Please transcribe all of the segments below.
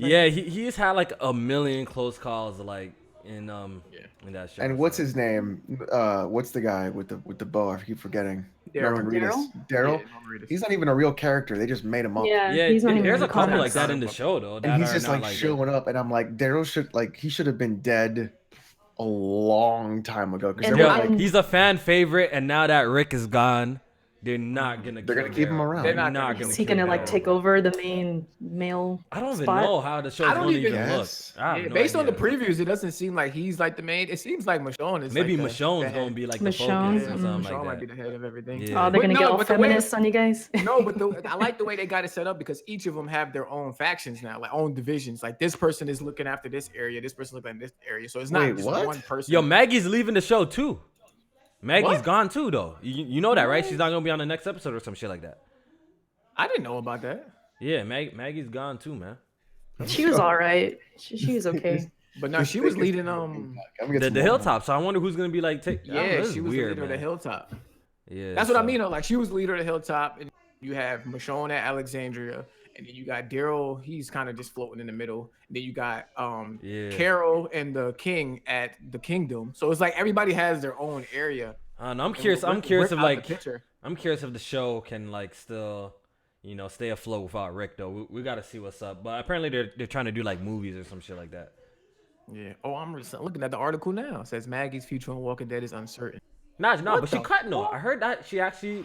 Yeah, he's had like a million close calls like in that show. And what's his name? What's the guy with the bow? I keep forgetting. Norman Reedus. Daryl. He's not even a real character. They just made him up. Yeah, he's not even there's in a the couple like comics. that in the show though. And he's just like showing up, and I'm like, Daryl should have been dead a long time ago. Because he's a fan favorite, and now that Rick is gone, they're gonna keep him around. They're not gonna. Is he gonna like take over the main male? I don't even spot? know how the show's gonna even look. Based on the previews, it doesn't seem like he's like the main. It seems like Michonne is. Maybe like Michonne's gonna be like the focus or something like that. Michonne might be the head of everything. Yeah. Oh, they're gonna get all feminists on you guys. No, but I like the way they got it set up because each of them have their own factions now, like own divisions. Like this person is looking after this area, this person looking at this area. So it's not just one person. Yo, Maggie's leaving the show too. Maggie's gone too, though. You know that, right? She's not gonna be on the next episode or some shit like that. I didn't know about that. Yeah, Maggie's gone too, man. She was all right. She was okay. But no, she was leading the Hilltop. So I wonder who's gonna be like. She was weird, the leader of the Hilltop. Yeah, that's what I mean. Like she was leader of the Hilltop, and you have Michonne at Alexandria. And then you got Daryl, he's kind of just floating in the middle. And then you got Carol and the King at the Kingdom. So it's like everybody has their own area. I'm curious if the show can like still, stay afloat without Rick though. We got to see what's up. But apparently they're trying to do like movies or some shit like that. Yeah. Oh, I'm looking at the article now. It says Maggie's future on Walking Dead is uncertain. No, but she cut no. I heard that she actually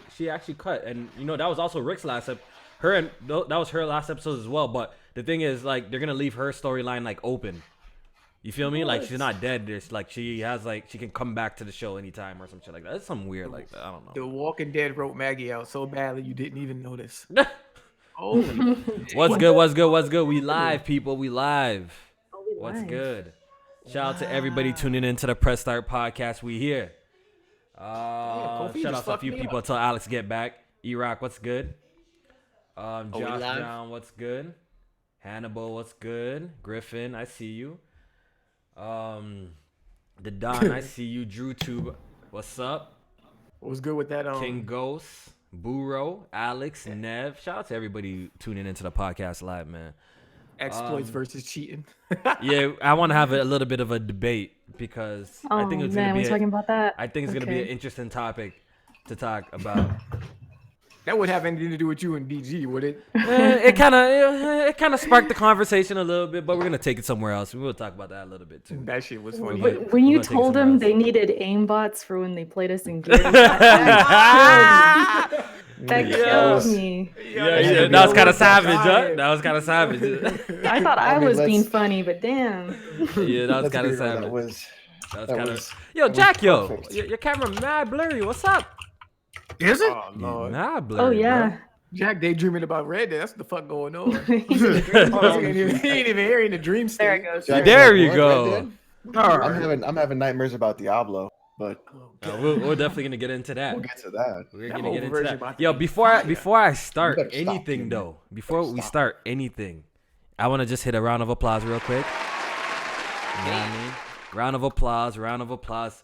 cut, and that was also Rick's last episode. That was her last episode as well. But the thing is, like, they're gonna leave her storyline like open. You feel me? Like she's not dead. There's like she can come back to the show anytime or some shit like that. It's something weird like that. I don't know. The Walking Dead wrote Maggie out so badly you didn't even notice. Holy. What's good? We live, people. We live. What's good? Shout out to everybody tuning in to the Press Start podcast. We here. Shout out to a few people until Alex get back. E-Rock, what's good? Josh Brown, what's good? Hannibal, what's good? Griffin, I see you. The Don, I see you. Drew Tube, what's up? What was good with that? King Ghost, Burro, Alex, Nev. Shout out to everybody tuning into the podcast live, man. Exploits versus cheating. Yeah, I want to have a little bit of a debate because I think it's gonna be. Talking about that. I think it's gonna be an interesting topic to talk about. That would have anything to do with you and DG, would it? It kind of sparked the conversation a little bit, but we're gonna take it somewhere else. We'll talk about that a little bit too. That shit was funny. When you told them they needed aimbots for when they played us in Gears, that killed me. Yeah, that was kind of savage, huh? That was kind of savage. I thought I was being funny, but damn. Yeah, that was kind of savage. That was kind of. Yo, Jack, your camera mad blurry. What's up? Is it? Oh, no. Mad blurry. Oh yeah. Bro. Jack daydreaming about Red Dead. That's what the fuck going on. He ain't even hearing the dream state. There it goes. There you go. I'm having nightmares about Diablo, but we're definitely gonna get into that. We'll get to that. We're gonna get into that. Yo, before I start anything though, before we start anything, I want to just hit a round of applause real quick. You know what I mean? Round of applause.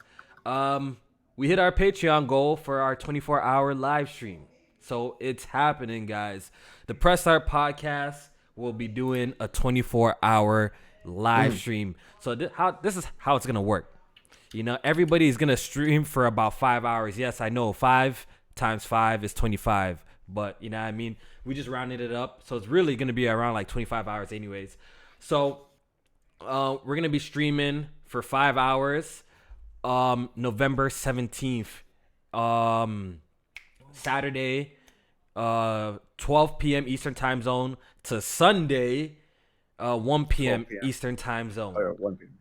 We hit our Patreon goal for our 24-hour live stream. So it's happening, guys. The Press Start podcast will be doing a 24-hour live stream. So this is how it's going to work. Everybody's going to stream for about 5 hours. Yes, I know 5 times 5 is 25. But, you know what I mean? We just rounded it up. So it's really going to be around like 25 hours anyways. So we're going to be streaming for 5 hours. November 17th, Saturday, 12 p.m. Eastern time zone to Sunday, 1 p.m. Eastern time zone. 1 p.m.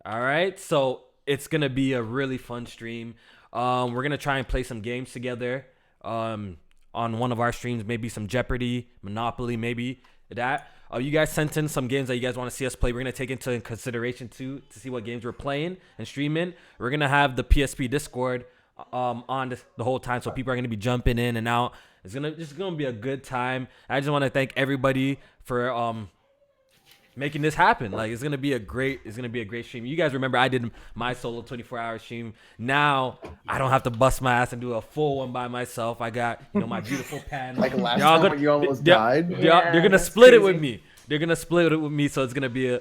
All right. So it's going to be a really fun stream. We're going to try and play some games together, on one of our streams, maybe some Jeopardy, Monopoly, maybe that. You guys sent in some games that you guys want to see us play. We're going to take into consideration, too, to see what games we're playing and streaming. We're going to have the PSP Discord on the whole time, so people are going to be jumping in and out. It's going to be a good time. I just want to thank everybody for making this happen. Like, it's going to be a great stream. You guys remember I did my solo 24-hour stream. Now I don't have to bust my ass and do a full one by myself. I got, my beautiful pen. Like last time when you almost died. You're going to split it with me. they're gonna split it with me, so it's gonna be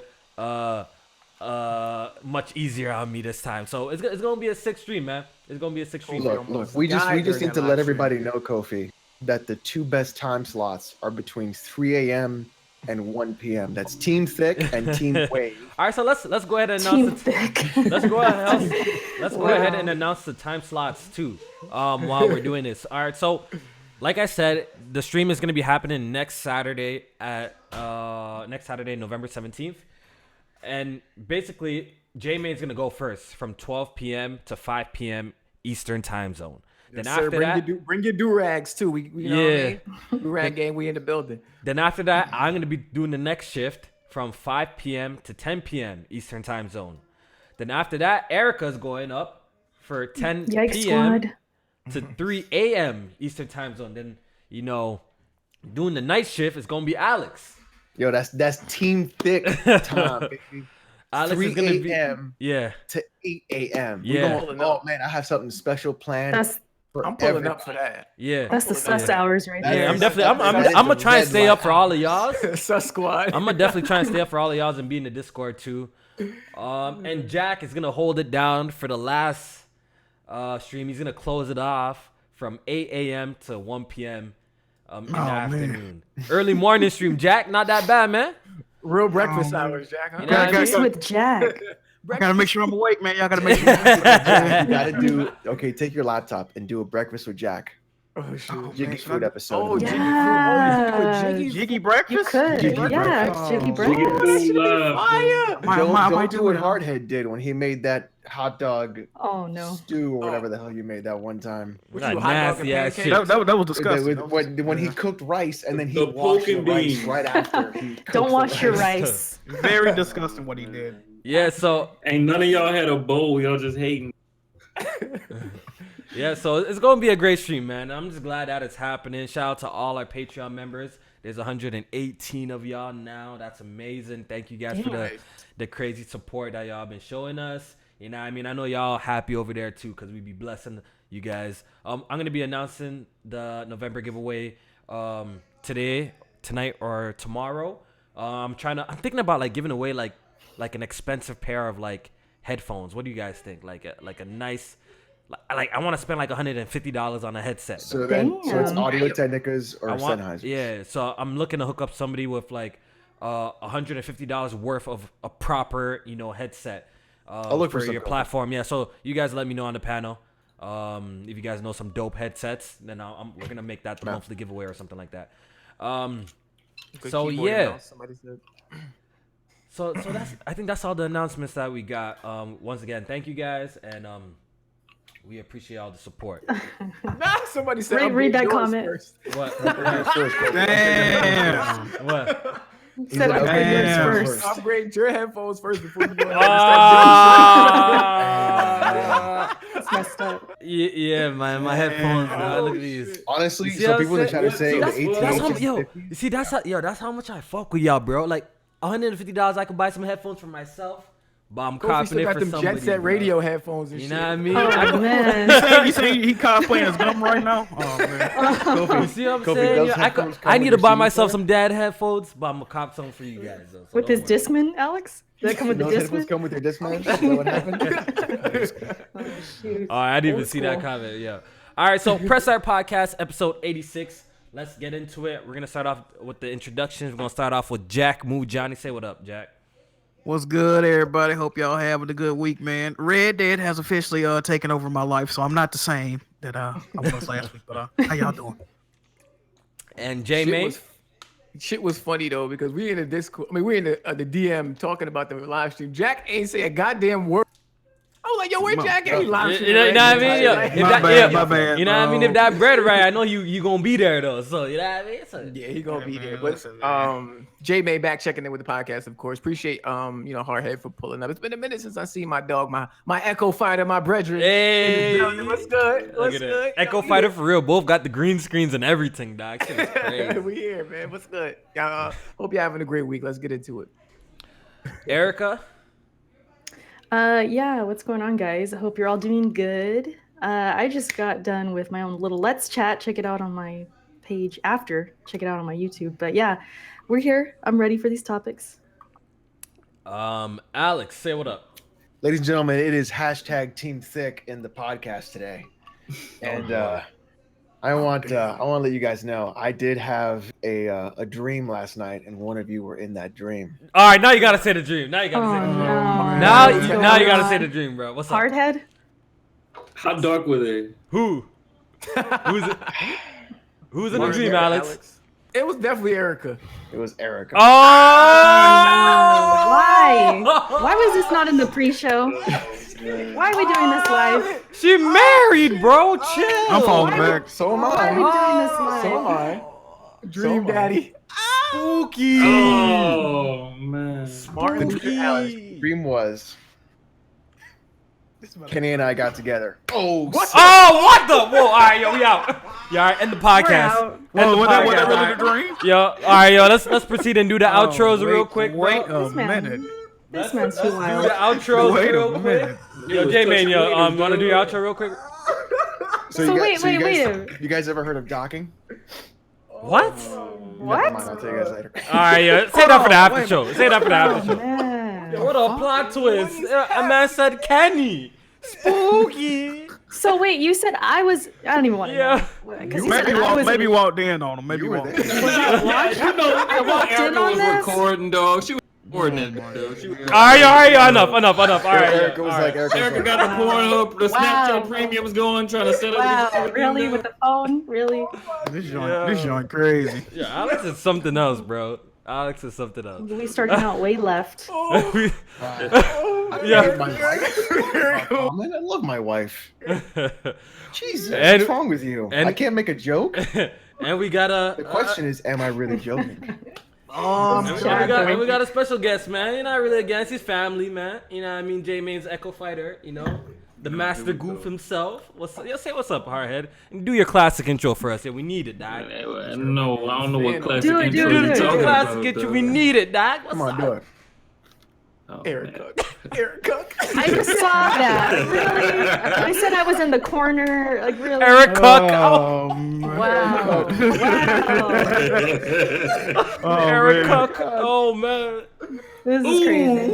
much easier on me this time. So it's gonna be a 6 stream, man. It's gonna be a 6 stream. Look, we just need to let everybody know, Kofi, that the 2 best time slots are between 3 a.m. and 1 p.m. That's Team Thick and Team Wave. All right, so let's go ahead and announce let's go ahead and announce the time slots too. While we're doing this. All right, so like I said, the stream is gonna be happening next Saturday, November 17th. And basically, J-Main's going to go first from 12 p.m. to 5 p.m. Eastern time zone. Yes, then after that... bring your do-rags, too. We know what I mean? Do-rag gang, we in the building. Then after that, I'm going to be doing the next shift from 5 p.m. to 10 p.m. Eastern time zone. Then after that, Erica's going up for 10 p.m. to 3 a.m. Eastern time zone. Then, doing the night shift is going to be Alex. Yo, that's Team Thick time, baby. Alex 3 is gonna be to 8 a.m. Yeah. Oh man, I have something special planned. I'm pulling up for that. Yeah. That's the sus hours right there. Yeah, I'm gonna try and stay up for all of y'all. Sus squad. I'm gonna definitely try and stay up for all of y'all and be in the Discord too. And Jack is gonna hold it down for the last stream. He's gonna close it off from 8 a.m. to 1 p.m. In the afternoon. Early morning stream, Jack. Not that bad, man. Real breakfast hours, Jack. Huh? Breakfast with Jack. I gotta make sure I'm awake, man. Y'all gotta make sure. You gotta take your laptop and do a breakfast with Jack. Oh shit! Jiggy food episode. Oh, Jiggy breakfast. You could, Jiggy breakfast. Don't do what Hardhead did when he made that hot dog stew or whatever the hell you made that one time. Nasty ass shit. That was disgusting. When he cooked rice and then he washed the rice right after. Don't wash your rice. Very disgusting what he did. Yeah, so ain't none of y'all had a bowl. Y'all just hating. Yeah, so it's going to be a great stream, man. I'm just glad that it's happening. Shout out to all our Patreon members. There's 118 of y'all now. That's amazing. Thank you guys for the crazy support that y'all been showing us. You know what I mean? I know y'all happy over there, too, because we be blessing you guys. I'm going to be announcing the November giveaway tonight, or tomorrow. I'm thinking about, giving away, like an expensive pair of, headphones. What do you guys think? Like a nice... I want to spend $150 on a headset. So it's Audio Technicas or Sennheisers. Yeah, so I'm looking to hook up somebody with $150 worth of a proper headset. I'll look for your platform. Yeah, so you guys let me know on the panel. If you guys know some dope headsets, then we're gonna make that the monthly giveaway or something like that. So yeah. So I think that's all the announcements that we got. Once again, thank you guys, and we appreciate all the support. Somebody said, read that comment. First. What? Damn. What? Said upgrade yours first. Upgrade your headphones first before you go ahead That's messed up. Yeah, my headphones. Look at these. Honestly, so people in the chat are saying the 18. See, that's how much I fuck with y'all, bro. $150, I could buy some headphones for myself. But I'm copping it for somebody. Jet Set Radio headphones and you shit. know what I mean? Oh, man. You saying he cosplaying as Gum right now? Oh man. Kofi, you see what I'm saying? I need to buy myself some dad headphones, but I'm gonna cop some for you guys. Though, so with his Discman, Alex? Does that come with the headphones Discman? come with your Discman? Is that what happened? Oh, I didn't even see that comment. Yeah. All right, so Press Start Podcast, episode 86. Let's get into it. We're gonna start off with the introductions. We're gonna start off with Jack Moo Johnny. Say what up, Jack. What's good, everybody? Hope y'all having a good week, man. Red Dead has officially taken over my life, so I'm not the same that I was last week. But how y'all doing? And J-May? Shit was funny though, because we in the Discord. I mean, we in the DM talking about the live stream. Jack ain't say a goddamn word. I was like, yo, where Jack at? He live stream. You know what I mean? My bad. You know what I mean? If that bread right, I know you gonna be there though. So you know what I mean? So, yeah, he gonna be there. But J-May back checking in with the podcast, of course. Appreciate Hardhead for pulling up. It's been a minute since I seen my dog, my Echo Fighter, my brethren. Hey, what's good? What's good? Echo Fighter for real. Both got the green screens and everything, dog. Shit is crazy. We here, man. What's good? Hope you're having a great week. Let's get into it. Erica. Yeah, what's going on, guys? I hope you're all doing good. I just got done with my own little Let's Chat. Check it out on my page after. Check it out on my YouTube. But yeah, we're here. I'm ready for these topics. Alex, say what up. Ladies and gentlemen, it is hashtag Team Thick in the podcast today, and I want to let you guys know I did have a dream last night, and one of you were in that dream. All right, now you gotta say the dream. Now you gotta say the dream. No. Now you gotta say the dream, bro. What's up? Hardhead? How dark were they? Who? Who's it? Who's in the dream, Alex? It was definitely Erica. It was Erica. Oh! Why? Why was this not in the pre-show? Why are we doing this live? She married, bro. Chill. I'm falling back. So am Why are we I. doing this live? So am I. Dream Daddy. Spooky. Oh man. Smart Spooky. Dream was Kenny and I got together. Oh, what? Oh, what the? Whoa, all right, yo, we out. Yeah, all right, end the podcast. out. Whoa, was that podcast, really all the dream? Yo, all right, yo, let's proceed and do the outros real quick, bro. Wait a This man- minute. This man's too Do the wild. outros Wait real a quick. minute. Yo, J-Man, yo, wanna do your outro real quick? So you wait. You guys ever heard of docking? What? What? Never mind, I'll tell you guys later. All right, yo, say that for the after show. Say that for the after Oh, show. man. What a plot twist. A man said Kenny. Spooky. So wait, you said I was. I don't even want to Yeah. know. 'Cause you said I was. Maybe walked in on him. Maybe You were walked there. in. I walked in Erica on was this. recording, dog. She was recording that, dog. She was All right, enough. All right. Erica was all like, right. Erica got the Pornhub, the Wow. Snapchat premiums going, trying to set up. Wow, really? With the phone? Really? This Yeah. joint crazy. Yeah, Alex is something else, bro. Alex is something else. We started out way left. Yeah. My wife. Comment? I love my wife. Jesus, And- what's wrong with you? and- I can't make a joke. And we got a. The question is, am I really joking? And we got a special guest, man. You're not really against his family, man. You know what I mean? J-Main's Echo Fighter, you know? The Master Goof himself. Say what's up, Hardhead. And do your classic intro for us. Yeah, we need it, dog. No, I don't know what classic Do it, intro do you're it. Do talking your about. classic intro. We need it, dog. What's Come on, up? do it. Oh, Erica. Erica. I just saw that. Really? I said I was in the corner. Like, really? Eric Cook. Oh, Wow. Wow. Eric man. Cook. Oh, man. This is crazy.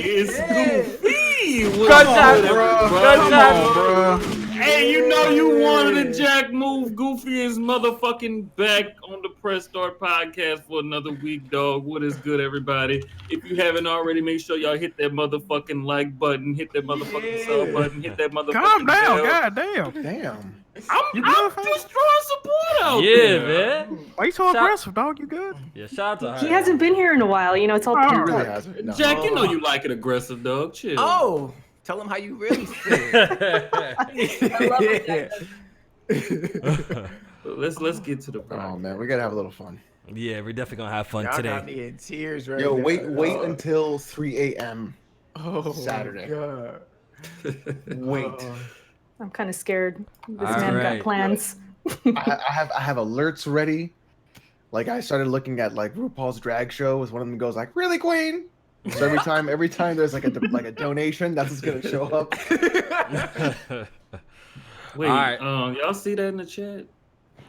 It's Goofy. Good shot, bro. Good Come shot. on, bro. Hey, you know you wanted a Jack move. Goofy is motherfucking back on the Press Start podcast for another week, dog. What is good, everybody? If you haven't already, make sure y'all hit that motherfucking like button, hit that motherfucking sub button, hit that motherfucking Calm down, bell. god damn. Damn. I'm just throwing support out Yeah, there. man. Why you so Shout- aggressive, dog? You good? Yeah, shout out to He Hardhead. hasn't been here in a while. You know, it's all Oh, He pent really up. hasn't. No. Jack, you know you like it aggressive, dog. Chill. Oh, tell him how you really feel. Let's get to the Oh problem. man, we gotta have a little fun. Yeah, we're definitely gonna have fun Y'all got today. me in tears right Yo, now. wait until 3 a.m. Oh, Saturday. God. Wait. I'm kind of scared. This All man right. got plans. I have alerts ready. Like I started looking at like RuPaul's drag show. Was one of them goes like, "Really, Queen?" So every time there's like a donation, that's what's gonna show up. Wait, All right. Y'all see that in the chat?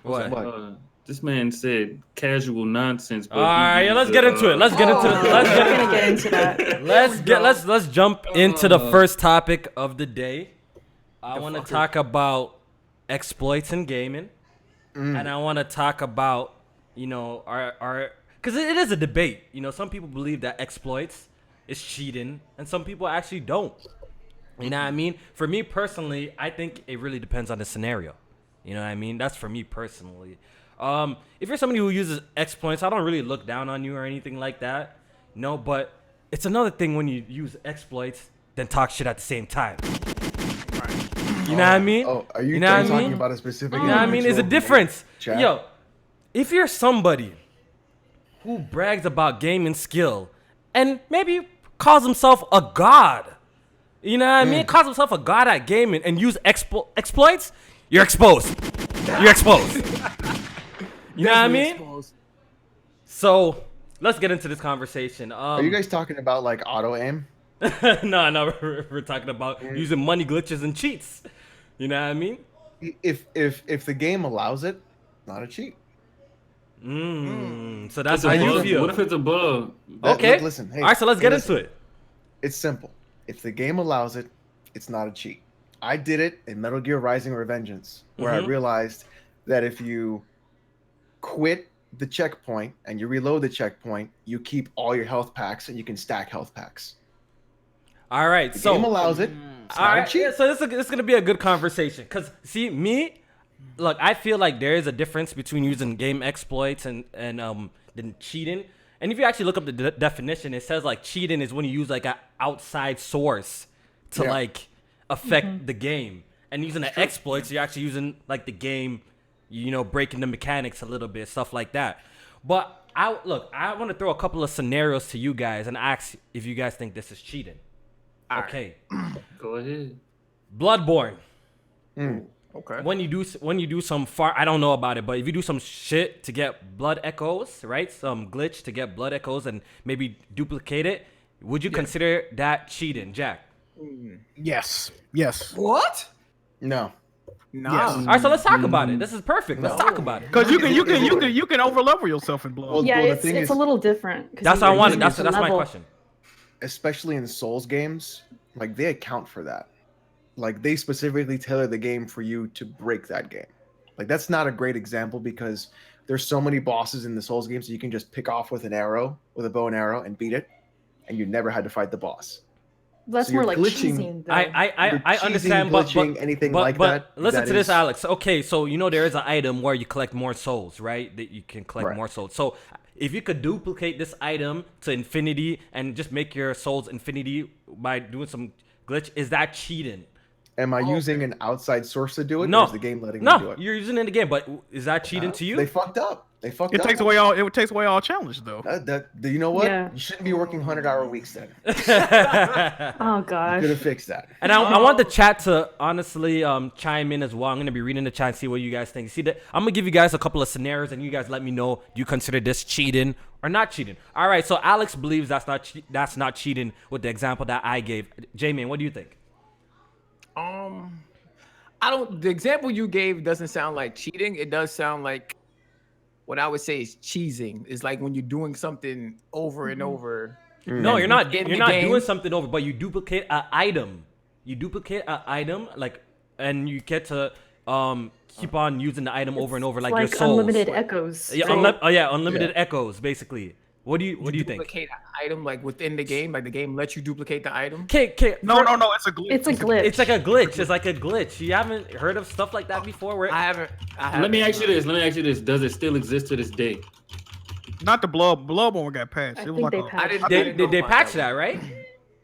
What? What? This man said casual nonsense. But All right, yeah, let's get into it. Let's get into it. Let's We're get gonna get into that. let's jump into the first topic of the day. I want to talk about exploits in gaming, and I want to talk about our because it is a debate. You know, some people believe that exploits is cheating, and some people actually don't. You know what I mean? For me personally, I think it really depends on the scenario. You know what I mean? That's for me personally. If you're somebody who uses exploits, I don't really look down on you or anything like that. No, but it's another thing when you use exploits, then talk shit at the same time. You know what I mean? Oh, are you, You know what I talking mean? about a specific? You know what I mean? There's a individual? difference. Chat? Yo, if you're somebody who brags about gaming skill and maybe calls himself a god, you know what I mean? Calls himself a god at gaming and use exploits, you're exposed. You're exposed. You know what I mean? So let's get into this conversation. Are you guys talking about like auto aim? No, we're talking about using money glitches and cheats. You know what I mean? If the game allows it, not a cheat. So that's how you feel. What if it's a bug? Okay. Listen. Hey, all right, so let's get into it. It's simple. If the game allows it, it's not a cheat. I did it in Metal Gear Rising: Revengeance, where I realized that if you quit the checkpoint and you reload the checkpoint, you keep all your health packs and you can stack health packs. All right, The so game allows it. It's all not right, a cheat. yeah, so this is gonna be a good conversation. Cause see me, look, I feel like there is a difference between using game exploits and then cheating. And if you actually look up the definition, it says like cheating is when you use like an outside source to like affect the game. And using an exploit, so you're actually using like the game, you know, breaking the mechanics a little bit, stuff like that. But I want to throw a couple of scenarios to you guys and ask if you guys think this is cheating. Okay. Go ahead. Bloodborne. Okay. When you do some I don't know about it, but if you do some shit to get blood echoes, right? Some glitch to get blood echoes and maybe duplicate it, would you consider that cheating, Jack? Yes. What? No. No. Yes. All right, so let's talk about it. This is perfect. Let's talk about it. Because you can overlevel yourself in blood. Well, Yeah, the it's thing is- a little different. 'cause That's you- what I wanted. you That's use my the level. question. Especially in Souls games, like they account for that. Like they specifically tailor the game for you to break that game. Like that's not a great example because there's so many bosses in the Souls games that you can just pick off with a bow and arrow and beat it, and you never had to fight the boss. That's So more you're like glitching. cheesing, though. I You're understand, cheesing, but glitching, anything but like that. listen that to this, is- Alex. Okay, so you know there is an item where you collect more souls, right? That you can collect Right. more souls. So if you could duplicate this item to infinity and just make your souls infinity by doing some glitch, is that cheating? Am I using an outside source to do it? No. Or is the game letting me do No, it? you're using it in the game, but is that cheating to you? They fucked up. They fucked It up. takes away all challenge though. You know what? Yeah. You shouldn't be working 100-hour weeks then. Oh You gosh. could have fixed that. And I want the chat to honestly chime in as well. I'm gonna be reading the chat and see what you guys think. See that I'm gonna give you guys a couple of scenarios and you guys let me know, do you consider this cheating or not cheating? All right, so Alex believes that's not cheating with the example that I gave. J-Man, what do you think? The example you gave doesn't sound like cheating. It does sound like what I would say is cheesing. It's like when you're doing something over and over. No, you're not. In You're the not game. doing something over, but you duplicate an item. You duplicate an item, like, and you get to keep on using the item over and over, like your souls. unlimited echoes. Yeah, right? unlimited echoes, basically. What do you think? Duplicate an item like within the game, like the game lets you duplicate the item. Okay, No, it's a glitch. It's a glitch. It's like a glitch. It's like a glitch. You haven't heard of stuff like that before? Where I haven't. Let me ask you this. Does it still exist to this day? Not the Bloodborne got patched. I It was think like they a, patched they patched that, right?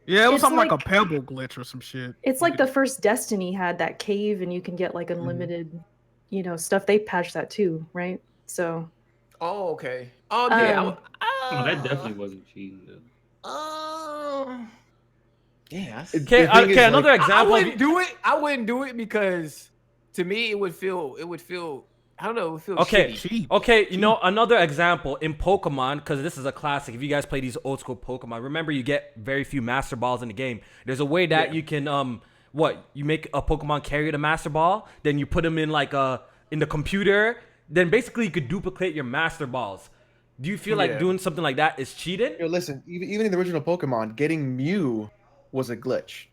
yeah, it was It's something like a like- pebble glitch or some shit. It's like the first Destiny had that cave, and you can get like unlimited, stuff. They patched that too, right? So Oh, okay. Oh, yeah. Oh, that definitely wasn't cheating. Yeah. The Okay, thing is, another like, I example. wouldn't do it. I wouldn't do it because to me it would feel. I don't know. It would feel Okay, shitty. okay, another example in Pokemon, because this is a classic. If you guys play these old school Pokemon, remember you get very few Master Balls in the game. There's a way that you can you make a Pokemon carry the Master Ball, then you put them in like in the computer, then basically you could duplicate your Master Balls. Do you feel like doing something like that is cheating? Yo, listen, even in the original Pokemon, getting Mew was a glitch.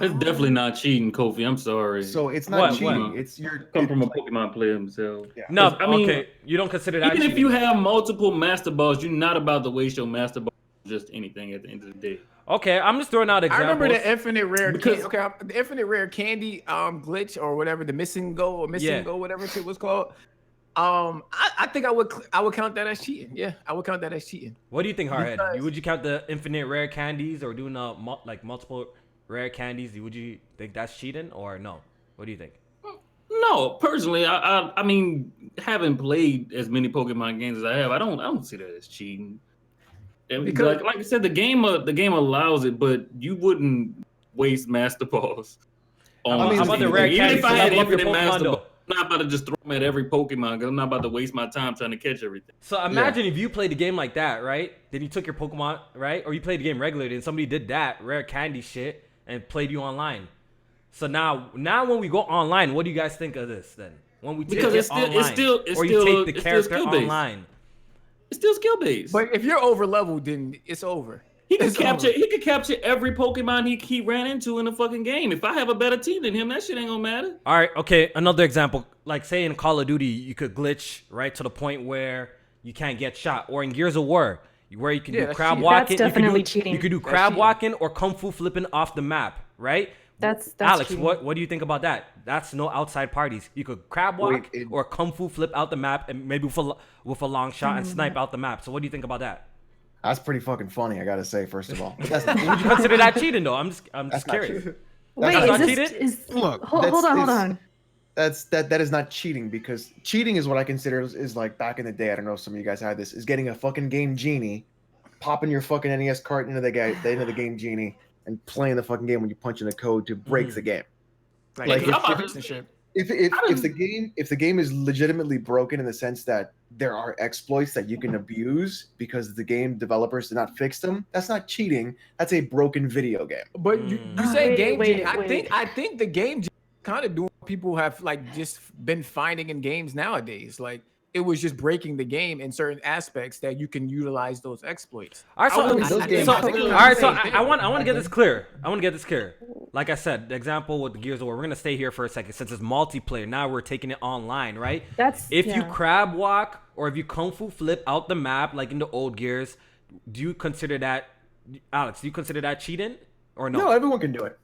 It's definitely not cheating, Kofi. I'm sorry. So it's not What? cheating. It's your Come from a Pokemon player himself. Yeah. No, I mean, okay, you don't consider that Even cheating. if you have multiple Master Balls, you're not about to waste your Master Ball on just anything at the end of the day. Okay, I'm just throwing out I examples. remember the infinite rare Because- the infinite rare candy glitch or whatever, the missing go or missing go, whatever shit was called. I think I would count that as cheating. Yeah, I would count that as cheating. What do you think, Hardhead? Because- Would you count the infinite rare candies or doing multiple rare candies? Would you think that's cheating or no? What do you think? No, personally, I mean, having played as many Pokemon games as I have, I don't see that as cheating. And Because- like I said, the game allows it, but you wouldn't waste Master Balls. I mean, How about the rare Even candies? if I had Level up your infinite Pokemon, Master though. Balls, I'm not about to just throw them at every Pokemon because I'm not about to waste my time trying to catch everything. So imagine if you played a game like that, right? Then you took your Pokemon, right? Or you played the game regularly and somebody did that rare candy shit and played you online. So now when we go online, what do you guys think of this then? when we take Because it it's online, still or you skill- take the it's still character skill-based. online. It's still skill based. But if you're over leveled, then it's over. He could It's capture. over. He could capture every Pokemon he ran into in the fucking game. If I have a better team than him, that shit ain't gonna matter. All right, okay. Another example, like say in Call of Duty, you could glitch right to the point where you can't get shot, or in Gears of War, where you can do that's crab cheating. walking. That's definitely you cheating. You could do That's crab cheating. walking or kung fu flipping off the map, right? That's Alex. cheating. What do you think about that? That's no outside parties. You could crab walk or kung fu flip out the map, and maybe with a long shot and snipe out the map. So what do you think about that? That's pretty fucking funny, I gotta say, first of all. But that's Would you consider that cheating though? I'm just not curious. cheating. Wait, That's not is cheated? this Look, hold on. That is not cheating, because cheating is what I consider is like back in the day. I don't know if some of you guys had this. Is getting a fucking game genie, popping your fucking NES cart into the end of the game genie, and playing the fucking game when you punch in the code to break the game. Like, if the game is legitimately broken in the sense that there are exploits that you can abuse because the game developers did not fix them, that's not cheating. That's a broken video game. But you say game wait, genie. I think the game genie kind of doing what people have like just been finding in games nowadays. Like it was just breaking the game in certain aspects that you can utilize those exploits. All right, so I want to get this clear. Like I said, the example with the Gears of War, we're gonna stay here for a second since it's multiplayer. Now we're taking it online, right? If you crab walk or if you kung fu flip out the map like in the old Gears, do you consider that, Alex? Do you consider that cheating or no? No, everyone can do it.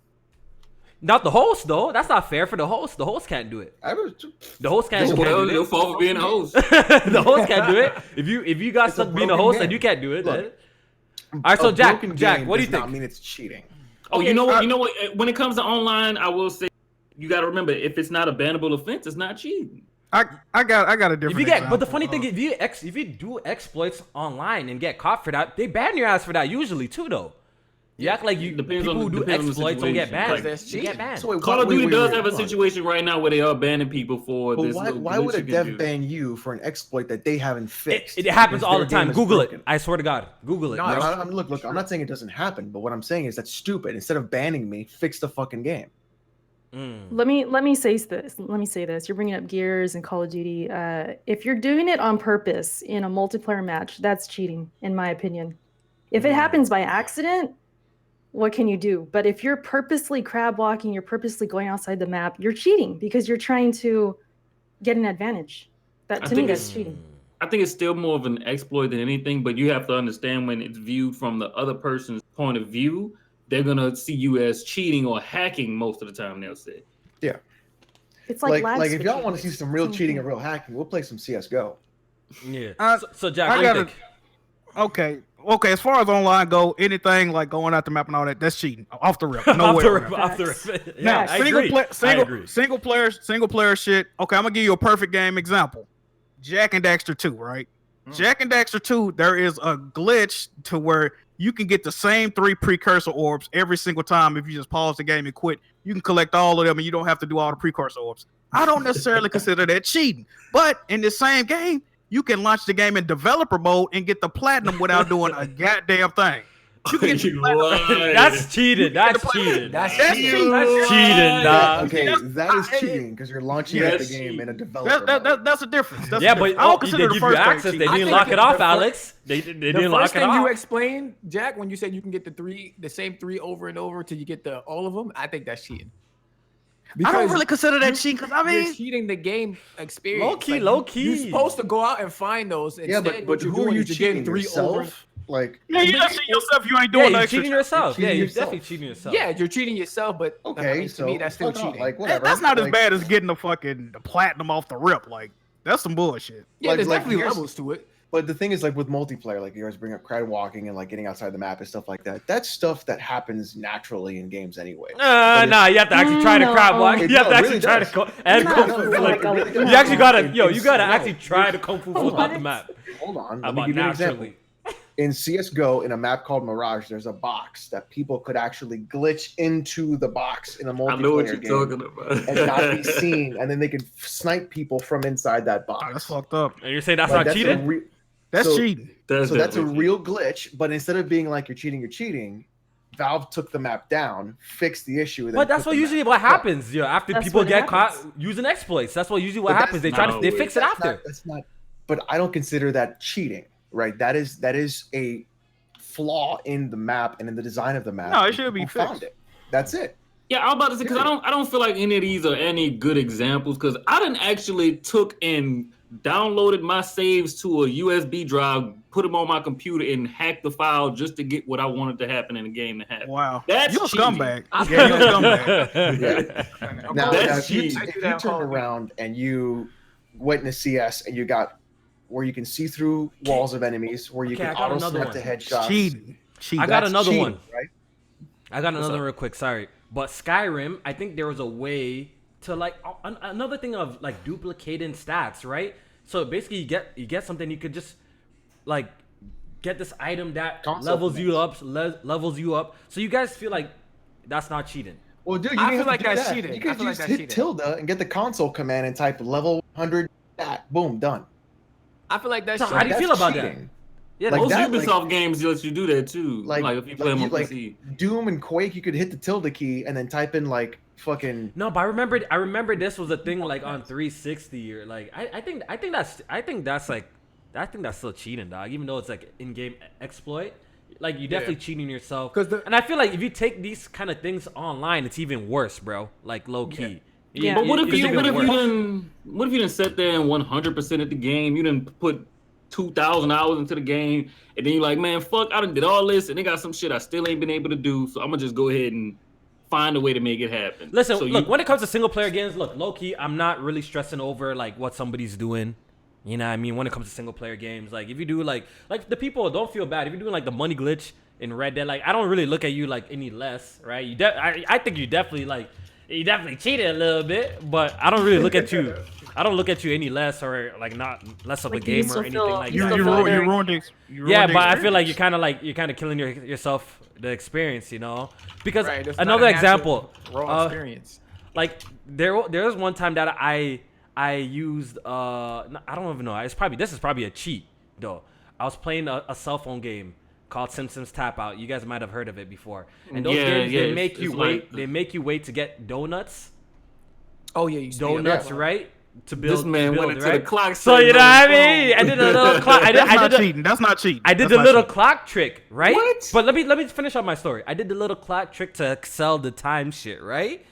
Not the host though. That's not fair for the host. The host can't do it. The host can't do it. Your fault for being a host. The host can't do it. If you got stuck being a host and you can't do it, then. All right, so Jack, what do you think? I mean, it's cheating. Oh, you know what? You know what? When it comes to online, I will say you got to remember, if it's not a bannable offense, it's not cheating. I got a different. But the funny thing, if you do exploits online and get caught for that, they ban your ass for that usually too, though. You act like people who do exploits don't get banned. They get banned. So Call of Duty does have a situation right now where they are banning people for this. Why would a dev ban you for an exploit that they haven't fixed? It happens all the time. Google it. I swear to God, Google it. No, look. I'm not saying it doesn't happen, but what I'm saying is that's stupid. Instead of banning me, fix the fucking game. Let me say this. You're bringing up Gears and Call of Duty. If you're doing it on purpose in a multiplayer match, that's cheating, in my opinion. If it happens by accident, what can you do? But if you're purposely crab walking, you're purposely going outside the map, you're cheating because you're trying to get an advantage. To me, that's cheating. I think it's still more of an exploit than anything, but you have to understand when it's viewed from the other person's point of view, they're gonna see you as cheating or hacking most of the time. They'll say, "Yeah." It's like if y'all want to see some real cheating and real hacking, we'll play some CS:GO. Yeah. So Jack, what do you think? Okay, as far as online go, anything like going out the map and all that's cheating. Off the rip. No way. Off the rip. Now, I single player shit. Okay, I'm gonna give you a perfect game example. Jack and Daxter 2, right? Jack and Daxter 2, there is a glitch to where you can get the same 3 precursor orbs every single time if you just pause the game and quit. You can collect all of them and you don't have to do all the precursor orbs. I don't necessarily consider that cheating, but in the same game, you can launch the game in developer mode and get the platinum without doing a goddamn thing. That's cheated. That's cheated. That's cheating. That's cheating, dog. Okay, that is cheating because you're launching the game in a developer mode. That's a difference. But I don't consider they give you access. They didn't lock it off, Alex. They didn't lock it off. The first thing you explained, Jack, when you said you can get the same 3 over and over till you get all of them, I think that's cheating. Because I don't really consider that cheating because you're cheating the game experience. Low key. You're supposed to go out and find those. Instead, but who are you cheating? 3 yourself? Like, you're cheating yourself. You ain't doing you're cheating yourself. You're definitely cheating yourself. Yeah, you're cheating yourself. But okay, to me, that's still cheating. Like, whatever. That's not as bad as getting the platinum off the rip. Like, that's some bullshit. Yeah, there's definitely levels to it. But the thing is, like with multiplayer, like you guys bring up crowd walking and like getting outside the map and stuff like that. That's stuff that happens naturally in games anyway. You have to actually try to crowd walk. You have to actually try to go. You actually gotta actually try to kung fu flip out the map. Hold on, let me give you an example. In CS:GO, in a map called Mirage, there's a box that people could actually glitch into the box in a multiplayer game and not be seen, and then they could snipe people from inside that box. That's fucked up. And you're saying that's not cheating? That's cheating. So that's a real glitch, but instead of being like you're cheating, Valve took the map down, fixed the issue. But that's usually what happens, after That's people what get happens. caught using exploits. That's what usually what But happens. They fix it after. That's not. But I don't consider that cheating, right? That is a flaw in the map and in the design of the map. No, it should be People fixed. found it. That's it. Yeah, I was about to say because I don't feel like any of these are any good examples because I didn't actually took and downloaded my saves to a USB drive, put them on my computer, and hacked the file just to get what I wanted to happen in the game to happen. Wow, That's you a cheating. scumbag. Yeah, you a scumbag. Yeah. Now, That's if you cheating. turn around and you went in a CS and you got where you can see through walls of enemies, where you Okay, I can got auto another snap to one. headshots. Cheating. I got That's another cheating, one. right? I got another one real quick. Sorry, but Skyrim, I think there was a way to like another thing of like duplicating stats, right? So basically, you get something you could just like get this item that levels you up. So you guys feel like that's not cheating? Well, dude, you I didn't feel have like to do that's that. cheating. You I could feel like just that's hit cheating. tilde and get the console command and type level 100. Boom, done. I feel like that's So how do you That's feel about that? cheating. Yeah, Like Most that, Ubisoft games let you do that too. Like if you play them on PC. Doom and Quake, you could hit the tilde key and then type in like fucking. No, but I remember this was a thing like on 360 or like I think that's still cheating, dog. Even though it's like in-game exploit, like you're definitely cheating yourself. And I feel like if you take these kind of things online, it's even worse, bro. Like low key. Yeah. But what if it's you even worse. didn't sit there and 100% at the game? You didn't put 2,000 hours into the game, and then you're like, man, fuck, I done did all this, and they got some shit I still ain't been able to do, so I'm gonna just go ahead and find a way to make it happen. Listen, so look, when it comes to single player games, look, low key, I'm not really stressing over like what somebody's doing. You know what I mean? When it comes to single player games, like if you do like the people, don't feel bad if you're doing like the money glitch in Red Dead. Like I don't really look at you like any less, right? I think you definitely cheated a little bit, but I don't really look at you. I don't look at you any less or like not less of Like, a you gamer still or anything feel- like you that. still You feel very- ruined it. Yeah, but I feel like you're kind of killing yourself the experience, you know? Because Right, that's not another a natural, example, raw experience. like there was one time that I used I don't even know. This is probably a cheat though. I was playing a cell phone game called Simpsons Tap Out. You guys might have heard of it before. And those games they make you wait. Like, They make you wait to get donuts. Oh yeah, you Donuts, right? To build. this man went into right? the clock. So you know what I setting on mean? his I did a little clock. That's not cheating. I did That's the not little cheating. clock trick, right? What? But let me finish up my story. I did the little clock trick to sell the time shit, right?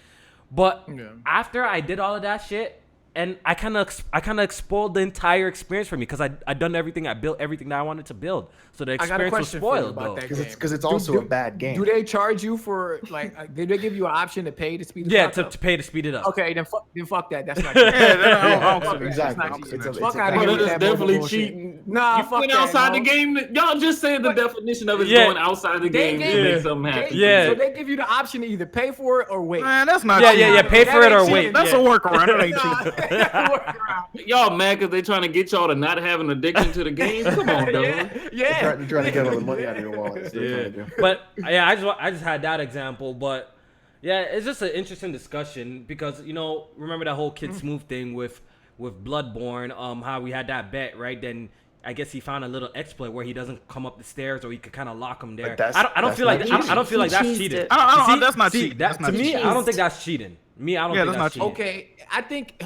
But after I did all of that shit, and I kind of spoiled the entire experience for me because I done everything. I built everything that I wanted to build, so the I got a experience was question for you spoiled about though. that game. Because it's also a bad game. Do they charge you for like? Did they give you an option to pay to speed the Yeah, clock up? to pay to speed it up. Okay, then fuck that. That's not. Yeah, Fuck that. exactly. That's not cheating. It's a Fuck bad out of But here it with is that definitely bullshit. cheating. Nah, You fuck went that, outside no. the game. Y'all just said the definition of it Yeah. going outside the game to gave- make something happen. Yeah. So they give you the option to either pay for it or wait. Man, that's not Yeah, cheating. yeah, yeah. Pay for it or ain't wait. cheating. That's Yeah. a workaround. That ain't cheating. Y'all mad because they trying to get y'all to not have an addiction to the game? Come on, dog. Yeah. They're trying to get all the money out of your wallet. That's what they're trying to do. But yeah, I just had that example, but yeah, it's just an interesting discussion because remember that whole Kid Smooth thing with Bloodborne, how we had that bet, right? Then I guess he found a little exploit where he doesn't come up the stairs, or he could kind of lock him there. But I don't feel like that's I not don't feel like He that's cheesed cheating. it. That's not cheating. That, That's not to me, cheating. I don't think that's cheating. I don't Yeah, think that's that's not cheating. Okay, I think.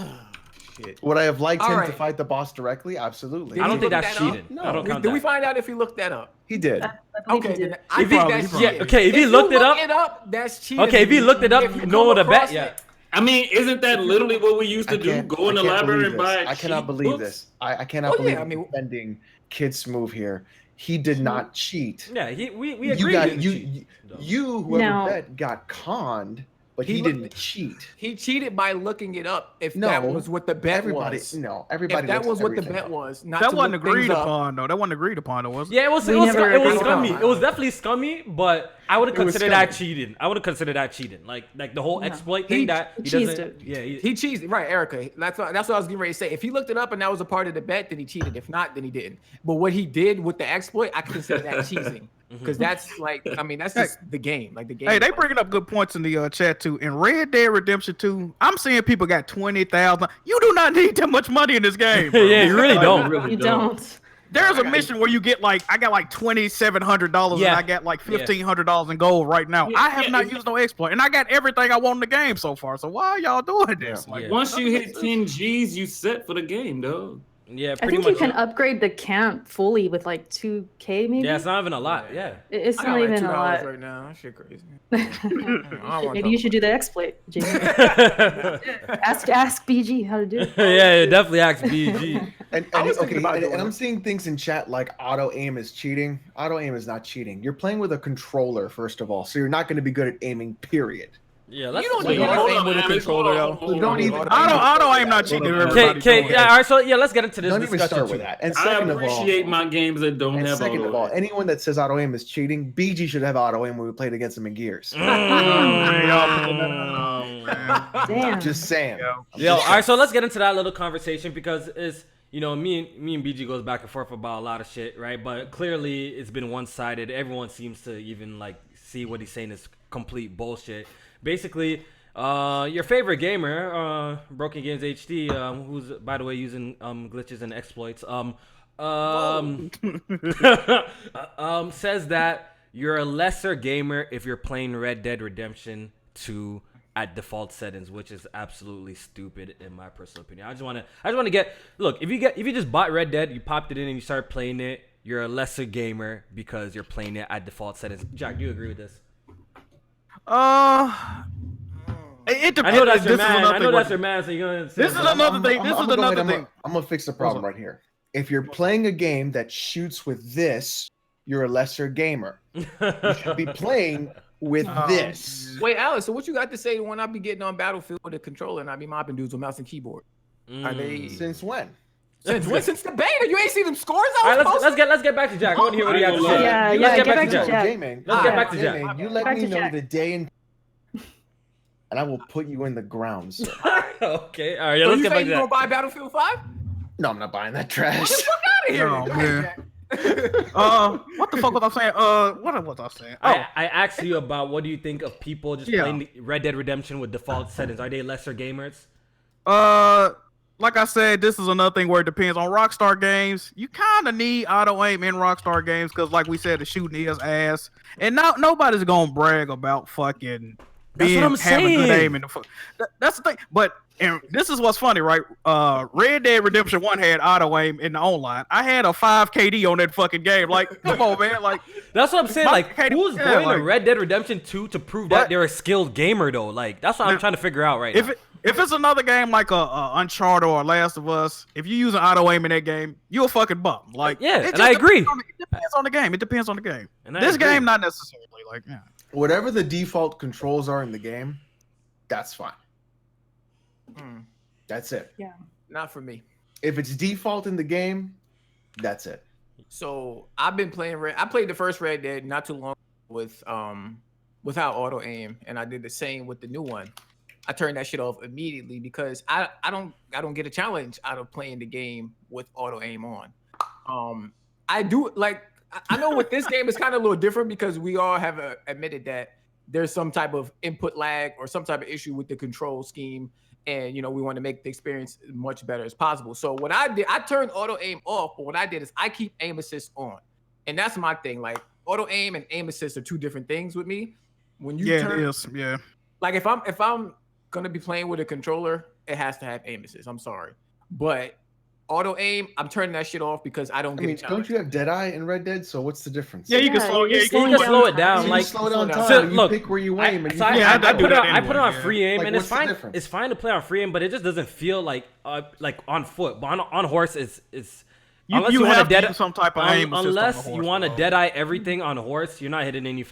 Shit. Would I have liked All him right. to fight the boss directly? Absolutely. I don't Did think he that's look that cheating. up? I don't No. count Did we that. find out if he looked that up? He did. I believe Okay, he did. then I If think he- that's yeah, cheating. okay, if he looked you it up- look it up, that's cheating. Okay, if he looked it up, If you no one would have come bet. across Yeah. it- I mean, isn't that literally what we used to do? Go in the library and buy I cannot cheat believe books? this. I cannot Oh, believe yeah, I mean- defending Kid Smooth here. He did not cheat. Yeah, we You agree. got he didn't cheat, though. you whoever No. bet got conned, but He he looked- didn't cheat. He cheated by looking it up. If No, that was what the bet Everybody, was. no, everybody. If that looks was what the everything bet up. was, not That to wasn't look things agreed up. upon, though. That wasn't agreed upon, though, was it? Yeah, it was We never it was agreed scummy. upon It was definitely scummy, but I would have It was considered that scummy. cheating. I would have considered that cheating. Like the whole No. exploit He thing that he cheesed doesn't. it. Yeah, He cheated, right, Erica? That's what I was getting ready to say. If he looked it up and that was a part of the bet, then he cheated. If not, then he didn't. But what he did with the exploit, I consider that cheating because that's like, I mean, that's just the game. Like the game. Hey, they bringing up good points in the chat too. In Red Dead Redemption 2, I'm seeing people got 20,000. You do not need that much money in this game, bro. yeah, you really I don't. really You don't. There's a mission where you get like I got like $2,700 and I got like $1,500 in gold right now. I have not used no exploit, and I got everything I want in the game so far. So why are y'all doing this? Like, once you hit 10 G's, you set for the game, though. Yeah, I think you can upgrade the camp fully with like 2K maybe. Yeah, it's not even a lot. Yeah, it's not like even a lot right now. That shit crazy. Maybe you should do the exploit, Jamie. ask BG how to do it. Yeah, definitely ask BG. And I'm seeing things in chat like auto aim is cheating. Auto aim is not cheating. You're playing with a controller first of all, so you're not going to be good at aiming. Period. Yeah, let's. You don't need to aim with a controller though. Don't even. Auto aim not cheating. Okay, yeah, all right. So yeah, let's get into this Don't discussion. Even start with that. And second I appreciate my games that don't have auto aim. Second of all, anyone that says auto aim is cheating, BG should have auto aim when we played against him in Gears. Damn. Just saying. Yo, all right. So let's get into that little conversation because it's me and BG goes back and forth about a lot of shit, right? But clearly it's been one-sided. Everyone seems to even like see what he's saying is complete bullshit. Basically, your favorite gamer, Broken Games HD, who's by the way using glitches and exploits, says that you're a lesser gamer if you're playing Red Dead Redemption 2 at default settings, which is absolutely stupid in my personal opinion. I just want to get if you just bought Red Dead, you popped it in and you start playing it, you're a lesser gamer because you're playing it at default settings. Jack, do you agree with this? It depends. I know that's your man. So you're gonna say this is another thing. I'm gonna fix the problem right here. If you're playing a game that shoots with this, you're a lesser gamer. You should be playing with this. Wait, Alice. So what you got to say when I be getting on Battlefield with a controller and I be mopping dudes with mouse and keyboard? Are they since when? Since the beta, you ain't see them scores. All right, let's get back to Jack. I want to hear what he has to say. Yeah, let's get back to Jack. Jack. Let's get back to Jack. Jack. You let me know the day and I will put you in the ground, sir. Okay, all right. Yeah, so let's get back to you Jack. gonna buy Battlefield 5? No, I'm not buying that trash. Get the fuck out of here! Oh, what the fuck was I saying? What was I saying? I asked you about what do you think of people just playing Red Dead Redemption with default settings? Are they lesser gamers? Like I said, this is another thing where it depends on Rockstar games. You kind of need auto aim in Rockstar games because, like we said, the shooting is ass, and nobody's gonna brag about fucking. That's what I'm saying. Good aim in the that's the thing. But and this is what's funny, right? Red Dead Redemption 1 had auto aim in the online. I had a 5 KD on that fucking game. Like, come on, man. Like, that's what I'm saying. Like, who's going to Red Dead Redemption 2 to prove that they're a skilled gamer though? Like, that's what I'm trying to figure out right now. If it's another game like Uncharted or Last of Us, if you're using auto aim in that game, you're a fucking bum. Like, and I agree. It depends on the game. It depends on the game. This game, not necessarily. Like, whatever the default controls are in the game, that's fine. That's it. Yeah. Not for me. If it's default in the game, that's it. So I've been playing I played the first Red Dead not too long with without auto aim, and I did the same with the new one. I turned that shit off immediately because I don't get a challenge out of playing the game with auto aim on. I do like I know with this game it's kind of a little different because we all have admitted that there's some type of input lag or some type of issue with the control scheme, and we want to make the experience much better as possible. So what I did, I turned auto aim off, but what I did is I keep aim assist on, and that's my thing. Like auto aim and aim assist are two different things with me. When you it is. Yeah. Like if I'm gonna be playing with a controller, it has to have aim assist. I'm sorry, but auto aim, I'm turning that shit off because I don't get a challenge. Don't you have Deadeye in Red Dead? So what's the difference? Yeah, you can slow. You can slow it down. Like slow down time. So, you look, pick where you aim. I put it on free aim, like, and it's fine. It's fine to play on free aim, but it just doesn't feel like on foot. But on horse, it's unless you want to dead some type of aim. Unless you want to deadeye everything on a horse, you're not hitting any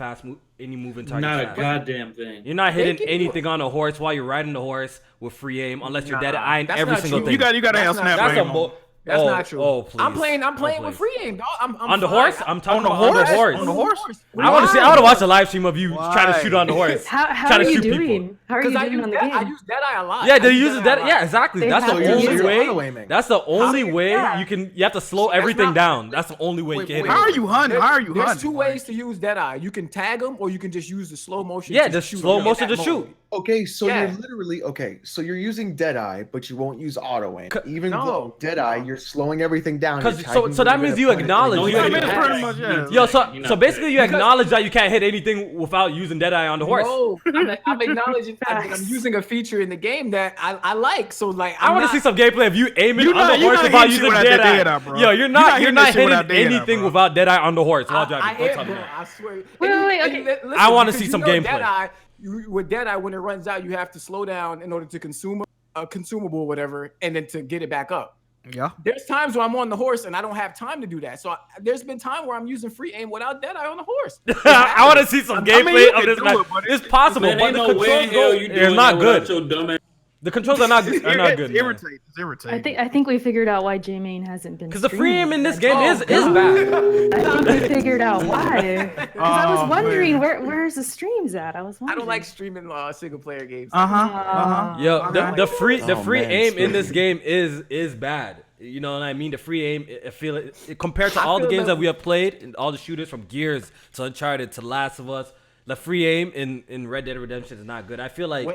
any moving target. Not a goddamn thing. You're not hitting anything on a horse while you're riding the horse with free aim, unless you're deadeyeing every single thing. You got to have snap aim. That's not true. Oh, please. I'm playing with free aim, dog. I'm on the horse. I'm talking about on the horse. On the horse. I want to watch a live stream of you trying to shoot on the horse. How are you doing? How are you doing on the game? I use Deadeye a lot. Yeah, they use Deadeye. Yeah, exactly. That's the only way. That's the only way you can. You have to slow everything down. That's the only way you can hit it. How are you hunting? There's two ways to use Deadeye. You can tag them, or you can just use the slow motion. Yeah, the slow motion to shoot. Okay, so you're literally so you're using Deadeye, but you won't use auto aim. Even though Deadeye, you're slowing everything down. So that means you acknowledge. So basically you acknowledge that you can't hit anything without using Deadeye on the horse. No, I'm acknowledging that I'm using a feature in the game that I like. So like, I want to see some gameplay of you aiming on the horse without using Deadeye. Yo, you're not hitting anything without Deadeye on the horse while driving. I swear. Wait, okay. I want to see some gameplay. With Deadeye, when it runs out, you have to slow down in order to consume a consumable or whatever, and then to get it back up. Yeah. There's times where I'm on the horse and I don't have time to do that. So there's been time where I'm using free aim without Deadeye on the horse. I want to see some gameplay of this match. It's possible, but the controls are not good. The controls are not good. It's irritating. I think we figured out why J-Main hasn't been. Because the free aim in this game is bad. I think we figured out why. Because I was wondering where's the streams at. I was wondering. I don't like streaming single player games. Yo, the free aim in this game is bad. You know what I mean? The free aim, I feel it compared to all the games that we have played and all the shooters from Gears to Uncharted to Last of Us. The free aim in Red Dead Redemption is not good. I feel like.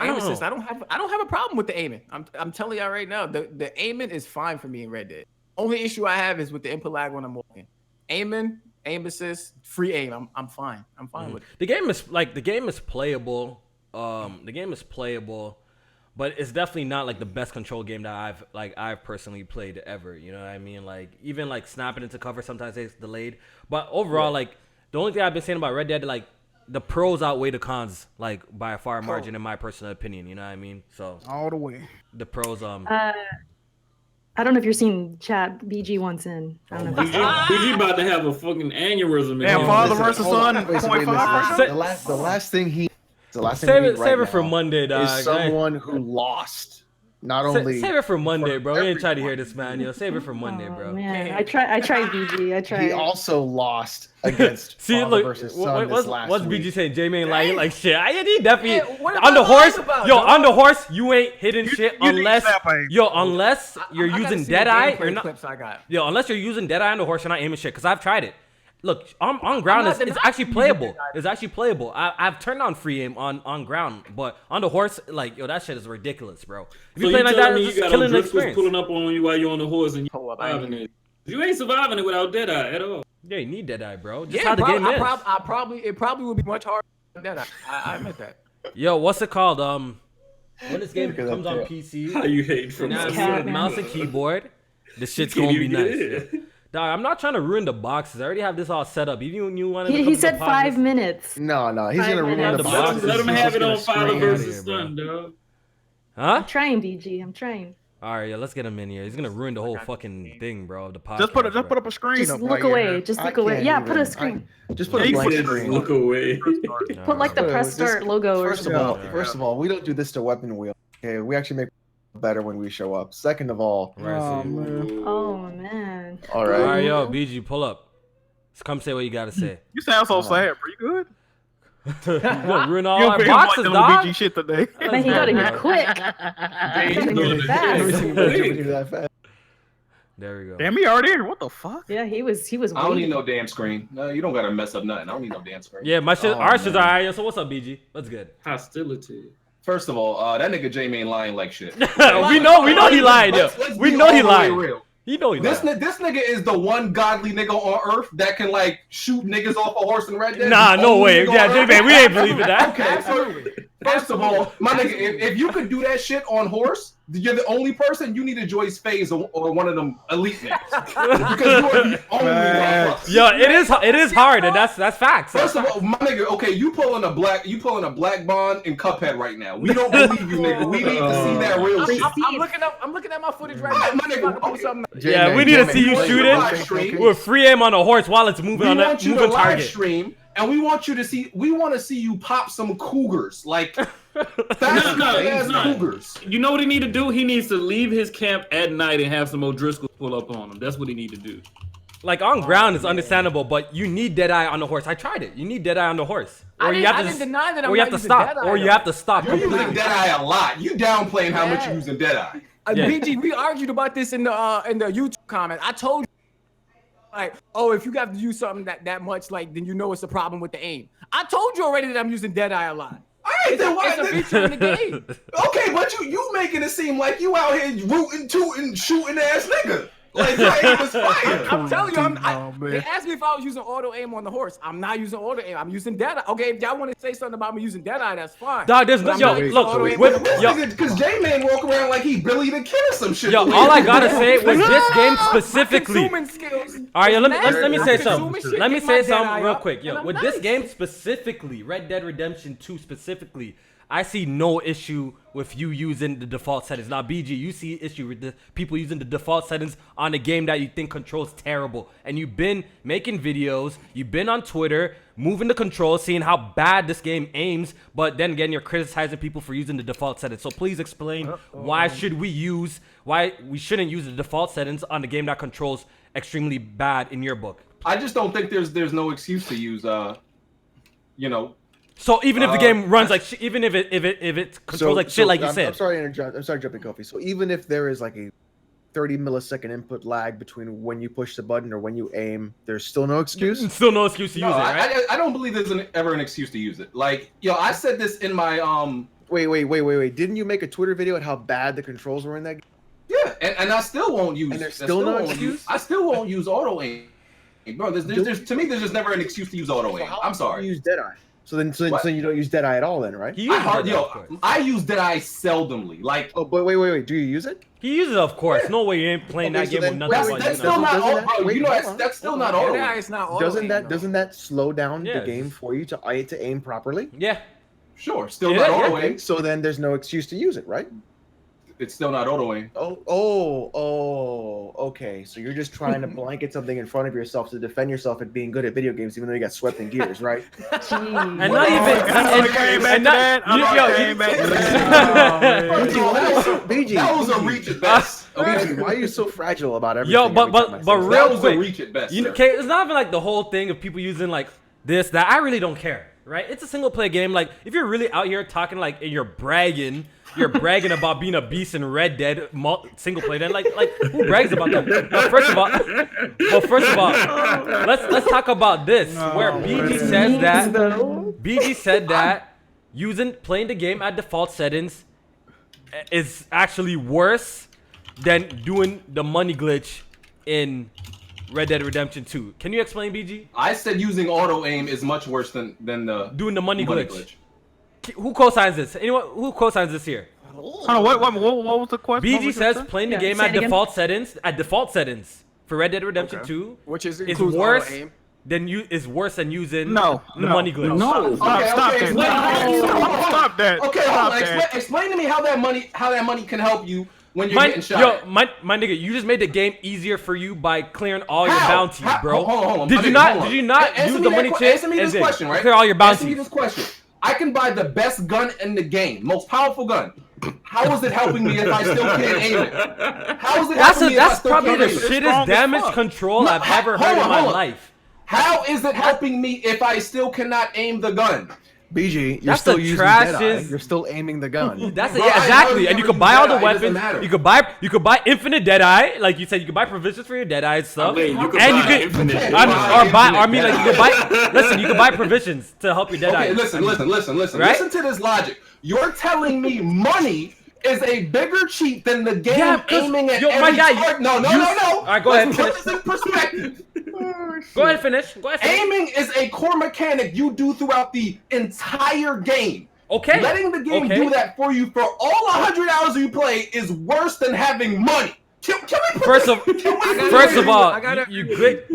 Aim assist. I don't have a problem with the aiming. I'm telling y'all right now, the aiming is fine for me in Red Dead. Only issue I have is with the input lag when I'm walking. Aim assist, free aim. I'm fine. I'm fine with it. The game is playable. The game is playable, but it's definitely not like the best control game that I've personally played ever. You know what I mean? Like even like snapping into cover sometimes it's delayed. But overall, like the only thing I've been saying about Red Dead, like the pros outweigh the cons, like by a far margin, in my personal opinion. You know what I mean? So all the way. The pros. I don't know if you're seeing chat. BG wants in. I don't know. BG about to have a fucking aneurysm. Yeah, father versus son. The last thing save it for Monday, dog. Is someone who lost. Not only save it for Monday, bro. We ain't trying to hear this, man. Yo, save it for Monday, bro. Man, I tried BG. I tried. He also lost against versus son what's week. BG saying? J-Main lying like shit. He definitely on the horse. On the horse, you ain't hitting shit unless you're using Deadeye or not. Yo, unless you're using Deadeye on the horse, you're not aiming shit. Cause I've tried it. Look, on ground it's actually playable. It's actually playable. I've turned on free aim on ground, but on the horse, like yo, that shit is ridiculous, bro. If you play like that, it's just killing the experience. Pulling up on you while you're on the horse and you're surviving it. You ain't surviving it without Deadeye at all. Yeah, you need Deadeye, bro. Just how the game is. It probably would be much harder than Deadeye. I admit that. Yo, what's it called? When this game comes on PC, how you hate from mouse and keyboard, this shit's gonna be nice. Dog, I'm not trying to ruin the boxes. I already have this all set up. Even you wanted. He said 5 minutes. No, he's gonna ruin the boxes. Let him have it on father versus son, dog. Huh? I'm trying, BG. I'm trying. All right, yeah, let's get him in here. He's gonna ruin the whole fucking thing, bro. The podcast. Just put up a screen. Just look away. Just look away. Yeah, put a screen. Just put a blank screen. Look away. Put like the press start logo. First of all, we don't do this to weapon wheel. Okay, we actually make better when we show up. Second of all, oh man. All right, yo, BG, pull up. Just come say what you gotta say. You sound so sad, bro. You good? You gonna ruin all our boxes, dog. BG shit today. Man, he got it quick. There we go. Damn, he already here. What the fuck? Yeah, he was. I don't need no damn screen. No, you don't gotta mess up nothing. I don't need no damn screen. Yeah, my shit. Our shit's alright. So what's up, BG? What's good? Hostility. First of all, that nigga J-Main lying like shit. we know he lied, yo. We know he lied. He know he lied. This nigga is the one godly nigga on earth that can like shoot niggas off a horse in Red Dead. Nah, no way. Yeah, J-Main, we ain't believing that. Okay, first of all, my nigga, if you could do that shit on horse, you're the only person. You need to join FaZe or one of them elite niggas because you are the only one. Yo, it is hard, and that's facts. First of all, my nigga, okay, you pulling a black bond in Cuphead right now. We don't believe you, nigga. We need to see that real shit. I'm looking at my footage right now. My nigga, yeah, we need to see you shooting with free aim on a horse while it's moving on that moving target. Stream, and we want to see you pop some cougars like cougars. You know what he need to do? He needs to leave his camp at night and have some O'Driscolls pull up on him. That's what he need to do. Like on ground is understandable, but you need Deadeye on the horse. I tried it. You need Deadeye on the horse, or you have to deny that. Or you have to stop, or you have to stop. You're using Deadeye a lot. You downplaying how much you're using Deadeye. BG, we argued about this in the YouTube comment. I told you, like, oh, if you have to use something that much, like, then you know it's a problem with the aim. I told you already that I'm using Deadeye a lot. I right, then why? It's a feature in the game. Okay, but you making it seem like you out here rooting, tooting, shooting ass nigga. Like your aim was fire. I'm telling you, they asked me if I was using auto aim on the horse. I'm not using auto aim. I'm using Deadeye. Okay, if y'all want to say something about me using Deadeye, that's fine. Dog, there's no Because J-Man walk around like he Billy the Kid or some shit. Yo, all I gotta say was this game specifically. All right, yo, let me say something. Let me say something real quick. Yo, with this game specifically, Red Dead Redemption 2 specifically, I see no issue with you using the default settings. Now, BG, you see issue with the people using the default settings on a game that you think controls terrible. And you've been making videos, you've been on Twitter, moving the controls, seeing how bad this game aims, but then again, you're criticizing people for using the default settings. So please explain why we shouldn't use the default settings on a game that controls extremely bad in your book. I just don't think there's no excuse to use So even if the game runs like shit, even if it controls like shit, like you said. I'm sorry to interrupt. I'm sorry to jump in, Kofi. So even if there is like a 30 millisecond input lag between when you push the button or when you aim, there's still no excuse? Still no excuse to use it, right? I don't believe there's ever an excuse to use it. Like, I said this in my Wait. Didn't you make a Twitter video on how bad the controls were in that game? Yeah, and I still won't use. And there's still no excuse? I still won't use auto aim. Bro, there's to me there's just never an excuse to use auto aim. I'm sorry. You use Deadeye. So then you don't use Deadeye at all, then, right? I use Deadeye seldomly. Like, oh, but wait. Do you use it? He uses it, of course. No way you ain't playing that game with nothing. That's still not auto. You know, that's still not auto. It's not auto. Doesn't that slow down the game for you to aim properly? Yeah. Sure. Still not auto aim. So then there's no excuse to use it, right? It's still not auto aim. Okay. So you're just trying to blanket something in front of yourself to defend yourself at being good at video games, even though you got swept in gears, right? And not even. BG, that was a reach at best. Why are you so fragile about everything? Yo, but real quick, reach at best. It's not even like the whole thing of people using like this, that. I really don't care, right? It's a single player game. Like if you're really out here talking like and you're bragging about being a beast in Red Dead single player. Then like who brags about that? But first of all, let's talk about this. Where BG said that playing the game at default settings is actually worse than doing the money glitch in Red Dead Redemption 2. Can you explain, BG? I said using auto aim is much worse than the doing the money glitch. Who co-signs this? Anyone who co-signs this here? What was the question? BG says playing the game at default settings for Red Dead Redemption 2, which is worse than using the money glitch. No, stop that. Okay, explain to me how that money can help you when you're getting shot. Yo, my nigga, you just made the game easier for you by clearing all your bounties, bro. Hold on. Did you not use the money chip and then clear all your bounties? Answer me this question. I can buy the best gun in the game, most powerful gun. How is it helping me if I still can't aim it? How is it helping me if I still probably can't the aim it? shittest damage control I've ever heard in my life. How is it helping me if I still cannot aim the gun? BG, you're still using Deadeye. You're still aiming the gun. That's exactly. And you can buy all the weapons. You could buy infinite Deadeye, like you said. You could buy provisions for your Deadeye and stuff. You could buy provisions to help your Deadeye. Okay, listen. Right? Listen to this logic. You're telling me money is a bigger cheat than the game aiming at every target. No. All right, go ahead. Let's put this in perspective. Go ahead, finish. Aiming is a core mechanic you do throughout the entire game. Okay. Letting the game do that for you for all 100 hours you play is worse than having money. Can we first of all, you glitch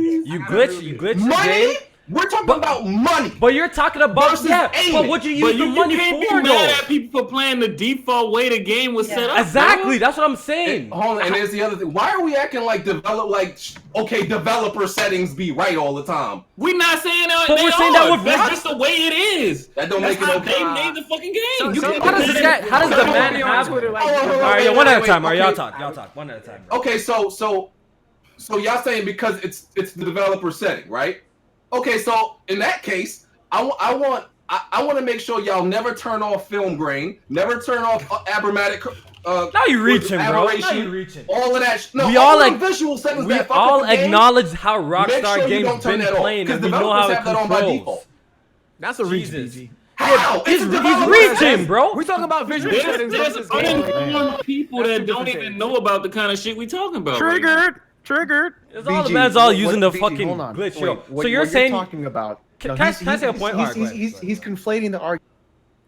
the game. We're talking about money. But you're talking about but what you use the money for, though? Mad at people for playing the default way the game was set up. Exactly, that's what I'm saying. Hold on, and there's the other thing. Why are we acting like developer settings be right all the time? We're not saying that. But we're saying that with that's just the way it is. That don't make it okay. They made the fucking game. How does the man have? All right, yo, one at a time. All right, y'all talk. One at a time. Okay, so y'all saying because it's the developer setting, right? Okay, so in that case, I want to make sure y'all never turn off film grain, never turn off abermatic. Now you reaching, bro. Now you reaching. All of that. No, we all acknowledge how Rockstar games been playing, and we know how it controls. That's a reach, BG. How? He's reaching, bro. We're talking about visual settings. There's versus gameplay. uninformed people That's that two don't different even things. know about the kind of shit we talking about. right now. Triggered. It's all the BG, man's all what- using the BG, fucking hold on. glitch. Wait, Yo. what- So you're what saying talking about? Can No, I say a point? All right, go ahead. He's conflating the argument.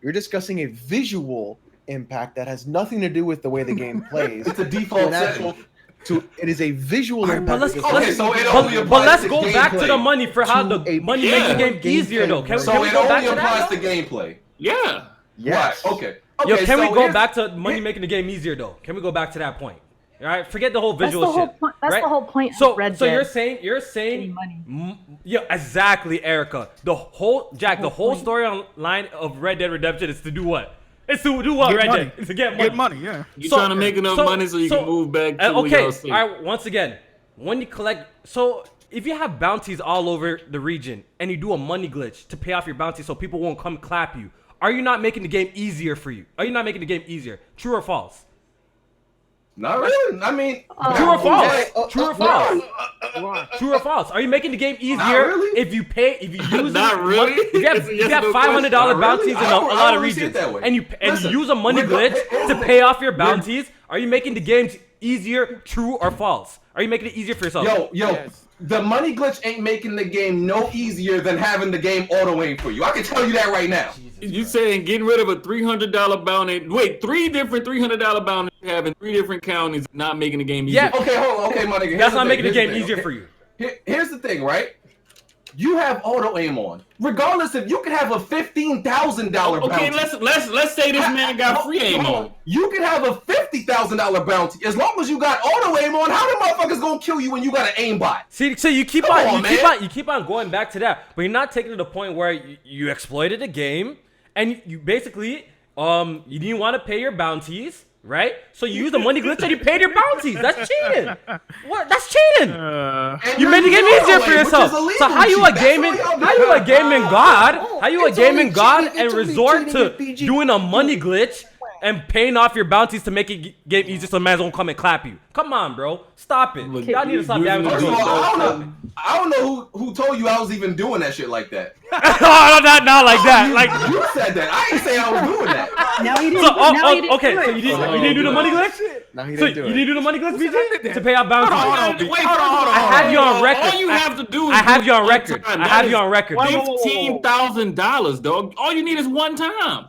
You're discussing a visual impact that has nothing to do with the way the game plays. It's a default setting. It is a visual But impact. let's, because- Okay, so it only but applies let's to go back to the gameplay. money for how the a money makes the game easier though. Can So we it go back only to applies that? to though? gameplay. Yeah. Yes. Right. Okay. Yo, Okay, can we so go here's- back to money making the game easier though? Can we go back to that point? All right, forget the whole That's visual the whole shit. point. That's right? the whole point. So, of Red so Dead. you're saying, Getting money. yeah, exactly, Erica. The whole whole point. story online of Red Dead Redemption is to do what? It's to do what? Get Red money. Dead. It's to get money. Get money, yeah. You trying to make enough money so you can move back to where okay, y'all sit. all right. Once again, when you collect, so if you have bounties all over the region and you do a money glitch to pay off your bounty so people won't come clap you, are you not making the game easier for you? Are you not making the game easier? True or false? Not really. I mean, True or false? yeah, True or false? True or false? Are you making the game easier really. if you use Not really. If you have, It's a if you have yes, no $500 question. bounties Not in really. a I lot of don't really see it regions, that way. and you Listen, use a money here's glitch the to thing. pay off your bounties, are you making the game easier? True or false? Are you making it easier for yourself? Yo, Yes. the money glitch ain't making the game no easier than having the game auto aim for you. I can tell you that right now. You saying getting rid of a $300 bounty? Wait, 3 different $300 bounties you have in 3 different counties, not making the game easier. Yeah. Okay, hold on. Okay, my nigga. here's That's the not thing, making the here's game thing, easier okay? for you. Here's the thing, right? You have auto aim on, regardless if you can have a $15,000 bounty. Okay, let's say this man got free aim on. You can have a $50,000 bounty as long as you got auto aim on. How the motherfuckers gonna kill you when you got an aimbot? See, so you keep Come on, on, man. you keep on going back to that, but you're not taking it to the point where you exploited a game and you basically you didn't want to pay your bounties, right? So you use the money glitch and you paid your bounties. That's cheating. What? That's cheating. And You you're made the game using easier auto for aim, which yourself. is illegal So how you cheat. a That's gaming? what y'all How you a do. gaming god? How you a It's only gaming god cheating- and it's only resort cheating to if BG doing a money glitch and paying off your bounties to make it game easier so man's won't come and clap you? Come on, bro. Stop it. Y'all need to stop damaging First the of game. all, I don't know who told you I was even doing that shit like that. No, not like that. Like. You said that. I ain't say I was doing that. Now he didn't. So, now he didn't okay, do so it. you didn't do the money glitch? No, he So didn't do you it. didn't do the money glitch, BG? To pay out bounties? I have you on record. All you have to do is I have do you on it record. one time. I have you on record. $15,000, dog. All you need is one time.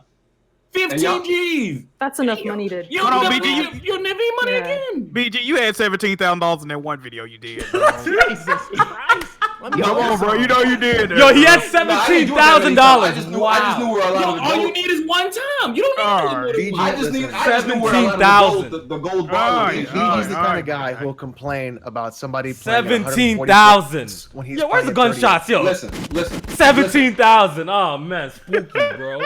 15 G's. That's enough money to. You'll Hold on, never, BG, you'll never need money Yeah. again. BG, you had $17,000 in that one video you did. Jesus Christ. Come on, bro. You know you did. Yo, he had I didn't do it that many times. $17,000. I just knew where a lot of the All you gold. need is one time. You don't need Alright. to do BG, it. I just knew where a lot of the gold bar was. Alright. He's the kind Alright, of guy alright. who will complain about somebody playing 17,000. when he's Yo, where's the playing at 30. gunshots, yo? Listen. 17,000. Oh man, spooky, bro.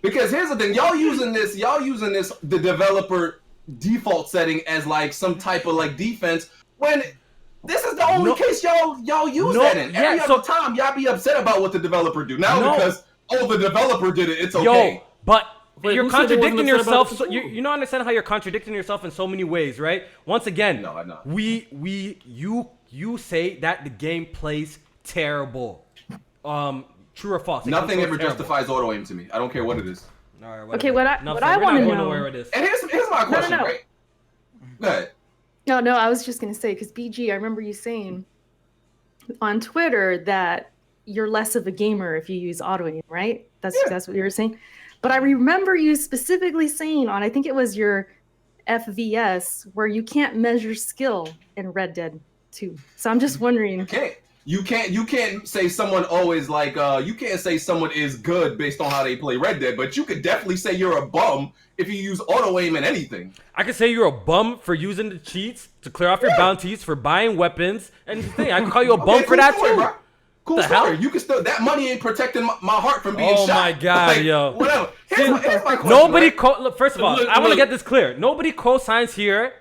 Because here's the thing, y'all using this, the developer default setting as like some type of like defense when this is the only case y'all use No, that in. yeah, Every so- other time y'all be upset about what the developer do. Now No. because the developer did it, it's Yo, okay. but Wait, you're who said they wasn't contradicting upset about yourself. the So control? you don't understand how you're contradicting yourself in so many ways, right? Once again, No, I'm not. You say that the game plays terrible. True or false? It Nothing plays ever terrible. justifies auto aim to me. I don't care what it is. All right, Okay, what I Enough what said. I We're want not to going know. nowhere with this. And here's my question, no. right? Go ahead. No, I was just gonna say because BG, I remember you saying on Twitter that you're less of a gamer if you use auto aim, right? That's what you were saying. But I remember you specifically saying on I think it was your FVS where you can't measure skill in Red Dead 2. So I'm just wondering. You can't say someone always like you can't say someone is good based on how they play Red Dead, but you could definitely say you're a bum if you use auto aim in anything. I could say you're a bum for using the cheats to clear off your bounties, for buying weapons, and the thing. I can call you a bum for that story, too. bro. Cool The story. hell? You can still that money ain't protecting my heart from being Oh shot. my God, Like, yo. Whatever. Here's my question, Nobody right? look, first of all, Look, I want to look. get this clear. Nobody co-signs here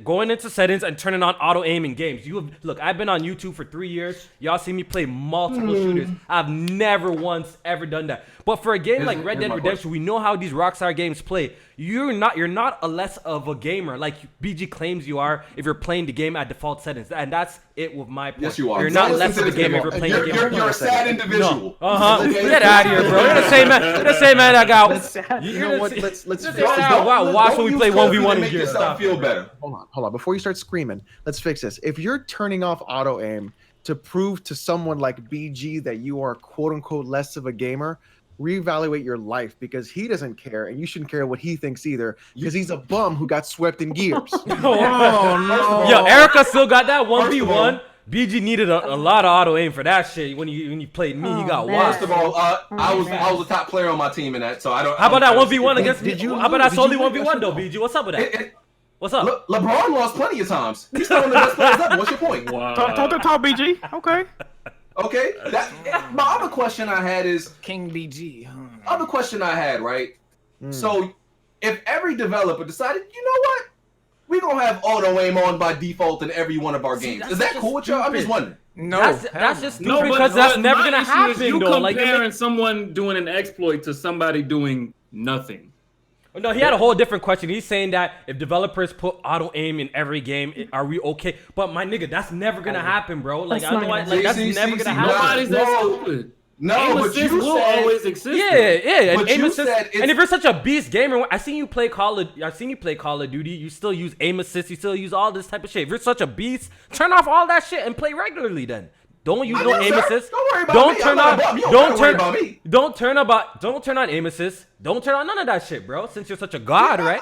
going into settings and turning on auto aim in games. Look, I've been on YouTube for 3 years. Y'all see me play multiple shooters. I've never once ever done that. But for a game like Red Dead Redemption, we know how these Rockstar games play. You're not a less of a gamer like BG claims you are if you're playing the game at default settings. And that's it with my point. Yes, you are. You're not less of a gamer if you're playing the game. You're a sad individual. No. Get out of here, bro. You're the same man. You're the same man that got. You know what? Let's watch when we play 1v1 make yourself feel better. Hold on. Before you start screaming, let's fix this. If you're turning off auto aim to prove to someone like BG that you are quote unquote less of a gamer, reevaluate your life, because he doesn't care and you shouldn't care what he thinks either, because he's a bum who got swept in gears. Oh no. Yo, Erica still got that 1v1. BG needed a lot of auto aim for that shit. When you played me, he got washed. First of all, I was the top player on my team in that, so I don't. How about that 1v1 against me? How about that solely 1v1 though, BG? What's up with that? What's up? LeBron lost plenty of times. He's still one of the best players ever. What's your point? Wow. Talk BG. Okay. Okay. My other question I had is King BG. Other question I had, right? So, if every developer decided, you know what, we're gonna have auto aim on by default in every one of our games, is that cool with y'all? I'm just wondering. No, that's just stupid because that's never gonna happen you though. Comparing someone doing an exploit to somebody doing nothing. No, he had a whole different question. He's saying that if developers put auto aim in every game, are we okay? But my nigga, that's never gonna happen, bro. Like I know, that's never gonna happen. Nobody's that stupid. No, aim but assist you will said, always exist. Yeah. But aim you assist, said and if you're such a beast gamer, I seen you play Call of Duty. You still use aim assist. You still use all this type of shit. If you're such a beast, turn off all that shit and play regularly. Then don't use no aim assist. Don't worry about me. Don't turn on aim assist. Don't turn on none of that shit, bro. Since you're such a god, right?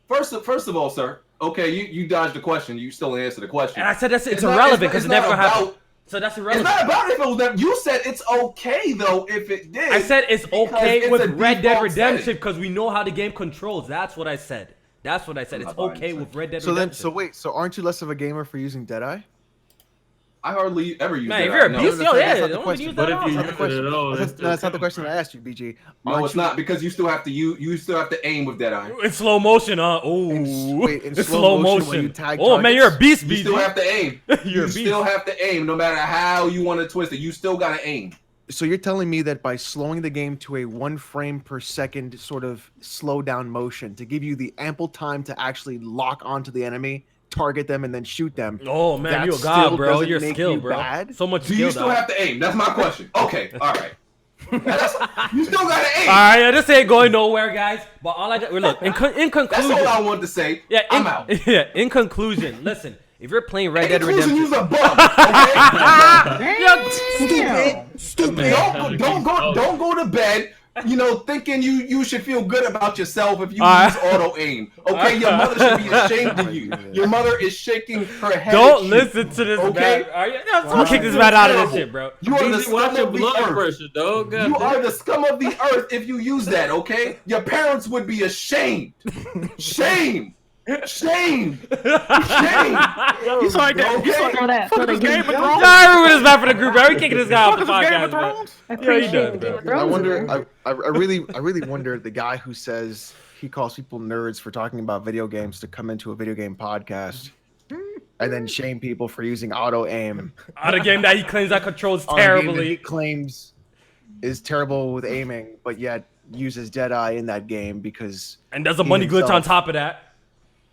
First of all, sir. Okay, you dodged the question. You still didn't answer the question. And I said it's irrelevant because it never gonna happen. So that's irrelevant. It's not about if it was that. You said it's okay though if it did. I said it's okay with Red Dead Redemption because we know how the game controls. That's what I said. It's okay with Red Dead Redemption. So aren't you less of a gamer for using Deadeye? I hardly ever use that. If you're a beast, that's not the question. But if you use it at all, that's not the question I asked you, BG. No, it's not, because you still have to aim with Deadeye. In slow motion, huh? Oh, in slow motion. When you tag man, you're a beast, BG. You still have to aim. You still have to aim, no matter how you want to twist it. You still gotta aim. So you're telling me that by slowing the game to a 1 frame per second sort of slow down motion to give you the ample time to actually lock onto the enemy, target them, and then shoot them. Oh man, you a god, bro. You're skilled, bro. Bad? So much Do skill. You still have to aim? That's my question. Okay, all right. You still gotta aim. All right, this ain't going nowhere, guys. But all I got, look, in conclusion, that's all I wanted to say. Yeah, I'm out. Yeah, in conclusion, listen. If you're playing Red Dead Redemption, use a bum. Okay? Stupid. Don't go to bed, thinking you should feel good about yourself if you use auto aim. Okay, your mother should be ashamed of you. Your mother is shaking her head. Don't listen to this, okay? Someone kick this man out of this shit, bro. You are the scum of the earth. Pressure, dog. You are the scum of the earth if you use that. Okay, your parents would be ashamed. Shame. Shame! He's like that. He's like fucking Game of Thrones. I remember this back for the group, bro. We kicking this guy off the podcast, bro. Yeah, he does, bro. I wonder. I really wonder the guy who says he calls people nerds for talking about video games to come into a video game podcast and then shame people for using auto aim on a game that he claims that controls terribly. He claims is terrible with aiming, but yet uses Deadeye in that game because and does a money glitch on top of that.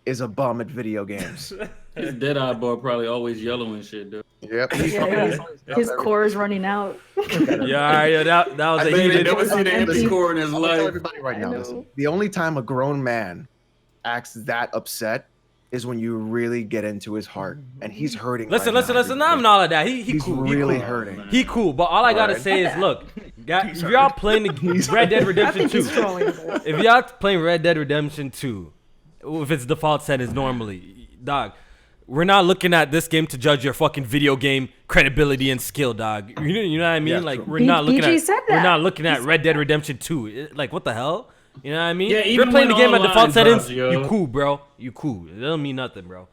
Is a bum at video games. His Deadeye boy probably always yellow and shit, dude. Yep. His core is running out. Yeah, that was a heated. Never seen an empty core in his life. Tell everybody right now, listen. The only time a grown man acts that upset is when you really get into his heart, and he's hurting. Listen. I'm not all of that. He's cool. Really hurting. He cool, but all I gotta say is, look, if y'all playing Red Dead Redemption 2, if y'all playing Red Dead Redemption 2. If it's default settings normally, dog, we're not looking at this game to judge your fucking video game credibility and skill, dog. You know what I mean? Yeah, like true. we're not looking at Red Dead Redemption 2. Like what the hell? You know what I mean? Yeah, if you're playing the game at default settings, yo. you cool, bro. You cool. It doesn't mean nothing, bro.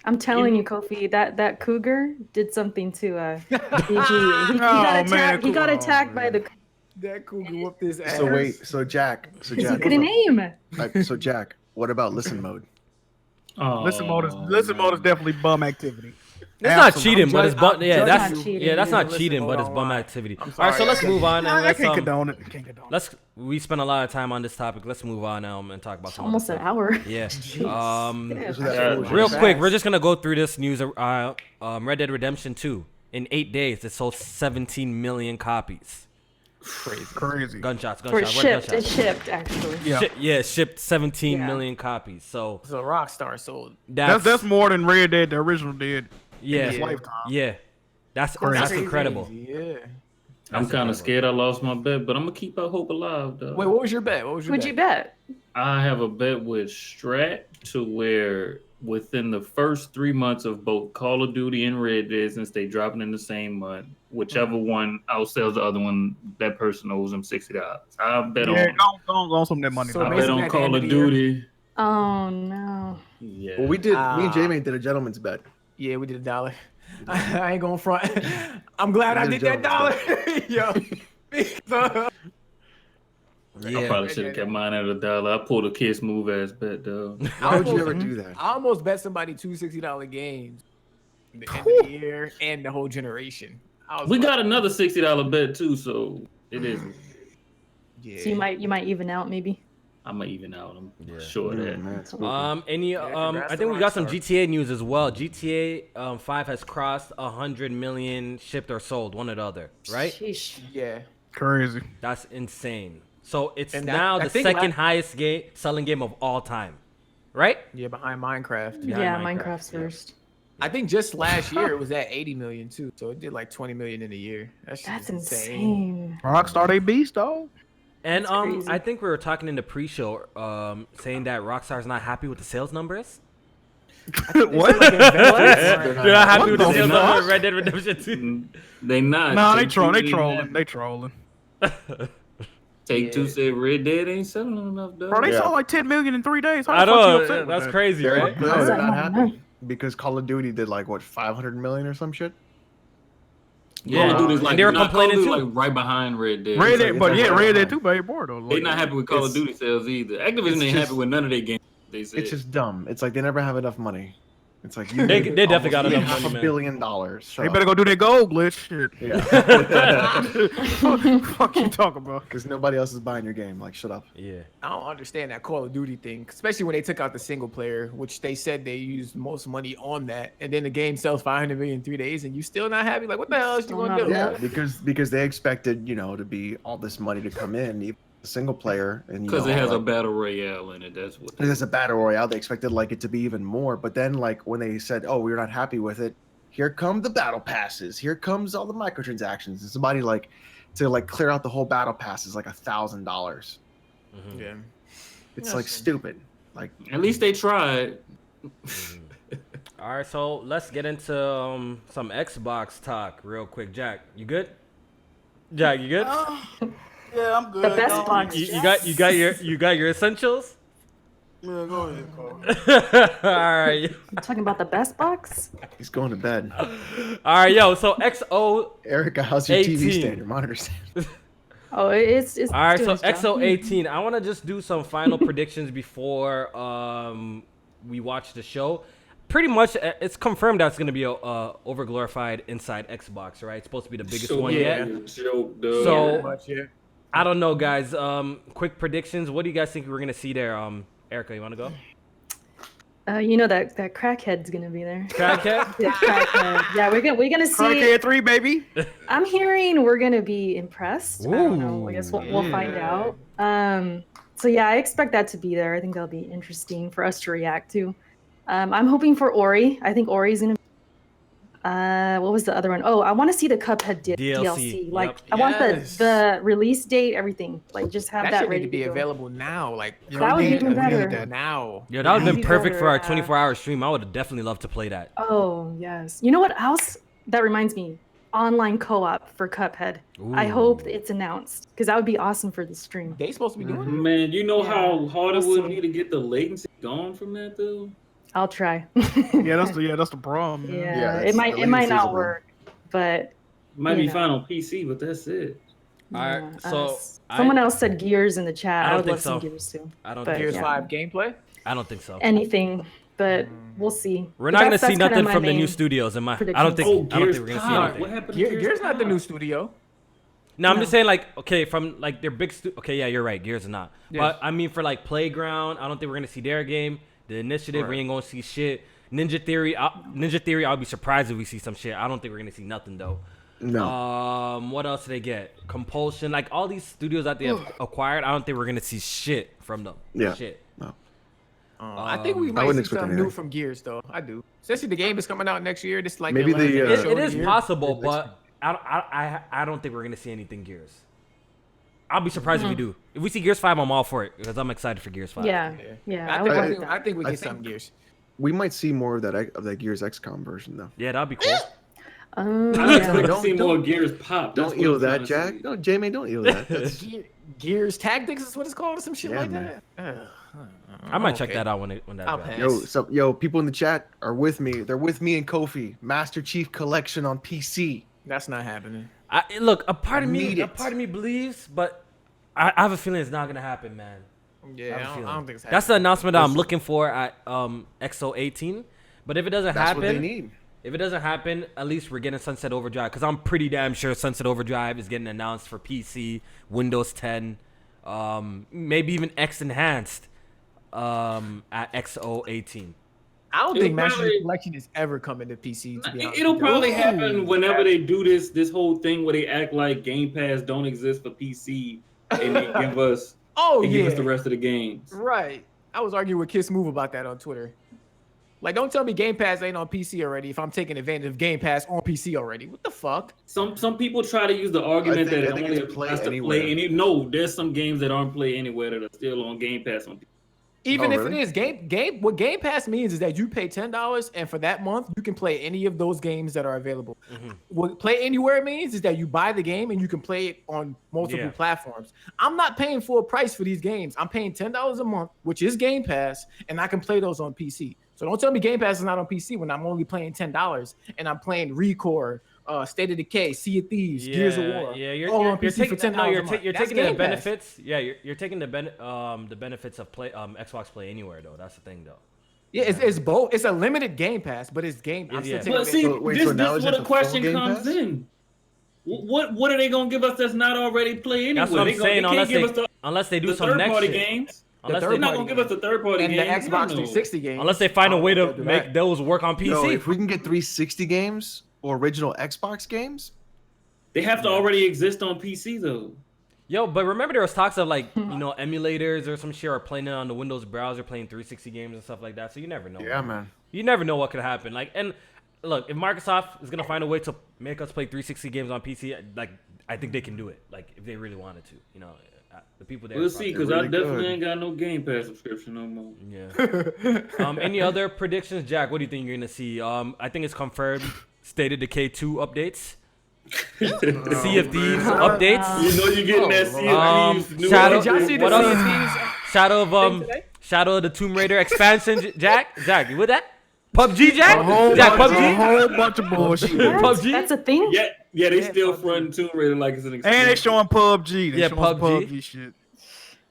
I'm telling you, Kofi, that cougar did something to BG. He got attacked by the. That cougar whooped his ass. So Jack. He couldn't aim. So Jack, what about listen mode? Listen mode is definitely bum activity. It's not cheating, but it's bum. cheating. That's not cheating, but it's bum activity. All right, so let's move on and let's condone it. We spent a lot of time on this topic. Let's move on and talk about almost an hour. Yeah. Real quick, we're just gonna go through this news. Red Dead Redemption 2 in 8 days it sold 17 million copies. Crazy. Gunshots. It shipped actually. Yeah. Shipped 17 million copies. So Rockstar sold. That's more than Red Dead the original did. Yeah. In his lifetime. Yeah. That's incredible. Yeah. I'm kind of scared I lost my bet, but I'm gonna keep our hope alive, though. Wait, what was your bet? What'd you bet? I have a bet with Strat to where within the first 3 months of both Call of Duty and Red Dead, since they dropping in the same month, whichever one outsells the other one, that person owes them $60. I bet on. Don't some of that money. So I bet on Call of Duty. Oh no. Yeah. Well, me and Jamie did a gentleman's bet. Yeah, we did $1. I ain't going front. I'm glad I did that $1. Yo. I probably should have kept mine at $1. I pulled a kiss move ass bet, though. How would you ever do that? I almost bet somebody two $60 games the end of the year and the whole generation. We got another $60 bet too, so it is. Yeah. So you might even out maybe. I'm gonna even out. I'm sure of that. I think we got some GTA news as well. GTA 5 has crossed 100 million shipped or sold, one or the other, right? Sheesh. Yeah. Crazy. That's insane. So it's now the second highest selling game of all time, right? Yeah, behind Minecraft. Minecraft's first. I think just last year it was at 80 million too, so it did like 20 million in a year. That's insane. Rockstar, they beast, dog. And I think we were talking in the pre-show, saying that Rockstar's not happy with the sales numbers. What? They're not happy with the sales numbers of Red Dead Redemption 2. They not. No, they trolling. They trolling. Take-Two said Red Dead ain't selling enough, though. Bro, they sold like 10 million in 3 days. I know. That's crazy, right? No, they're not happy because Call of Duty did like what 500 million or some shit. Yeah, Call of Duty's like they were complaining too. Like right behind Red Dead. Red Dead, but yeah, Red Dead 2 baby boy though. They're not happy with Call of Duty sales either. Activision ain't happy with none of their games. They said it's just dumb. It's like they never have enough money. It's like you they definitely got enough money, $500 billion. They better go do their gold glitch shit. Yeah. Fuck you talking about? Because nobody else is buying your game. Like, shut up. Yeah. I don't understand that Call of Duty thing, especially when they took out the single player, which they said they used most money on that, and then the game sells 500 million in 3 days, and you still not happy? Like, what the hell else you gonna do? Yeah, because they expected to be all this money to come in. Even single player, and because it has a battle royale in it. That's what. There's a battle royale. They expected it to be even more, but then when they said, "Oh, we're not happy with it," here come the battle passes. Here comes all the microtransactions. And somebody to clear out the whole battle pass is like $1,000. Mm-hmm. Yeah, it's stupid. Like at least they tried. All right, so let's get into some Xbox talk real quick. Jack, you good? Jack, you good? Yeah, I'm good. The best box. You got your essentials? Yeah, go ahead, All right. You talking about the best box? He's going to bed. All right, yo. So XO. Erica, how's your TV stand? Your monitor stand? Oh, it's all right. So XO18. I want to just do some final predictions before we watch the show. Pretty much, it's confirmed that it's gonna be a overglorified inside Xbox, right? It's supposed to be the biggest one yet. I don't know, guys. Quick predictions. What do you guys think we're gonna see there? Erica, you want to go? That crackhead's gonna be there. Crackhead? Yeah, crackhead. Yeah, we're gonna see. Crackhead 3, baby. I'm hearing we're gonna be impressed. I don't know. I guess we'll find out. So yeah, I expect that to be there. I think that'll be interesting for us to react to. I'm hoping for Ori. I think Ori's gonna. What was the other one? Oh, I want to see the Cuphead DLC. I want the release date, everything. Just have that ready to be available now. That would be even better. Now. Yeah, that would have been perfect for our 24-hour stream. I would have definitely loved to play that. Oh yes. You know what else? That reminds me. Online co-op for Cuphead. Ooh. I hope it's announced because that would be awesome for the stream. They supposed to be doing it. Man, you know how hard it would be to get the latency gone from that though. I'll try. that's the problem. Man. Yeah, it might not work, but might be fine on PC, but that's it. All right, so someone else said Gears in the chat. I don't think love so. Gears too. I don't think Gears 5 gameplay. I don't think so. Anything. but we'll see. We're But not gonna that's see kinda nothing my from the new main studios. I don't predictions. think we're gonna see anything. What happened to Gears not the new studio. No, I'm No. just saying, like, okay, from like their big okay, yeah, you're right, Gears is not. Yes. But I mean, for like Playground, I don't think we're gonna see their game. The Initiative, we ain't gonna see shit. Ninja Theory, I'll be surprised if we see some shit. I don't think we're gonna see nothing though. No. What else did they get? Compulsion, like all these studios that they have acquired, I don't think we're gonna see shit from them. Yeah. Shit. No. I think we I might wouldn't see expect something new anything. from Gears, though. I do. Especially the game is coming out next year. This like Maybe their the, last uh, It is year. possible, but I don't think we're gonna see anything Gears. I'll be surprised if we do. If we see Gears 5, I'm all for it because I'm excited for Gears 5. Yeah. I would like that. I think we I get think- some Gears. We might see more of that Gears XCOM version though. Yeah, that'd be cool. I Yeah. expect to Don't- see more don't- Gears pop. That's Don't what eel I'm that, trying to Jack. see. No, J-Man, don't eel that. That's, Gears Tactics is what it's called, or some shit Yeah, like man. that. I might check Okay. that out when that I'll drops. pass. yo, people in the chat are with me. They're with me and Kofi. Master Chief Collection on PC. That's not happening. Look, a part of Need me believes, but I have a feeling it's not gonna happen, man. Yeah, I don't think it's happening. That's the announcement that I'm looking for at XO18. But if it doesn't That's happen, what they need. if it doesn't happen, at least we're getting Sunset Overdrive because I'm pretty damn sure Sunset Overdrive is getting announced for PC, Windows 10, maybe even X Enhanced at XO18. I don't It'll think Master probably- Chief Collection is ever coming to PC. To be honest It'll with you. probably happen whenever they do this whole thing where they act like Game Pass don't exist for PC and they give us give us the rest of the games. Right. I was arguing with Kiss Move about that on Twitter. Like, don't tell me Game Pass ain't on PC already if I'm taking advantage of Game Pass on PC already. What the fuck? Some people try to use the argument that it I think only it's play applies to anywhere. play any. No, there's some games that aren't play anywhere that are still on Game Pass on PC. Even Oh, if really? it is what Game Pass means is that you pay $10 and for that month you can play any of those games that are available. What Play Anywhere means is that you buy the game and you can play it on multiple platforms. I'm not paying full price for these games. I'm paying $10 a month, which is Game Pass, and I can play those on PC. So don't tell me Game Pass is not on PC when I'm only paying $10 and I'm playing Recore, State of Decay, Sea of Thieves, Gears of War. Yeah, you're all on you're PC for taking $10 you're a month. you're That's taking the Game Pass. benefits. Yeah, you're taking the benefits of Xbox Play Anywhere though. That's the thing though. Yeah, it's both. It's a limited Game Pass, but it's game. I'm still Yeah. taking But see, So, wait, this so now is is where it the the full question Game comes Pass? in. What are they gonna give us that's not already play anywhere? That's what I'm They saying. can't give us Unless they do the some third next party shit. games. Unless third they They're not party gonna give us the third party and games. the Xbox 360 game. unless they find a way to they'll do make that. those work on PC. Yo, if we can get 360 games or original Xbox games, They have to already exist on PC though. Yo, but remember there was talks of like emulators or some shit or playing it on the Windows browser, playing 360 games and stuff like that. So you never know. yeah, man. You never know what could happen. Like, and look, if Microsoft is gonna find a way to make us play 360 games on PC, like I think they can do it. Like if they really wanted to, the people there. We'll see, because really I definitely good. ain't got no Game Pass subscription no more. Yeah. Any other predictions, Jack? What do you think you're gonna see? I think it's confirmed. State of Decay 2 updates. Sea of Thieves updates. You know you're getting that Sea of Thieves new Shadow- Did y'all see the what Sea else? of Thieves? Shadow of the Tomb Raider expansion. Jack, you with that? PUBG, Jack? Jack, A PUBG? whole bunch of bullshit. What? PUBG? That's a thing? Yeah, they still fronting Tomb Raider like it's an And they expansion. showing PUBG. They Yeah, showing PUBG. PUBG shit.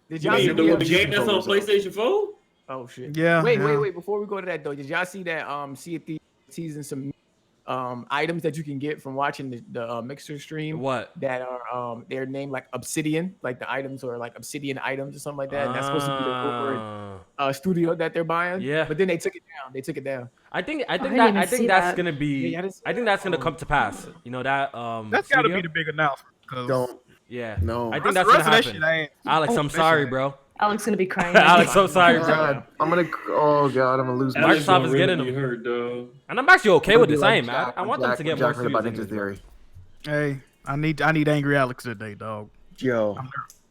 Did You y'all see mean the the game that's on PlayStation 4? Oh shit. Yeah, Wait. yeah. Before we go to that though, did y'all see that Sea of Thieves teasing some items that you can get from watching the Mixer stream? What? That are they're named like Obsidian, like the items or like Obsidian items or something like that. And that's supposed to be the corporate studio that they're buying. Yeah. But then they took it down. I think didn't see that's that. gonna be. Yeah, I didn't see I think that's gonna come to pass. You know that. That's got to studio? be the big announcement. 'cause Don't. Yeah. No. I think the that's gonna rest of that happen. shit ain't. Alex, I'm that sorry, shit bro. Alex gonna be crying. Alex, I'm sorry, bro. God, I'm gonna. Oh God, I'm gonna lose my. Microsoft Alex is gonna getting really them. be hurt, dog. And I'm actually okay with this. I ain't mad. Jack I want them to get more Jack heard about studios. Ninja Theory. Hey, I need angry Alex today, dog. Yo,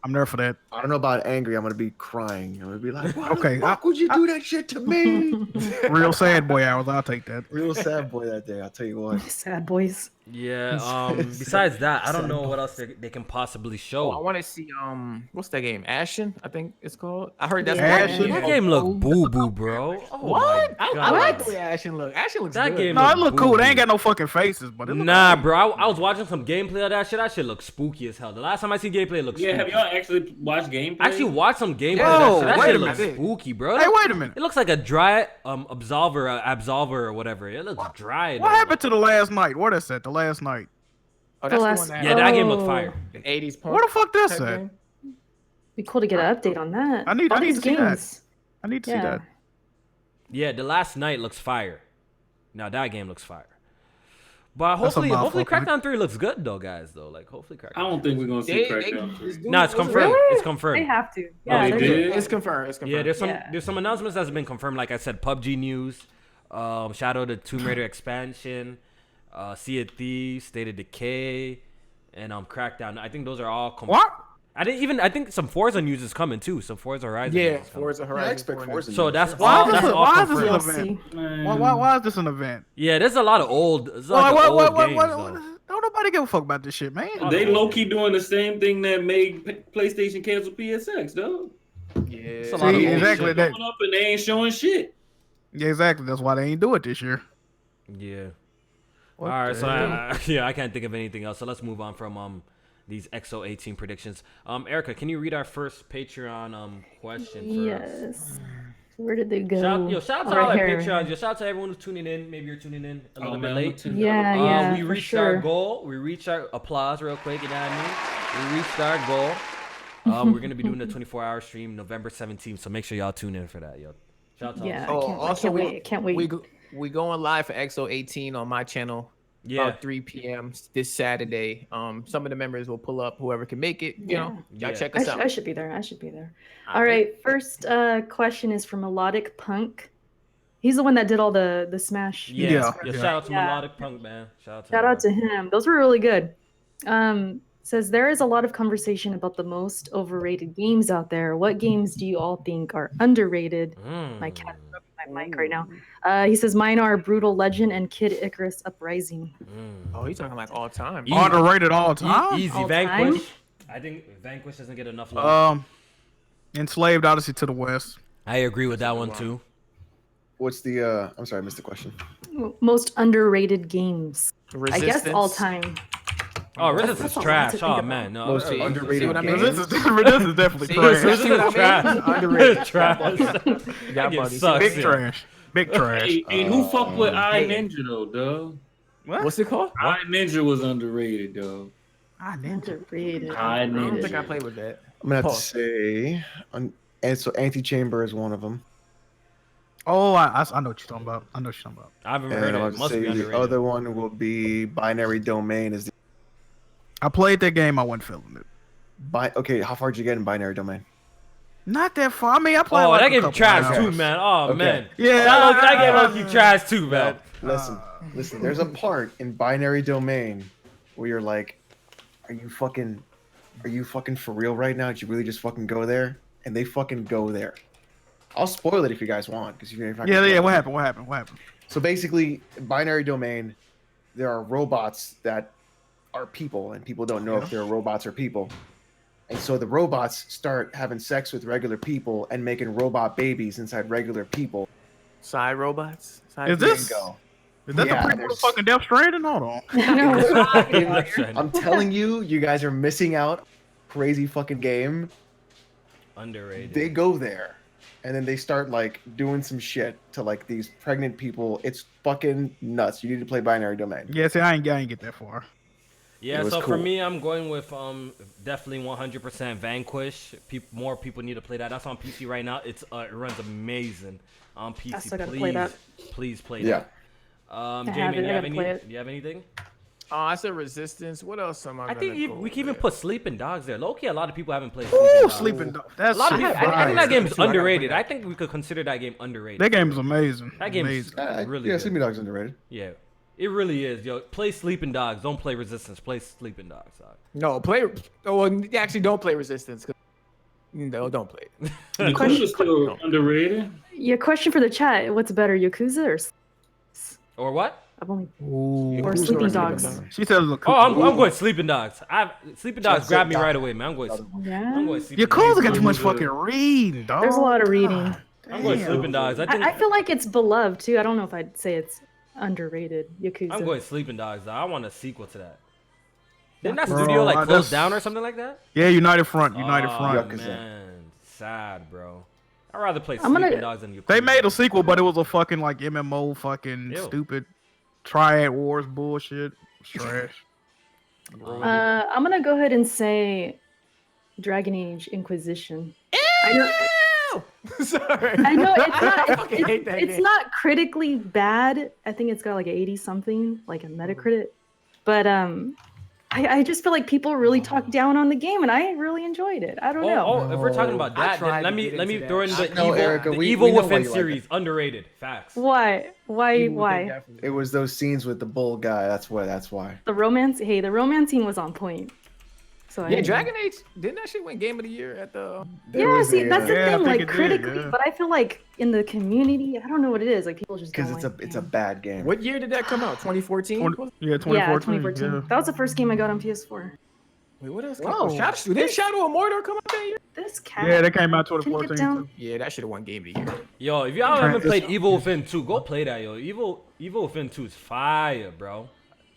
I'm there for that. I don't know about angry. I'm gonna be crying. I'm gonna be like, why Okay, the fuck would you do that shit to me? Real sad boy hours. I'll take that. Real sad boy that day. I'll tell you what. Sad boys. Yeah. Besides that, I don't know what else they can possibly show. I want to see what's that game? Ashen, I think it's called. I heard that's Ashen. That game look boo boo, bro. Oh What? my I like the God. way Ashen look. Ashen looks That good. game No, it look cool. They boo-boo. ain't got no fucking faces, but it look Nah, cool. bro. I was watching some gameplay of that shit. That shit looks spooky as hell. The last time I seen gameplay, it looked Yeah, spooky. have y'all actually watched gameplay? I actually watched some gameplay. Whoa, That wait shit a looks minute. spooky, bro. Hey, wait a minute. It looks like a dry absolver or whatever. It looks dry. What happened to the last night? What is that? The last night. Oh, The that's last- the one Yeah, that game looked fire. the 80s punk. Where the fuck that's type at? game. Be cool to get an update on that. I need All to these see that. games. I need to see Yeah. that. Yeah, the last night looks fire. Now that game looks fire. But That's a hopefully motherfucker. Crackdown 3 looks good though, guys. Though, like hopefully Crackdown. I don't think we're gonna see Crackdown 3. No, it's confirmed. It's confirmed. They have to. they they're- did? It's confirmed. It's confirmed. Yeah, there's some announcements that's been confirmed. Like I said, PUBG news, Shadow of the Tomb Raider expansion, Sea of Thieves, State of Decay, and Crackdown. I think those are all confirmed. What? I think some Forza news is coming too. Some Forza Horizon. Yeah, news is coming. Forza Yeah, I Horizon. expect 4 Forza. So that's Why all. is That's this- all why is this confirmed. an event? DLC. Why is this an event? Yeah, there's a lot of old. There's like old games though. Don't nobody give a fuck about this shit, man. They low key doing the same thing that made PlayStation cancel PSX, though. Yeah. It's a lot of See, old exactly shit. that. Coming up and they ain't showing shit. Yeah, exactly. That's why they ain't do it this year. Yeah. What All right, the so hell? I can't think of anything else. So let's move on from these XO18 predictions. Erica, can you read our first Patreon question for us? Yes. Where did they go? Shout out to all our Patreons. Shout out to everyone who's tuning in. Maybe you're tuning in a little bit late. Yeah, we for reached sure. our goal. We reached our applause real quick. You know what I mean? We reached our goal. We're gonna be doing the 24-hour stream November 17th. So make sure y'all tune in for that, yo. Shout out. Yeah, Oh, I can't, also, I can't wait. We going live for XO18 on my channel. Yeah. About 3 p.m. this Saturday. Some of the members will pull up. Whoever can make it, you know, y'all check us out. I should be there. All right. First question is from Melodic Punk. He's the one that did all the Smash. Yeah. Yeah. Shout out to Melodic Punk, man. Shout Shout out to him. Those were really good. Says there is a lot of conversation about the most overrated games out there. What games do you all think are underrated? My cat's rubbing my mic right now. He says mine are Brutal Legend and Kid Icarus Uprising. Oh, he's talking like all time. Underrated all time. Easy All Vanquish. time? I think Vanquish doesn't get enough love. Enslaved Odyssey to the West. I agree with that one too. What's the? I'm sorry, I missed the question. Most underrated games. Resistance. I guess all time. Oh, Resistance That's is a lot trash. to think Oh about. man, no. Most see underrated what I mean? games. This is definitely See, trash. this is what I mean? trash. Underrated. trash. That That game buddy. sucks. Big yeah. trash. Big trash. Hey, who fuck with I hey. Ninja though, dog? What? What's it called? I Ninja was underrated, though. Underrated. I I don't Ninja. think I played with that. I'm gonna have to Pause. say, and so Antichamber is one of them. Oh, I know what you're talking about. I haven't And heard I'm it. about to Must say be the underrated. other one will be Binary Domain. Is the I played that game. I wasn't feeling it. okay? How far did you get in Binary Domain? Not that far. I mean, I played. Oh, like that a game couple trash hours. too, man. Oh Okay. man. Yeah, That game low-key trash too, man. Listen. There's a part in Binary Domain where you're like, are you fucking for real right now? Did you really just fucking go there? And they fucking go there. I'll spoil it if you guys want, because Yeah. What happened? So basically, Binary Domain, there are robots that are people, and people don't know if they're robots or people. And so the robots start having sex with regular people and making robot babies inside regular people. Side robots. Side Is this? Bingo. Is that Yeah, the prequel to there's- fucking Death Stranding? Hold on. I'm telling you, you guys are missing out. Crazy fucking game. Underrated. They go there, and then they start like doing some shit to like these pregnant people. It's fucking nuts. You need to play Binary Domain. Yeah, see, I ain't get that far. Yeah, It was so for cool. me, I'm going with definitely 100% Vanquish. More people need to play that. That's on PC right now. It runs amazing on PC. I still gotta play that. Please play Yeah. that. have Jamie, it. do I gotta play it. you have anything? I said Resistance. What else am I? I think gonna go we can even with? put Sleeping Dogs there. Low-key, a lot of people haven't played Ooh, Sleeping Dogs. Sleeping Dog. That's A lot of people. I think that game is Too, I gotta play underrated. that. I think we could consider that game underrated. That game is amazing. That game is amazing. really yeah, good. Sleeping Dogs underrated. Yeah, it really is. Yo, play Sleeping Dogs. Don't play Resistance. Play Sleeping Dogs. Sorry. No, play. Oh, well, actually, don't play Resistance. No, don't play it. Yakuza's still underrated. Your question for the chat: what's better, Yakuza or? Or what? I've only Ooh. or Sleeping Dogs. She said, "Look, I'm going Sleeping Dogs. Sleeping Dogs grabbed me right away, man. I'm going Yeah. Sleeping Yakuza Dogs. got too much fucking reading, dog. There's a lot of reading. I'm going Sleeping Dogs. I feel like it's beloved too. I don't know if I'd say it's underrated. Yakuza. I'm going Sleeping Dogs, though. I want a sequel to that. Didn't that studio like close down or something like that? Yeah, United Front. United Front. Man, sad, bro. I'd rather play Sleeping Dogs than Yakuza. They made a sequel, but it was a fucking like MMO, fucking stupid Triad Wars bullshit. Trash. I'm gonna go ahead and say Dragon Age Inquisition. Sorry. I know hate that it's game. not critically bad. I think it's got like 80 something, like a Metacritic. But I just feel like people really talk down on the game, and I really enjoyed it. I don't know. If we're talking about that, then let me throw in the Evil Within series. Underrated. Facts. Why? It was those scenes with the bull guy. That's why. The romance. Hey, the romance scene was on point. So Yeah, Dragon Age, didn't that shit win Game of the Year at the... Yeah, see, that's the Yeah, I thing, think like, it did, critically, yeah. but I feel like in the community, I don't know what it is, like, people just don't Because like it's a bad game. What year did that come out? 2014? Yeah, 2014. Yeah, 2014. Yeah. That was the first game I got on PS4. Wait, what else? Whoa. Didn't Shadow of Mordor come out that year? This cat. Yeah, they came out Can you get 2014. down? too. Yeah, that should have won Game of the Year. Yo, if y'all haven't played Evil Within 2, go play that, yo. Evil Within 2 is fire, bro.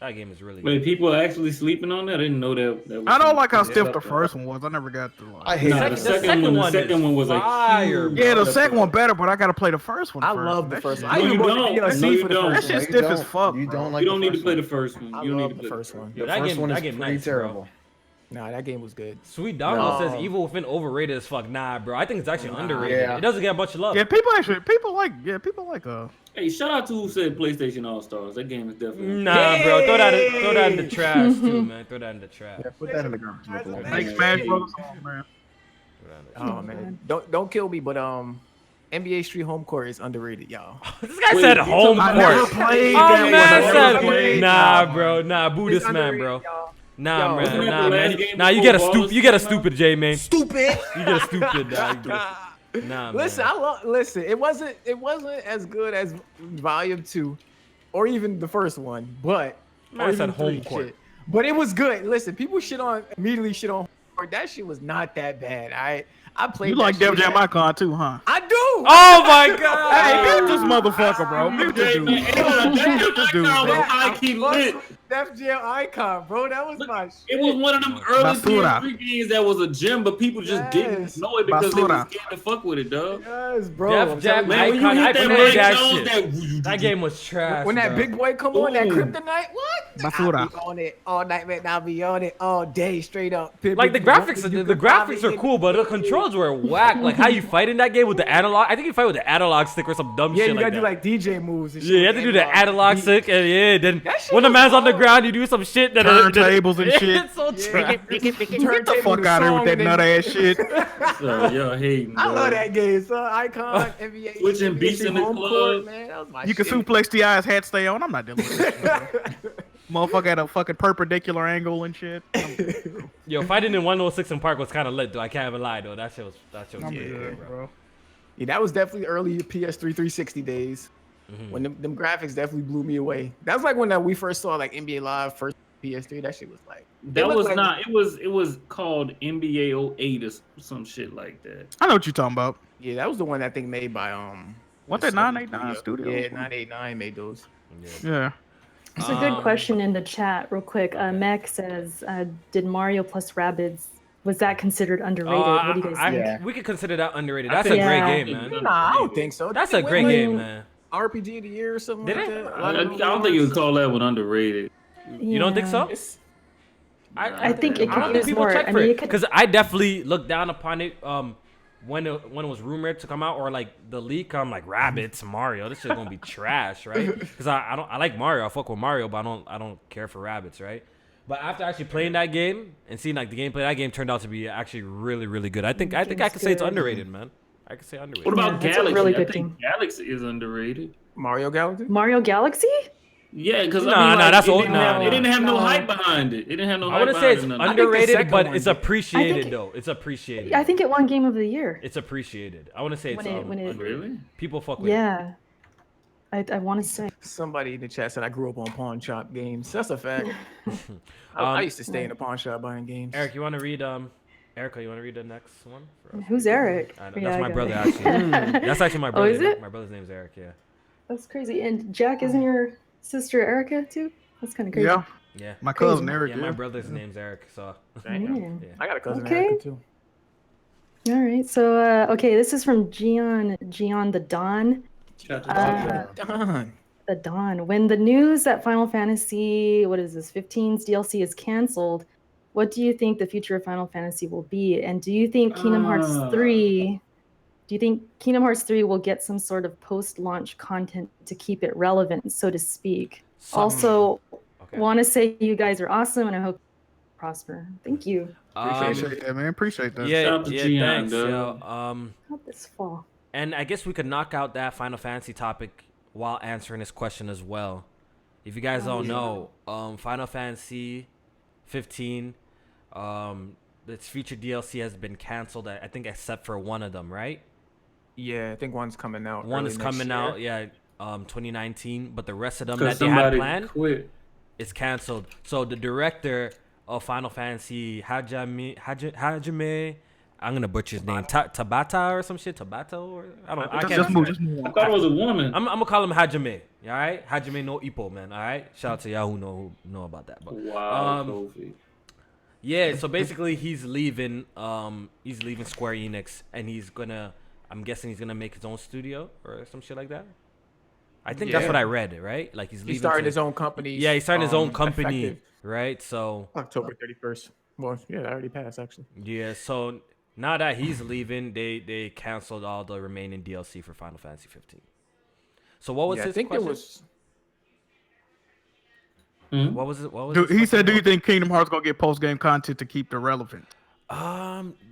That game is really good. Wait, people are actually sleeping on that? I didn't know that. was I don't like how something. stiff the first one was. I never got the like. I hate Nah, it. the second one was like fire, huge. bro. Yeah, the second one better, but I gotta play the first one I first. love the That first shit- one. I No, even you bought the don't. DLC No, you for the don't. That first shit one. stiff as fuck. You bro. don't like You don't the need to first play one. the first one. I You don't need love to the play first one. Yo, The first one is pretty nice, terrible. bro. Nah, that game was good. Sweet Donald No. says Evil Within overrated as fuck. Nah, bro. I think it's actually underrated. Yeah. It doesn't get much love. Yeah, people like Hey, shout out to who said PlayStation All Stars. That game is definitely. Nah, bro. Throw that in the trash too, man. Throw that in the trash. Yeah, put that in the garbage. Nicola. Thanks, Smash Brothers, man. Oh man, don't kill me, but NBA Street Home Court is underrated, y'all. This guy said home I never court. played Oh that man one. I never said, played nah, that bro. one. Nah, boo this man, bro. Nah, Yo, man. wasn't that Nah, the man. last game Nah, you before get a Ballers you get a came out? stupid J, man. Stupid. You get a stupid. Nah, Listen, man. listen. It wasn't as good as Volume 2, or even the first one, but Man or said even home 3, court. shit. But it was good. Listen, people immediately shit on. That shit was not that bad. I played. You that like shit. Def Jam Icon too, huh? I do. Oh my god. Hey, mute this motherfucker, bro. Mute this dude. Mute this dude, bro. I keep lit. Def Jam Icon, bro. That was my shit. It was one of them early Basura. PS3 games that was a gem, but people just didn't Yes. know it because they Basura. was scared to fuck with it, dog. Yes, bro. Def I'm Jam telling you. Man, when you Icon, I hit that played Mike that Jones, shit. That game was trash. When that bro. big boy come on, that Ooh. kryptonite, what? Basura. I be on it all night, man. I be on it all day, straight up. Like the graphics, the graphics are cool, but the controls were whack. Like how you fight in that game with the analog. I think you fight with the analog stick or some dumb Yeah, shit you like gotta that. do like DJ moves and shit. Yeah, you have to do the analog stick, and yeah, then That shit when the was man's on the hard. ground, you do some shit that Turntables and shit. It's so trash. Get the fuck out of here with that nut ass shit. So, y'all hating, I dog. love that game, son. Icon, NBA. Switching NBA beats in the home club. court, man. That was my You can shit. suplex T.I.'s hat stay on. I'm not dealing with this shit, bro. Motherfucker at a fucking perpendicular angle and shit. Yo, fighting in 106 in Park was kind of lit though. I can't even lie though. That shit was I'm good, good, bro. bro. Yeah, that was definitely early PS3 360 days. Mhm. When them graphics definitely blew me away. That was like when we first saw like NBA Live first PS3. That shit was like That looked was like- not. It was called NBA 08 or some shit like that. I know what you're talking about. Yeah, that was the one I think made by What that 989 studio? Yeah, 989 made those. Yeah. It's a good question in the chat, real quick. Mech says, "Did Mario plus Rabbids was that considered underrated? What do you guys think?" Yeah. We could consider that underrated. I That's a think- great Yeah. game, man. Nah, I don't think so. That's a great win. game, man. RPG of the year or something Did like it? that. I don't think you would call that one underrated. You don't think so? It's, I think it I don't could think use people more. check I for mean, it it could. because I definitely looked down upon it. When it was rumored to come out or like the leak, I'm like Rabbids, Mario. This shit gonna be trash, right? Because I like Mario. I fuck with Mario, but I don't care for Rabbids, right? But after actually playing that game and seeing like the gameplay, that game turned out to be actually really, really good. I think I could say it's good. underrated, man. I could say underrated. What about Yeah, that's a Galaxy? really I good think Galaxy is underrated. Mario Galaxy? Mario Galaxy? Yeah, because Nah, that's it old- didn't nah, have- nah. It didn't have no No. hype behind it. It didn't have no I hype wouldn't say it's behind it. underrated, second but one it's did. appreciated though. It's appreciated. I think it won Game of the Year. It's appreciated. I want to say it's When it- underrated. Really? People fuck with it. Yeah. I want to say. Somebody in the chat said I grew up on pawn shop games. That's a fact. I used to stay in the pawn shop buying games. Eric, you want to read Erica, you want to read the next one? Who's Eric? That's my brother, actually. That's actually my brother. Oh, is it? My brother's name's Eric, yeah. That's crazy. And Jack, isn't your sister Erica too? That's kind of crazy. Yeah. My cousin Eric. Yeah, my brother's name's Eric, so. I got a cousin Okay. Erica too. All right. So, okay, this is from Gian the Don. The Don. When the news that Final Fantasy, 15's DLC is canceled, what do you think the future of Final Fantasy will be? And do you think Kingdom Hearts 3 will get some sort of post-launch content to keep it relevant, so to speak? Also, want to say you guys are awesome, and I hope you prosper. Thank you. Appreciate that, man. Appreciate that. Yeah, Gian, thanks. Not this fall. And I guess we could knock out that Final Fantasy topic while answering this question as well. If you guys don't know, Final Fantasy 15, its future DLC has been canceled. I think except for one of them, right? Yeah, I think one's coming out. One is coming out, 2019. But the rest of them that they had somebody planned quit. is canceled. So the director of Final Fantasy, Hajime, I'm gonna butcher his name, Tabata or some shit, Tabato, or I don't know. I can't. Just move. I thought it was a woman. I'm gonna call him Hajime. All right, Hajime no Ippo, man. All right, shout out to y'all who know about that. But, Wow, Kofi. yeah. So basically, he's leaving. He's leaving Square Enix, and I'm guessing he's gonna make his own studio or some shit like that. I think that's what I read, right? Like he's leaving. He's starting his own company. Yeah, he's starting his own company, effective right? So October 31st. Well, yeah, that already passed actually. yeah. So now that he's leaving, they canceled all the remaining DLC for Final Fantasy 15. So what was his question? There was. What was it? He said, "Do you think Kingdom Hearts gonna get post game content to keep it relevant?"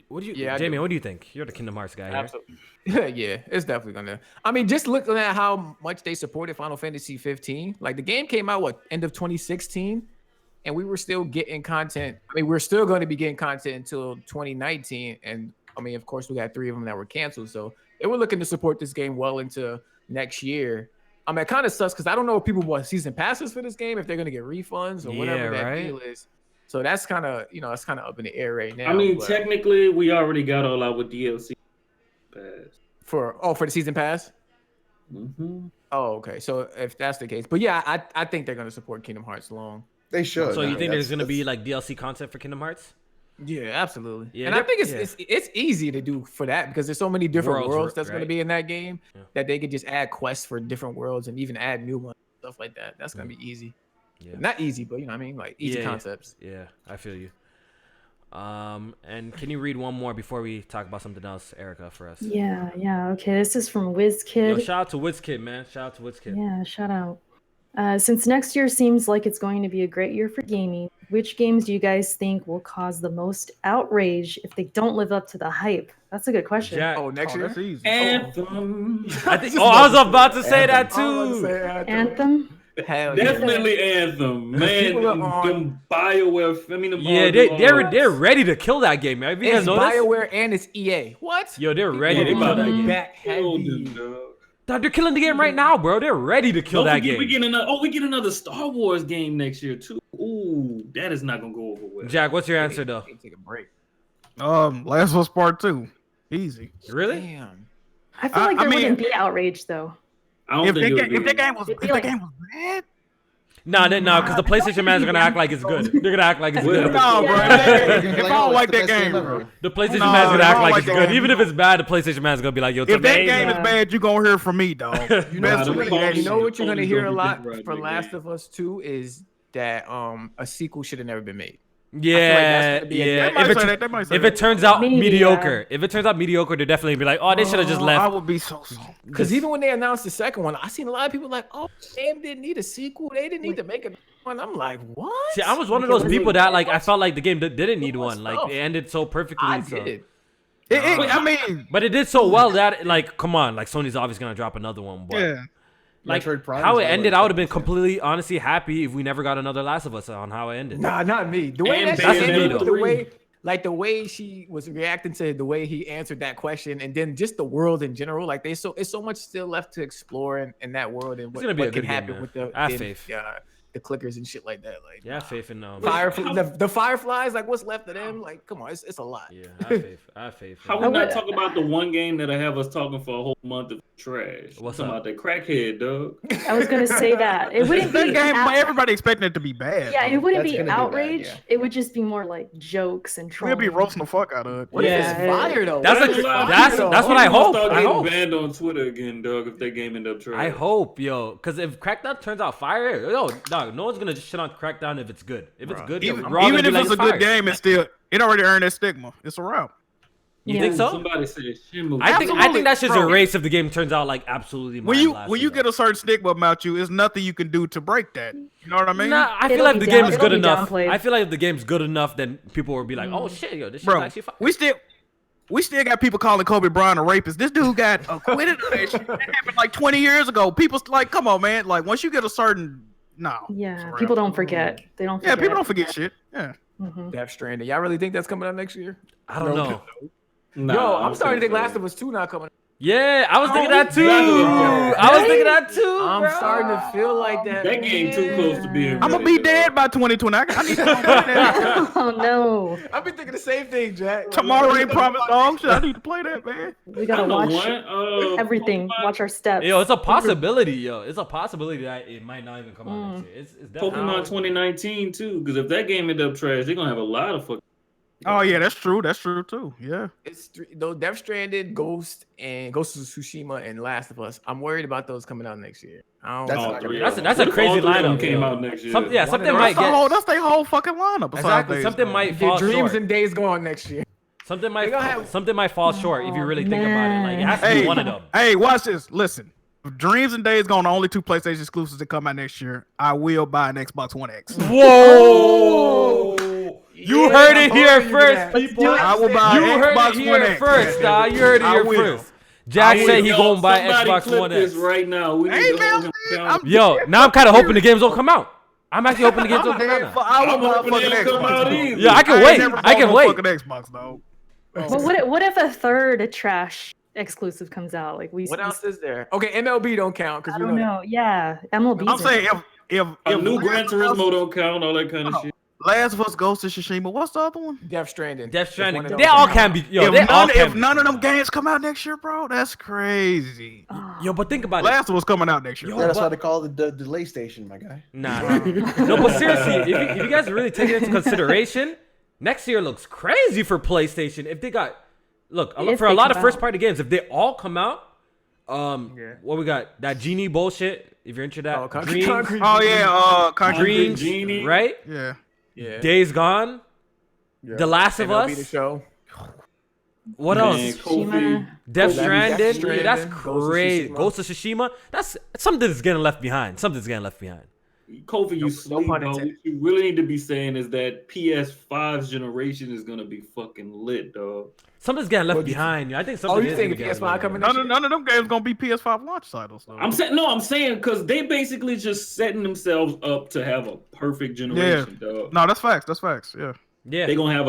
What do you, Yeah, Jamie? What do you think? You're the Kingdom Hearts guy here. Absolutely. Yeah, it's definitely gonna. I mean, just looking at how much they supported Final Fantasy 15. Like the game came out end of 2016, and we were still getting content. I mean, we're still going to be getting content until 2019, and I mean, of course, we got 3 of them that were canceled. So they were looking to support this game well into next year. I mean, it kind of sucks because I don't know if people want season passes for this game, if they're going to get refunds or whatever that deal is. So that's kind of, that's kind of up in the air right now. I mean, technically, we already got all out with DLC pass. For the season pass? Mm-hmm. Oh, okay. So if that's the case. But yeah, I think they're going to support Kingdom Hearts long. They should. So you think there's going to be like DLC content for Kingdom Hearts? Yeah, absolutely. Yeah, and I think it's easy to do for that because there's so many different worlds that's going to be in that game that they could just add quests for different worlds and even add new ones, stuff like that. That's going to be easy. Yeah. Not easy, but like easy concepts. Yeah, I feel you. And can you read one more before we talk about something else, Erica, for us? Yeah. Okay, this is from WizKid. Yo, shout out to WizKid, man. Shout out to WizKid. Yeah, shout out. Since next year seems like it's going to be a great year for gaming, which games do you guys think will cause the most outrage if they don't live up to the hype? That's a good question. Next year? That's easy. Anthem. I was about to say that too. Anthem? Hell Definitely Anthem, man. Them BioWare. They're ready to kill that game, man. It's BioWare and it's EA. What? Yo, they're ready to kill that game. Back heavy. They're killing the game right now, bro. They're ready to kill that game. We get another Star Wars game next year too. Ooh, that is not gonna go over well. Jack, what's your answer though? Take a break. Last of Us Part 2. Easy. Really? Damn. I feel like there wouldn't be outrage though. If the game was bad. No, because the PlayStation fans are gonna act like it's good. They're gonna act like it's good. No, bro. If I don't like that game, bro. The PlayStation fans gonna act like it's good. Even if it's bad, the PlayStation fans gonna be like, yo, it's if that amazing. game is bad, you gonna hear from me, dog. You know what you're gonna hear a lot for Last of Us 2 is that a sequel should have never been made. Yeah. If it turns out mediocre, they're definitely be like, oh, they should have just left. I would be so sorry. Because even when they announced the second one, I seen a lot of people like, oh, game didn't need a sequel. They didn't need to make a one. I'm like, what? See, I was one of those people that like I felt like the game didn't need one. Like it ended so perfectly. I did. But it did so well that like, come on, like Sony's obviously gonna drop another one. But Yeah. like how it ended, I would have been completely, honestly happy if we never got another Last of Us on how it ended. Nah, not me. The like the way she was reacting to the way he answered that question, and then just the world in general. Like it's so much still left to explore in that world, and what can happen with the clickers and shit like that. Like, faith in the fireflies. Like, what's left of them? Like, come on, it's a lot. Yeah, I have faith. How we not talk about the one game that I have us talking for a whole month of trash? What's talking about that crackhead, dog? I was gonna say that it wouldn't be everybody expecting it to be bad. Yeah, it wouldn't be outrage. It would just be more like jokes and trolling. We'll be roasting the fuck out of it. What if it's fire though? That's what I hope. Start getting banned on Twitter again, dog. If that game end up trash. I hope, yo, because if Crackdown turns out fire, dog, no one's gonna just shit on Crackdown if it's good. If it's good, even if it's a good game, it already earned that stigma. It's a wrap. You think so? Somebody said Shinmu. I think that shit's erased if the game turns out like absolutely. When you get a certain stigma about you, there's nothing you can do to break that. You know what I mean? Nah, I feel like the game is good enough. I feel like if the game's good enough, then people will be like, "Oh shit, yo, this shit's actually fire." We still got people calling Kobe Bryant a rapist. This dude got acquitted of that shit. That happened like 20 years ago. People's like, come on, man. Like once you get a certain Yeah, people don't forget. They don't forget. Yeah, people don't forget shit. Yeah. Death Stranding. Y'all really think that's coming out next year? I don't know. Yo, I'm starting to think Last of Us 2 not coming. Yeah, I was thinking that too. I'm starting to feel like that. That game too close to being. I'm gonna be dead by 2020. I need to play that. Oh no! I've been thinking the same thing, Jack. Tomorrow ain't promised dog. Shit, I need to play that, man. We gotta watch everything. Watch our steps. Yo, it's a possibility. It's a possibility that it might not even come out next year. It's Pokemon 2019 too, because if that game end up trash, they're gonna have a lot of fucking. Oh yeah, that's true. That's true too. Yeah. It's though Death Stranded, Ghost of Tsushima, and Last of Us. I'm worried about those coming out next year. That's a crazy lineup. Came out next year. Something might get. That's their whole fucking lineup. Exactly. Something might fall short. Dreams and Days Gone next year. Something might fall short if you really think about it. Like it has to be one of them. Hey, watch this. Listen. Dreams and Days Gone, the only two PlayStation exclusives that come out next year. I will buy an Xbox One X. Whoa! You heard it here first, people. I will buy Xbox One X. First, dog. You heard it here first. Jack said he gonna buy Xbox One X right now. Yo, now I'm kind of hoping the games don't come out. I'm actually hoping the games don't come out. I will buy fucking Xbox. Yeah, I can wait. I can wait. Fucking Xbox, though. But what if a third trash exclusive comes out? Like what else is there? Okay, MLB don't count because I don't know. Yeah, MLB. I'm saying if new Gran Turismo don't count, all that kind of shit. Last of Us, Ghost of Tsushima. What's the other one? Death Stranding. They all can be. Yo, if none of them games come out next year, bro, that's crazy. Yo, but think about it. Last of Us coming out next year. Yeah, that's why they call it the delay station, my guy. Nah. No, but seriously, if you guys really take it into consideration, next year looks crazy for PlayStation. If they got, for a lot of first party games, if they all come out, what we got? That Genie bullshit. If you're into that, Dreams, Genie, right? Yeah. Days Gone, The Last of Us. The show. What else? Kofi. Death Stranding. Yeah, that's crazy. Ghost of Tsushima. That's something that's getting left behind. Kofi, you sleep, bro. What you really need to be saying is that PS5's generation is gonna be fucking lit, dog. Something's getting left behind. I think something. You think PS5 coming? None of them games gonna be PS5 launch titles. Though. I'm saying because they basically just setting themselves up to have a perfect generation, dog. No, that's facts. Yeah. Yeah. They're gonna have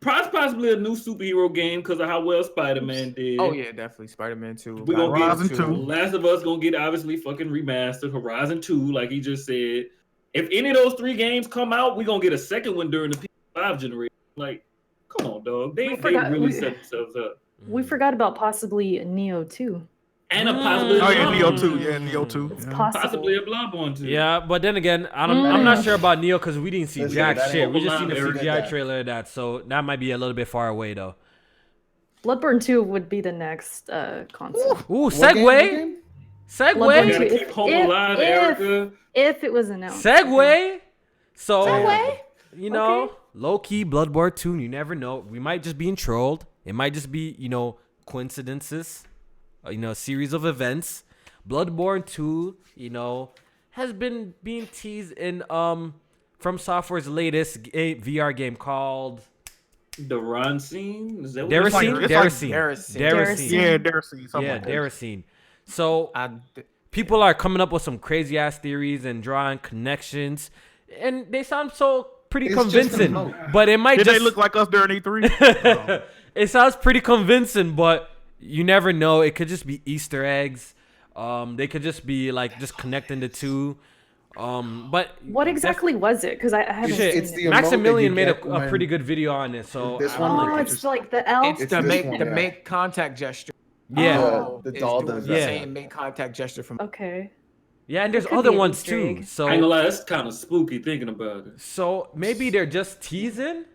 possibly a new superhero game because of how well Spider-Man did. Oh yeah, definitely Spider-Man 2. We're gonna Horizon get 2. Last of Us gonna get obviously fucking remastered. Horizon 2, like he just said. If any of those 3 games come out, we're gonna get a second one during the PS5 generation. Like, come on, dog. They really set themselves up. We forgot about possibly Neo 2. And possibly Neo 2. Yeah, Neo 2. It's possible. Possibly a Bloodborne 2. Yeah, but then again, I'm not sure about Neo because we didn't see jack shit. We just seen the CGI trailer of that, so that might be a little bit far away though. Bloodborne 2 would be the next console. Ooh, segue. If it was announced. Segue. So, low key Bloodborne 2. You never know. We might just be trolled. It might just be coincidences. A series of events. Bloodborne 2, has been being teased in From Software's latest VR game called Daracene. Is that Daracene. Yeah, Daracene. Yeah, Daracene. So people are coming up with some crazy ass theories and drawing connections, and they sound so pretty It's just a convincing, moat. but it might Did just they look like us during E3? It sounds pretty convincing, but you never know. It could just be Easter eggs. They could just be like just connecting the two. But What exactly was it? Because I haven't seen It's it. the emote Maximilian that you made get a when- pretty good video on it. So This I one, don't Oh, like like, it. it's like the elf. It's the this make one, the yeah. make contact gesture. Yeah. the It's doll doing does the that. same make contact gesture from. Okay. Yeah, and there's could other be an ones Easter too. egg. I ain't gonna So lie, that's kind of spooky thinking about it. maybe they're just teasing,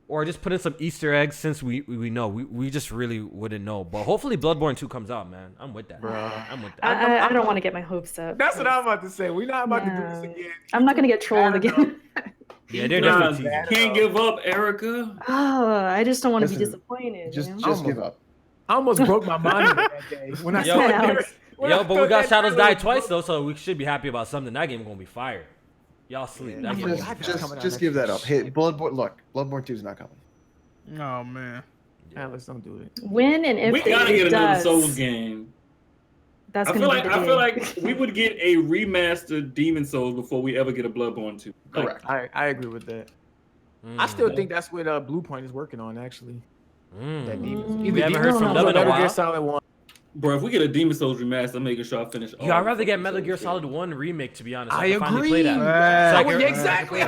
or just putting some Easter eggs since we know we just really wouldn't know. But hopefully Bloodborne 2 comes out, man. I'm with that. I'm with that. I don't want to get my hopes up. That's what I'm about to say. We're not about to do this No. again. I'm not gonna get trolled again. Yeah, they're Nah, definitely teasing. can't give up, Erica. Oh, I just don't want to be Listen, disappointed. Just you know? just give up. I almost broke my mind that day when I Yo. saw Alex. it. When I Yo, but saw we got that Shadows trailer, Die twice though, so we should be happy about something. That game gonna be fire. Y'all sleep. That game gonna be God, fire. coming out Just next give that year. up. Hey, Bloodborne 2 is not coming. Oh man. Alex, don't do it. When and if We gotta it get another does, Souls game. that's I gonna feel be like the day. we would get a remastered Demon Souls before we ever get a Bloodborne 2. Like, Correct. I agree with that. I still think that's what Blue Point is working on actually. That Demon. We haven't heard from them in a Metal while. Gear Solid 1. bro, if we get a Demon Souls remaster, I'm making sure I finish. Yo, I'd rather get Metal Gear Solid 1 remake, to be honest. so I can finally agree. play that. Right. So I Oh, can- yeah, exactly.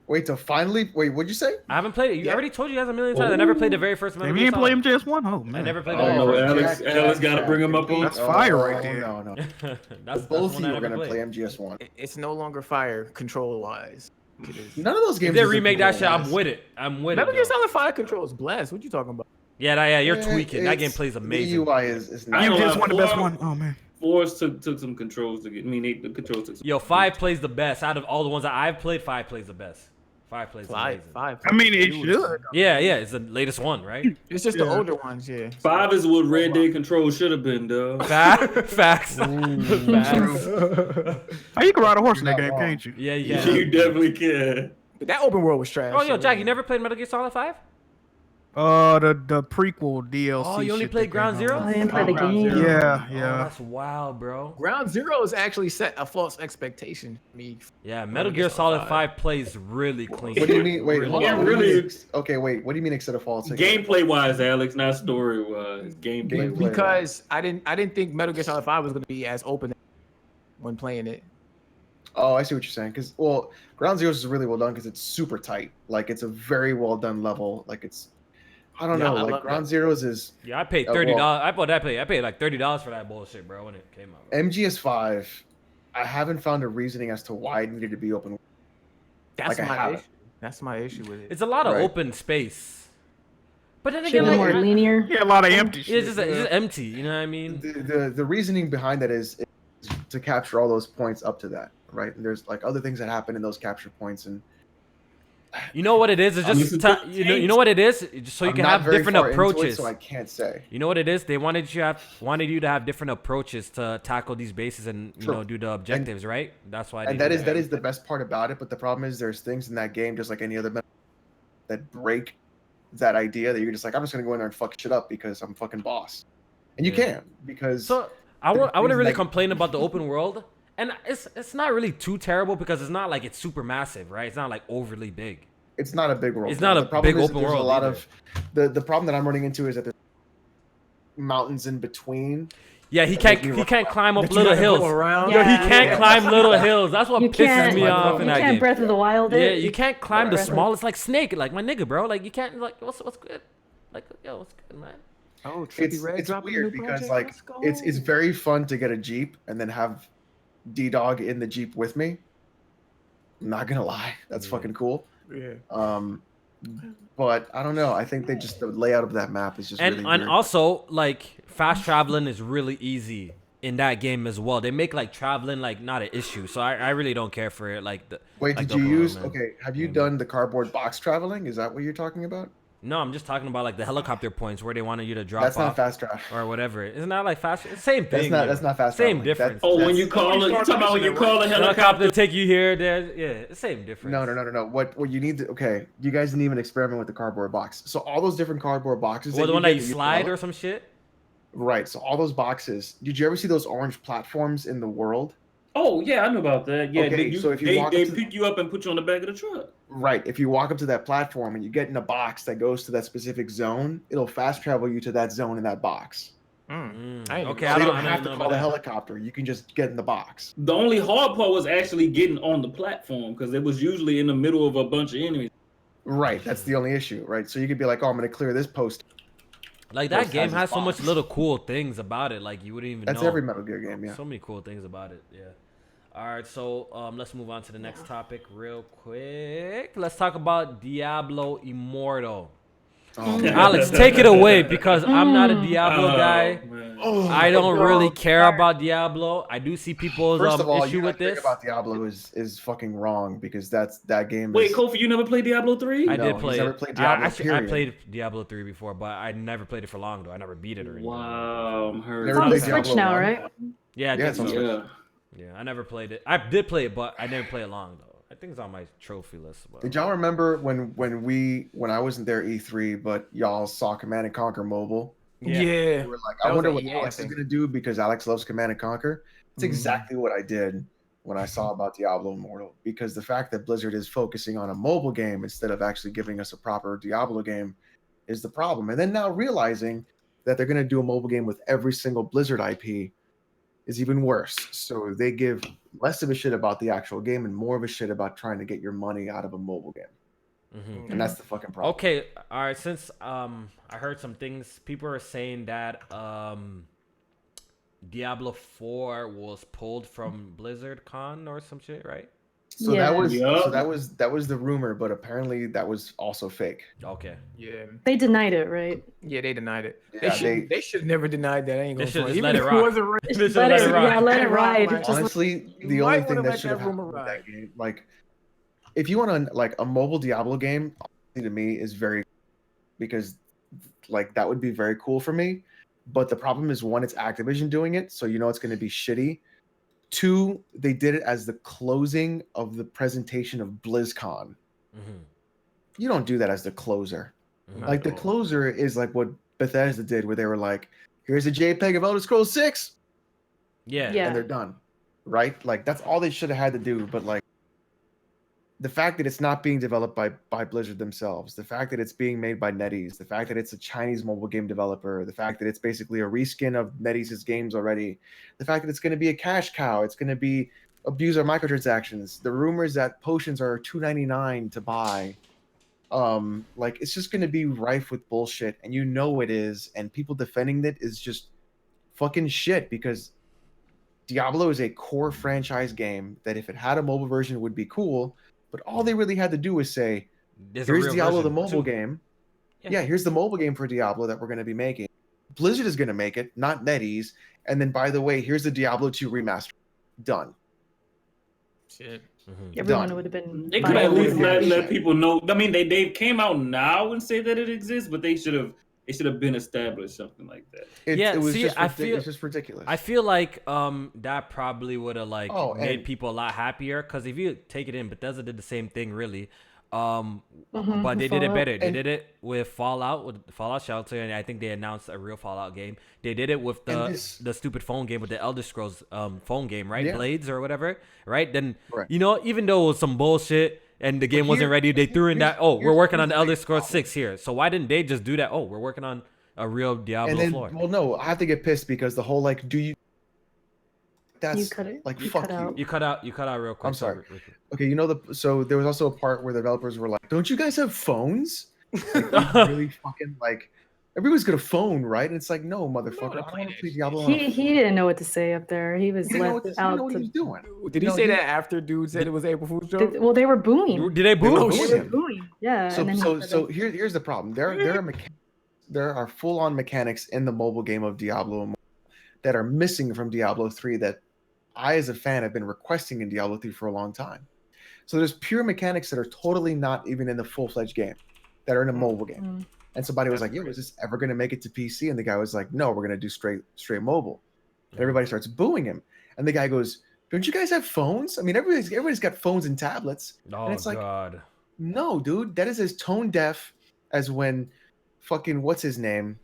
Wait till finally. Wait, what'd you say? I haven't played it. You Yeah. already told you guys a million times. I never played the very first Metal If Gear you ain't play Solid. MGS1, oh man. I never played Oh, the no, very Alex got to bring him up on. That's fire right there. No, no. That's Both of one you I are never gonna played. play MGS1. It's no longer fire control wise. None of those games. If they is remake that shit, control-wise. I'm with it. I'm with Metal it. Gear though. Solid 5 controls blast. What you talking about? Yeah, you're Eh, tweaking. That game it's- plays amazing. The UI is I not. ain't gonna lie, MGS1 the best four- one. Oh man. Force took some controls to get. I mean, the controls took some. Yo, 5 plays the best. Out of all the ones that I've played, 5 plays the best. 5 plays amazing. Five. I mean, it should. Yeah, it's the latest one, right? It's just the older ones, yeah. 5 is what Red Dead Control should have been, dog. Facts. Facts. Oh, you can ride a horse in that You're game, not wrong. can't you? Yeah, You definitely can. But that open world was trash. Oh, yo, so- Jack, you never played Metal Gear Solid 5? The prequel DLC. Oh, you only shit played that Ground came Zero? out. I didn't play the Ground game. Zero. Yeah, Oh, yeah. that's wild, bro. Ground Zero is actually set a false expectation. Me. Yeah, Metal Gear Solid 5 plays really clean. What do you mean? Wait, Really hold Yeah, on. well. What do you really- mean- Okay, wait. What do you mean except a false? Gameplay wise, Alex, not story wise. Gameplay. Gameplay. Because I didn't think Metal Gear Solid 5 was going to be as open when playing it. Oh, I see what you're saying. Because Ground Zero is really well done because it's super tight. Like it's a very well done level. Like it's, I don't Yeah, know. I Like love Ground that. Zeroes is Yeah, I paid Oh, $30. well. I paid like $30 for that bullshit, bro, when it came out. Bro. MGS5. I haven't found a reasoning as to why it needed to be open. That's Like, I my haven't. issue. That's my issue with it. It's a lot of Right. open space. But then Should again, be more like, linear. Yeah, a lot of empty it's shit. just, it's just empty. You know what I mean? The reasoning behind that is to capture all those points up to that, right? And there's like other things that happen in those capture points, and You know what it is? It's I'm just listening to you know what it is? Just so you I'm can not have very different far into it, approaches. so I can't say. You know what it is? They wanted you to have different approaches to tackle these bases and you True. know do the objectives, right? That's why. And they that do is that is the best part about it. But the problem is there's things in that game, just like any other, that break that idea that you're just like, I'm just gonna go in there and fuck shit up because I'm fucking boss, and you Yeah. can because So I the wouldn't things really like- complain about the open world, and it's not really too terrible because it's not like it's super massive, right? It's not like overly big. it's not a big world. It's not The a problem big is open there's world A lot either. of the problem that I'm running into is that there's mountains in between. Yeah, he That make me can't climb up That you little gotta go hills. around. Yo, he Yeah. can't climb little hills. That's what You pisses can't. me off in You that can't game. Breath of the Wild Yeah, it. you can't climb the Breath of- smallest like snake, like my nigga, bro. Like you can't like what's good? Like yo, what's good, man? Oh, Trippy Red It's dropping a weird new because project? like Let's go. it's very fun to get a Jeep and then have D-Dog in the Jeep with me. I'm not gonna lie, that's fucking cool. Yeah. But I don't know. I think the layout of that map is just And really and weird. also like fast traveling is really easy in that game as well. They make like traveling like not an issue, so I really don't care for it. Like the Wait, like did the you open world, use? man. Okay, have you Yeah. done the cardboard box traveling? Is that what you're talking about? No, I'm just talking about like the helicopter points where they wanted you to drop That's off not fast travel. or whatever. Isn't that like fast? Same thing. That's not fast Same traveling. difference. Oh, when That's- you call it, you talking about when you call a Helicopter helicopter? take you here, there. Yeah, same difference. No. What you need to? Okay, you guys didn't even experiment with the cardboard box. So all those different cardboard boxes. Well, the you one get that you slide develop- or some shit. Right. So all those boxes. Did you ever see those orange platforms in the world? Oh yeah, I know about that. Yeah, Okay, they, so if you they walk they up to- pick you up and put you on the back of the truck. Right. If you walk up to that platform and you get in a box that goes to that specific zone, it'll fast travel you to that zone in that box. Okay, So you don't have to call the helicopter. You can just get in the box. The only hard part was actually getting on the platform because it was usually in the middle of a bunch of enemies. Right. That's the only issue, right? So you could be like, oh, I'm going to clear this post. Like, that game has so much little cool things about it. Like, you wouldn't even know. That's every Metal Gear game, yeah. So many cool things about it, yeah. All right, so let's move on to the next topic real quick. Let's talk about Diablo Immortal. Alex, take it away because I'm not a Diablo guy. I don't really care about Diablo. I do see people's First of all, issue with this. About Diablo is fucking wrong because that game. Wait, Kofi, you never played Diablo 3? I did play. Never played Diablo. I played Diablo 3 before, but I never played it for long though. I never beat it or anything. Wow, I'm hurt. It's on the Switch now, right? Yeah, yeah. I never played it. I did play it, but I never played it long though. I think it's on my trophy list. But... Did y'all remember when I wasn't there E3, but y'all saw Command and Conquer Mobile? Yeah. We were like, I wonder what Alex is gonna do because Alex loves Command and Conquer. It's exactly what I did when I saw about Diablo Immortal. Because the fact that Blizzard is focusing on a mobile game instead of actually giving us a proper Diablo game is the problem. And then now realizing that they're gonna do a mobile game with every single Blizzard IP is even worse. So they give less of a shit about the actual game and more of a shit about trying to get your money out of a mobile game. And that's the fucking problem. Okay, all right. Since I heard some things, people are saying that Diablo 4 was pulled from BlizzardCon or some shit, right? So that was the rumor, but apparently that was also fake. Okay. Yeah. They denied it, right? Yeah, they denied it. Yeah, they should never denied that. I ain't gonna they should front. just Even let it rock. Let it ride. Honestly, the only thing that should have happened with that game, like, if you want to like a mobile Diablo game, to me is very, because like that would be very cool for me. But the problem is, one, it's Activision doing it, so you know it's going to be shitty. Two, they did it as the closing of the presentation of BlizzCon. You don't do that as the closer. Like the closer is like what Bethesda did, where they were like, "Here's a JPEG of Elder Scrolls 6." Yeah, and they're done. Right? Like that's all they should have had to do. But like the fact that it's not being developed by Blizzard themselves, the fact that it's being made by NetEase, the fact that it's a Chinese mobile game developer, the fact that it's basically a reskin of NetEase's games already, the fact that it's going to be a cash cow, it's going to be abuse our microtransactions, the rumors that potions are $2.99 to buy, like it's just going to be rife with bullshit, and you know it is, and people defending it is just fucking shit, because Diablo is a core franchise game that if it had a mobile version would be cool. But all they really had to do was say, here's Diablo, the mobile game. Yeah, here's the mobile game for Diablo that we're going to be making. Blizzard is going to make it, not NetEase. And then, by the way, here's the Diablo 2 remaster. Done. Shit. Everyone would have been... They could at least let people know. I mean, they came out now and say that it exists, but they should have... It should have been established, something like that. It's just ridiculous. I feel like that probably would have made people a lot happier, because if you take it in, Bethesda did the same thing really, but they did it better. They did it with Fallout Shelter, and I think they announced a real Fallout game. They did it with the stupid phone game, with the Elder Scrolls phone game, right? Yeah. Blades or whatever, right? Then you know, even though it was some bullshit. And the game wasn't ready. They threw in that, we're working on the Elder Scrolls 6 here. So why didn't they just do that? We're working on a real Diablo floor. Well, no, I have to get pissed because the whole that's you cut it. Like, fuck you. You cut out real quick. I'm sorry. Okay, you know so there was also a part where the developers were like, "Don't you guys have phones?" Like, really fucking like. Everyone's got a phone, right? And it's like, no, motherfucker. I want to play Diablo. He didn't know what to say up there. He was left out. What he was doing. Did he say that after dude said it was April Fool's joke? Well, they were booing. Did they boo? They were booing. Yeah. So here's the problem. There are full-on mechanics in the mobile game of Diablo that are missing from Diablo 3 that I, as a fan, have been requesting in Diablo 3 for a long time. So there's pure mechanics that are totally not even in the full-fledged game, that are in a mobile game. And somebody was like, "Yo, is this ever going to make it to PC?" And the guy was like, "No, we're going to do straight mobile." And everybody starts booing him. And the guy goes, "Don't you guys have phones? I mean, everybody's got phones and tablets." And it's like, God. No, dude, that is as tone deaf as when fucking what's his name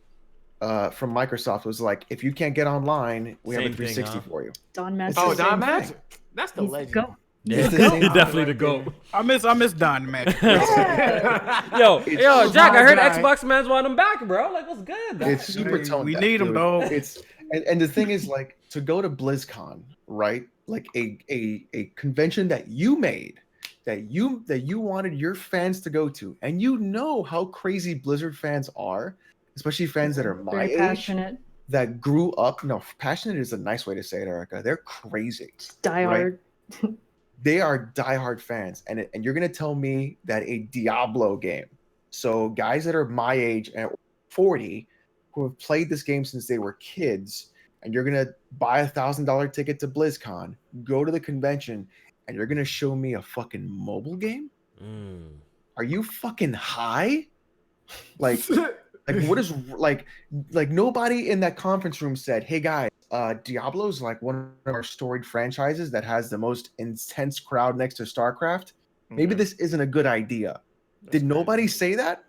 from Microsoft was like, "If you can't get online, we have a 360 for you." Don Master. Don Master. That's the legend. Yeah, he's definitely the GOAT. I miss Don Magic. Yo, Jack, I heard Xbox Man's want him back, bro. Like, what's good? It's super toned. We need him, though. It's and the thing is, like, to go to BlizzCon, right? Like a convention that you made, that you wanted your fans to go to, and you know how crazy Blizzard fans are, especially fans that are my age, passionate, that grew up. No, passionate is a nice way to say it, Erica. They're crazy. Diehard. Right? They are diehard fans, and you're gonna tell me that a Diablo game, so guys that are my age and 40 who have played this game since they were kids, and you're gonna buy $1,000 ticket to BlizzCon, go to the convention, and you're gonna show me a fucking mobile game? Are you fucking high? Like what is like nobody in that conference room said, "Hey guys, Diablo is like one of our storied franchises that has the most intense crowd next to StarCraft. Maybe this isn't a good idea." Did nobody say that?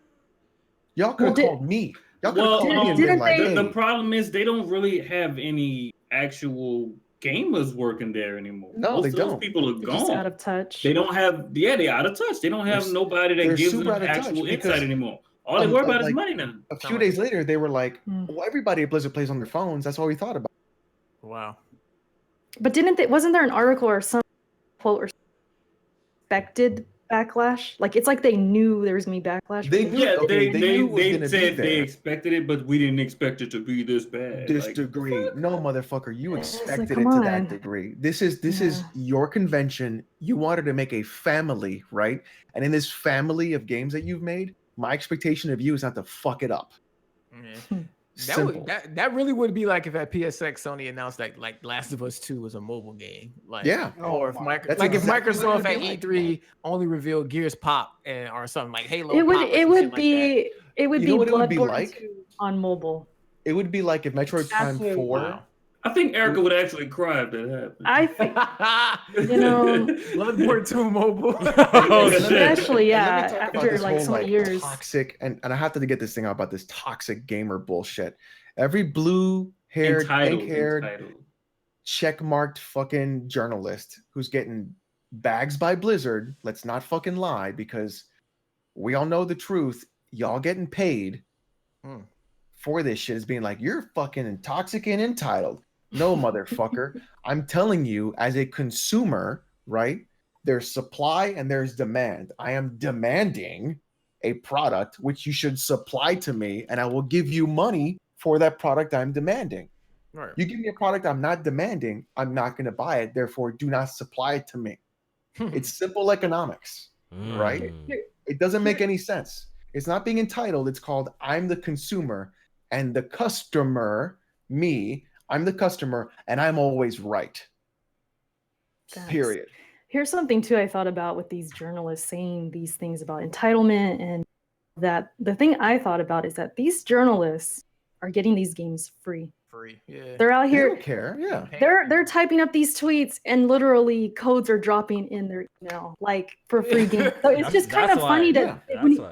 Y'all could have called me. Y'all could have called me and been like, the problem is they don't really have any actual gamers working there anymore. No, they don't. Those people are gone. Just out of touch. They don't have. Yeah, they're out of touch. They don't have nobody that gives them actual insight anymore. All they worry about is money now. A few days later, they were like, "Well, everybody at Blizzard plays on their phones. That's all we thought about." Wow. But wasn't there an article or some quote or expected backlash? Like, it's like they knew there was gonna be backlash. They said they expected it, but we didn't expect it to be this bad. This degree. No, motherfucker, you expected it to that degree. This is your convention. You wanted to make a family, right? And in this family of games that you've made, my expectation of you is not to fuck it up. That really would be like if at PSX Sony announced that like Last of Us 2 was a mobile game. Like, or if Microsoft at E3 only revealed Gears Pop or something like Halo. It would be Bloodborne 2 on mobile. It would be like if Metroid Prime 4. Wow. I think Erica would actually cry if that happened. I think, Bloodborne 2 mobile. Especially, after like so many years. Toxic, and I have to get this thing out about this toxic gamer bullshit. Every blue-haired, pink-haired, check-marked fucking journalist who's getting bags by Blizzard, let's not fucking lie, because we all know the truth. Y'all getting paid for this shit is being like, you're fucking toxic and entitled. No, motherfucker. I'm telling you, as a consumer, right? There's supply and there's demand. I am demanding a product which you should supply to me, and I will give you money for that product I'm demanding. Right. You give me a product I'm not demanding, I'm not going to buy it. Therefore, do not supply it to me. It's simple economics, right? It doesn't make any sense. It's not being entitled. It's called I'm the consumer, and the customer, me, I'm the customer, and I'm always right. Period. Here's something too I thought about with these journalists saying these things about entitlement, and that the thing I thought about is that these journalists are getting these games free. Yeah. They're out here. They don't care. Yeah. They're typing up these tweets, and literally codes are dropping in their email, like for free games. So it's just kind of funny that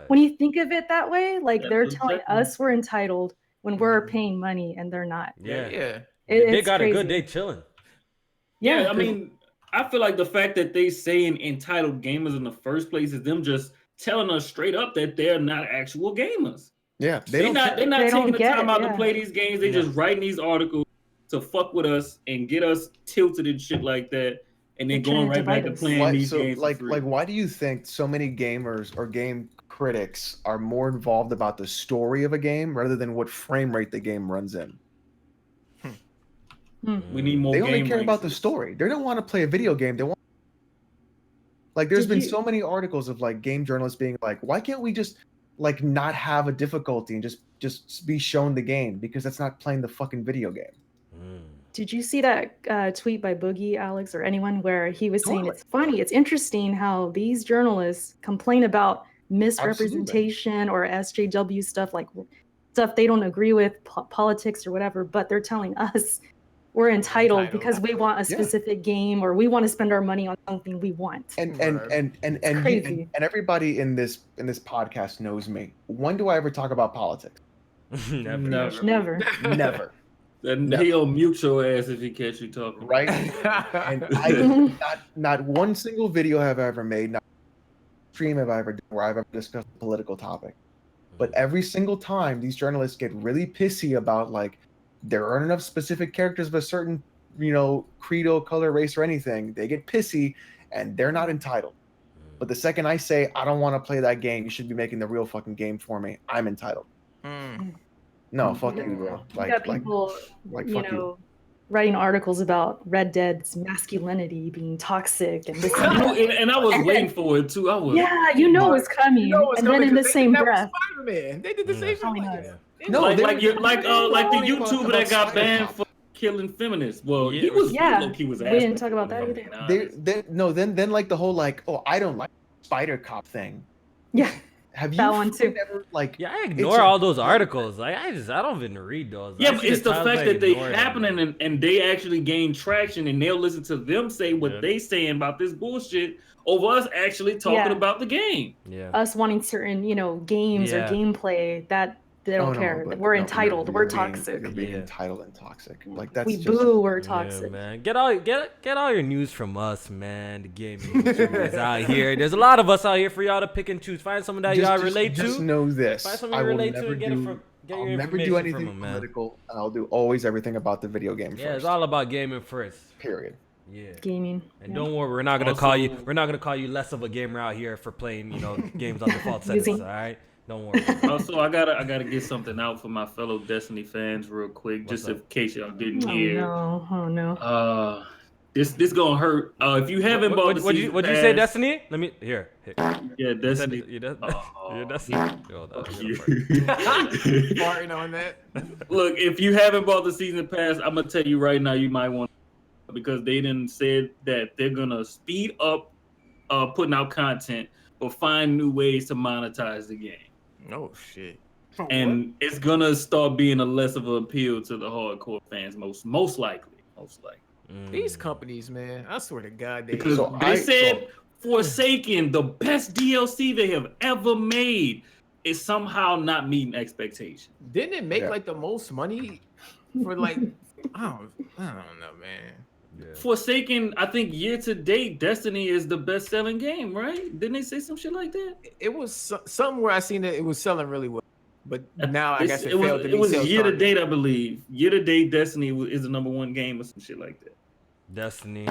when you think of it that way, like they're telling us we're entitled when we're paying money and they're not. Yeah. They got crazy. A good day chilling. Yeah, I mean, I feel like the fact that they saying entitled gamers in the first place is them just telling us straight up that they're not actual gamers. Yeah, they're not taking the time out to play these games. They just writing these articles to fuck with us and get us tilted and shit like that, and then going right back to playing these games. Like, why do you think so many gamers or game critics are more involved about the story of a game rather than what frame rate the game runs in? We need more. They only care about the story. They don't want to play a video game. They want. Like, there's been so many articles of like game journalists being like, why can't we just like not have a difficulty and just be shown the game, because that's not playing the fucking video game. Did you see that tweet by Boogie, Alex, or anyone, where he was saying it's funny, it's interesting how these journalists complain about misrepresentation or SJW stuff, like stuff they don't agree with, politics or whatever, but they're telling us we're entitled because we want a specific game, or we want to spend our money on something we want. And everybody in this podcast knows me. When do I ever talk about politics? Never. Then he'll mute your ass if he catch you talking. Right? And not one single video have I ever made, not stream have I ever done where I've ever discussed a political topic. But every single time these journalists get really pissy about like there aren't enough specific characters of a certain, credo, color, race, or anything, they get pissy and they're not entitled. But the second I say I don't want to play that game, you should be making the real fucking game for me, I'm entitled. No, fuck you, bro. You got people, writing articles about Red Dead's masculinity being toxic and this. And I was waiting for it too. It's coming. And then in the same breath, Spider-Man. They did the same thing. No, like the YouTuber that got banned for killing feminists. Well, he was. He was. We didn't talk about that either. Then like the whole I don't like Spider Cop thing. Yeah. Have you that one too? Never, I ignore all those articles. Like I don't even read those. Yeah, but it's the fact that they happening and they actually gain traction and they'll listen to them say what they saying about this bullshit over us actually talking about the game. Yeah. Us wanting certain, games or gameplay that they don't care. We're entitled. We're toxic. You're being entitled and toxic. Like that's we boo. We're toxic. Man. Get all your news from us, man. The gaming YouTubers out here. There's a lot of us out here for y'all to pick and choose. Find someone that y'all relate to. Just know this. Find someone you relate to and get it from. I'll never do anything political. And I'll do always everything about the video game first. Yeah, it's all about gaming first. Period. Yeah. Gaming. And don't worry, we're not gonna call you less of a gamer out here for playing, games on default settings. All right. Don't worry. Also, I gotta get something out for my fellow Destiny fans real quick, just in case y'all didn't hear. Oh no. This gonna hurt. If you haven't bought the season pass, what'd you say, Destiny? Let me here. Yeah, Destiny. You're Destiny. Farting on that. Look, if you haven't bought the season pass, I'm gonna tell you right now, you might want because they didn't said that they're gonna speed up putting out content or find new ways to monetize the game. Oh shit! And it's gonna start being a less of an appeal to the hardcore fans, most likely. These companies, man, I swear to God, they said Forsaken, the best DLC they have ever made, is somehow not meeting expectations. Didn't it make like the most money for like I don't know, man. Yeah. Forsaken, I think year to date, Destiny is the best selling game, right? Didn't they say some shit like that? It was something where I seen that it was selling really well, but now I guess it failed to be. It was year to date, I believe. Year to date, Destiny is the #1 game or some shit like that. Destiny.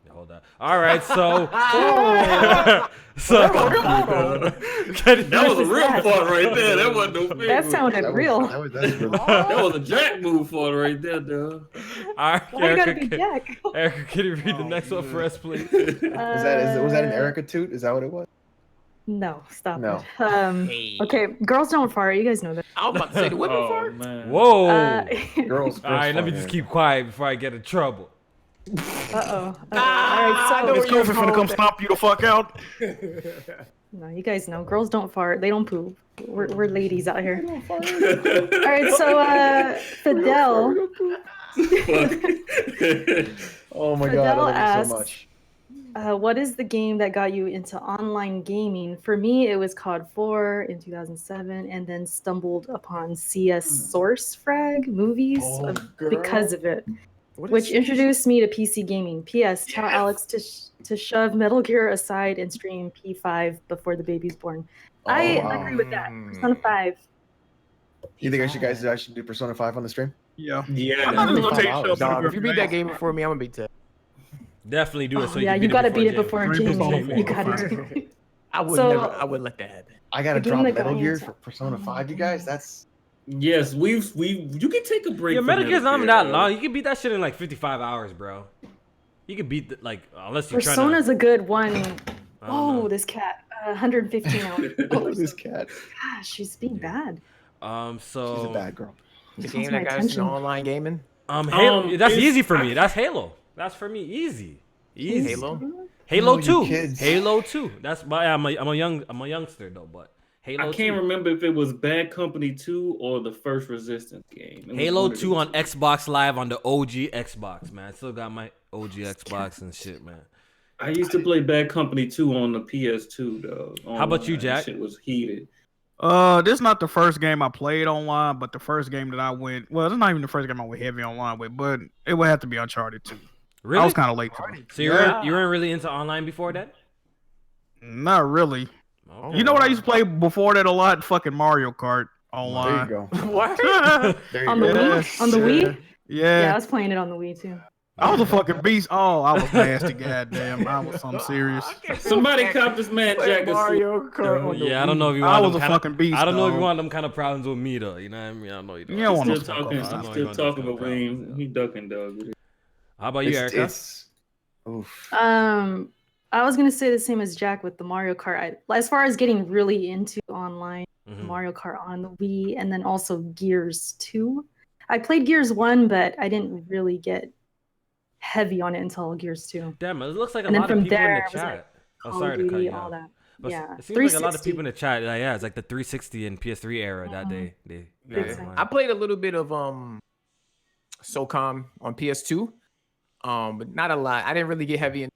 Hold on. All right, so that was a real part right there. That wasn't no fake. That sounded real. That was a Jack move for it right there, dog. All right, why gotta be Jack? Erica, can you read the next one for us, please? Was that an Erica toot? Is that what it was? No, stop it. Okay, girls don't fart. You guys know that. I was about to say the women fart. Man. Whoa. Girls. All right, let me just keep quiet before I get in trouble. All right, so I know it's Kofi finna come stomp you the fuck out. No, you guys know girls don't fart. They don't poop. We're ladies out here. All right, so Fidel. Oh my God, I love you so much. What is the game that got you into online gaming? For me, it was COD 4 in 2007, and then stumbled upon CS Source Frag movies because of it. Which introduced me to PC gaming. P.S. Tell Alex to shove Metal Gear aside and stream P5 before the baby's born. I agree with that. Persona 5. You think I should do Persona 5 on the stream? Yeah. If you beat that game before me, I'm gonna beat that. Definitely do it. So you gotta beat it before Jamie. You gotta do it. I would let that happen. I gotta drop Metal Gear for Persona 5, you guys. That's. Yes, you can take a break. Yeah, Metal Gear's not that long. You can beat that shit in like 55 hours, bro. You can beat unless you're Persona's a good one. Oh, this cat. 115 hours. This cat. Gosh, she's being bad. So she's a bad girl. The game that got us into online gaming. Halo. That's easy for me. That's Halo. That's for me. Easy. Halo. Halo 2. Halo 2. That's why I'm a youngster though, but. Halo I can't remember if it was Bad Company 2 or the first Resistance game. Halo 2 on Xbox Live on the OG Xbox, man. I still got my OG Xbox and shit, man. I used to play Bad Company 2 on the PS2, though. How about you, Jack? Shit was heated. This is not the first game I played online, but the first game that I went. Well, it's not even the first game I went heavy online with, but it would have to be Uncharted 2. Really? I was kind of late to it. So you weren't really into online before that? Not really. Okay. You know what I used to play before that a lot? Fucking Mario Kart online. There you go. What? There you On the go. Wii? On the Wii? Yeah. Yeah, I was playing it on the Wii too. I was a fucking beast. Oh, I was nasty. Goddamn, I was something serious. Somebody cop this man Jack a Mario Kart on the Yeah, I don't know if you I want was them a fucking beast. I don't know if you dog. want them kind of problems with me though. You know what I mean? I know you don't. You don't want Still no talking, smoke. still talking, but we ain't, he ducking, dog. How about you, Erica? Oof. I was gonna say the same as Jack with the Mario Kart. As far as getting really into online, Mario Kart on the Wii, and then also Gears 2. I played Gears 1, but I didn't really get heavy on it until Gears 2. Damn, it looks like a And then lot of from people in there, the it was chat. like Oh, Call sorry of to cut Duty, you all off. that. But Yeah, it seems like a lot of 360. people in the chat. Yeah, it's like the 360 and PS3 era that they Yeah. online. I played a little bit of SOCOM on PS2, but not a lot. I didn't really get heavy in.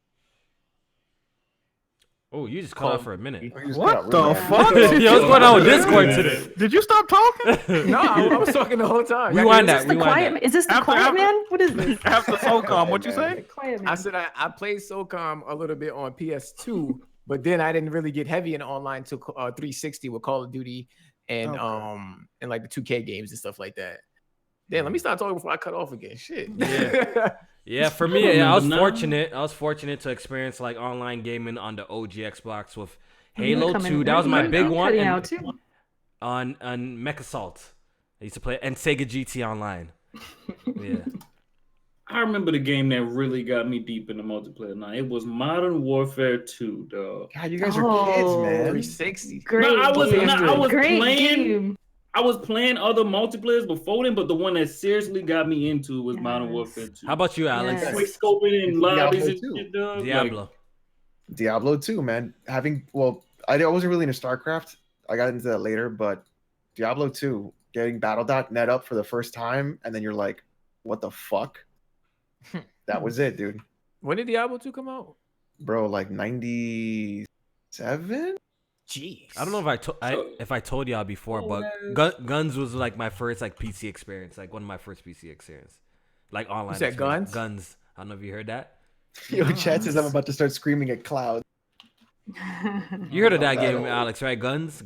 Oh, you just cut off for a minute. What the fuck? Yo, what's going on with Discord today? Did you stop talking? No, I was talking the whole time. Rewind Is this the quiet? Is this the quiet man? What is this? After SOCOM, what you say? Quiet man. I said I played SOCOM a little bit on PS2, but then I didn't really get heavy in online to 360 with Call of Duty and and like the 2K games and stuff like that. Damn, let me start talking before I cut off again. Shit. Yeah. Yeah, for me, I was fortunate. I was fortunate to experience like online gaming on the OG Xbox with Halo 2. That was my big one. And on Mech Assault, I used to play, and Sega GT Online. Yeah. I remember the game that really got me deep in the multiplayer. Now it was Modern Warfare 2, dog. God, you guys are kids, man. 360. Great. No, I was Great playing. game. I was playing other multiplayers before then, but the one that seriously got me into was Modern Warfare 2. How about you, Alex? Yes. Quick scoping and lobbies and Diablo shit, dog. Diablo. Diablo 2, man. I wasn't really into StarCraft. I got into that later, but Diablo 2, getting Battle.net up for the first time, and then you're like, what the fuck? That was it, dude. When did Diablo 2 come out? Bro, like 97? Jeez. I don't know if I told y'all before, but Guns was like my first like PC experience, like one of my first PC experience, like online. You said experience. Guns? Guns. I don't know if you heard that. Yo, chat says I'm about to start screaming at Cloud. You heard of that game, Alex, right? Guns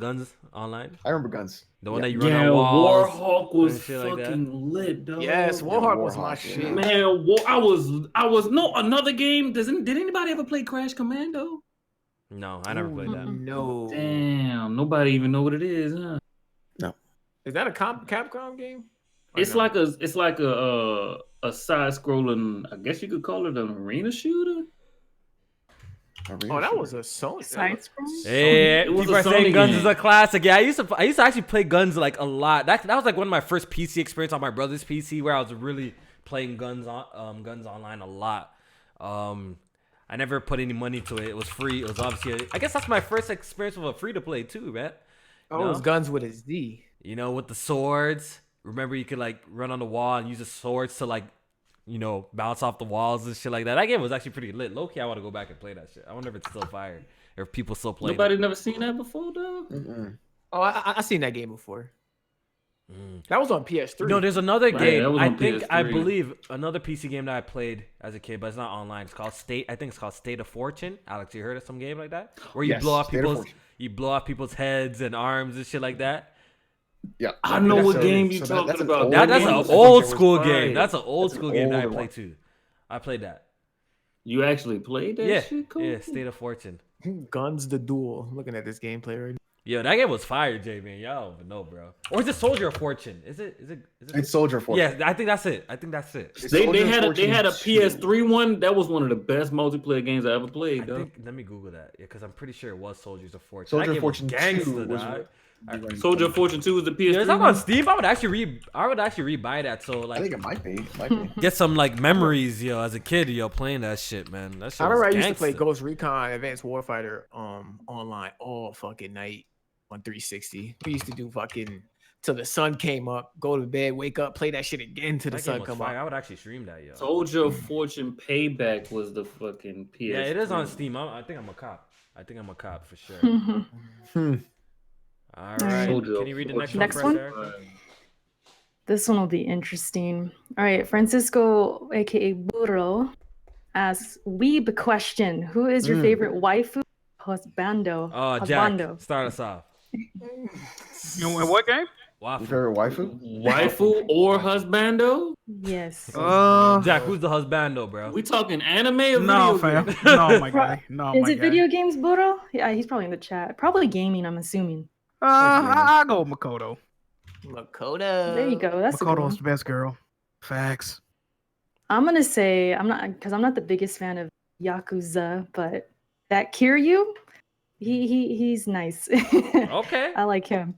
online. I remember Guns. The one that you run Yeah, on walls. Warhawk was and shit like that. fucking lit, dog. Yes, Warhawk was Warhawk, my yeah. shit. Man, I was no another game. Did anybody ever play Crash Commando? No, I never played that. No. Damn, nobody even know what it is, huh? Is that a Capcom game? It's like a side scrolling. I guess you could call it an arena shooter. Oh, that was a Sony. Side scroll? Hey, It was people a are saying Sony Guns game. is a classic. Yeah, I used to actually play Guns like a lot. That was like one of my first PC experience on my brother's PC where I was really playing Guns online a lot. I never put any money to it. It was free. It was obviously I guess that's my first experience with a free to play too, man. Oh, it was Guns with a Z. You know, with the swords. Remember, you could like run on the wall and use the swords to like, you know, bounce off the walls and shit like that. That game was actually pretty lit. Low-key, I want to go back and play that shit. I wonder if it's still fire or if people still play. Nobody never seen that before, though. Oh, I seen that game before. That was on PS3. No, there's another Right, game. that was I on think I PS3. believe another PC game that I played as a kid, but it's not online. It's called State. I think it's called State of Fortune. Alex, you heard of some game like that where you Yes, blow off State of people's Fortune. heads and arms and shit like that. Yeah, I know what game you that's talking an about. old That's game. an I think old it was school fire. game. That's an old school game that I older played one. too. I played that. You actually played that Yeah, shit? Cool. yeah. State of Fortune. Guns the Duel. I'm looking at this gameplay right now. Yo, that game was fire, J man. Y'all don't even know, bro. Or is it Soldier of Fortune? Is it? It's Soldier Fortune. Yeah, I think that's it. It's They Soldier had a Fortune PS3 one. That was one of the best multiplayer games I ever played, I though. think, let me Google that. Yeah, because I'm pretty sure it was Soldiers of Fortune. Soldier That game Fortune was 2 gangster, was dog. Soldier of Fortune 2 was the PS3 Yeah, it's not one. on Steam. I would actually rebuy that. So I like, think it might be. get some like memories, yo, as a kid, yo, playing that shit, man. That shit I remember I was used to play gangster. Ghost Recon Advanced Warfighter online all fucking night on 360. We used to do fucking till the sun came up, go to bed, wake up, play that shit again till the That sun game was come fire. I up. would actually stream that, yo. Soldier of Fortune Payback was the fucking PS3. Yeah, it is on Steam. I think I'm a cop. I think I'm a cop for sure. All right. Soldier Can you read the next Next one? one? This one will be interesting. All right, Francisco, aka Burro, asks Weeb question: who is your favorite waifu husbando? Jack, Husbando. start us off. You know, in what game? Your favorite waifu? Waifu or husbando? Yes. Jack, who's the husbando, bro? We talking anime or No, video fam. game? No, my guy. No, Is my it guy. video games, Burro? Yeah, he's probably in the chat. Probably gaming, I'm assuming. I'll go with Makoto. Makoto. There you go. That's a good Makoto's one. the best girl. Facts. I'm gonna say I'm not the biggest fan of Yakuza, but that Kiryu, he's nice. Okay. I like him.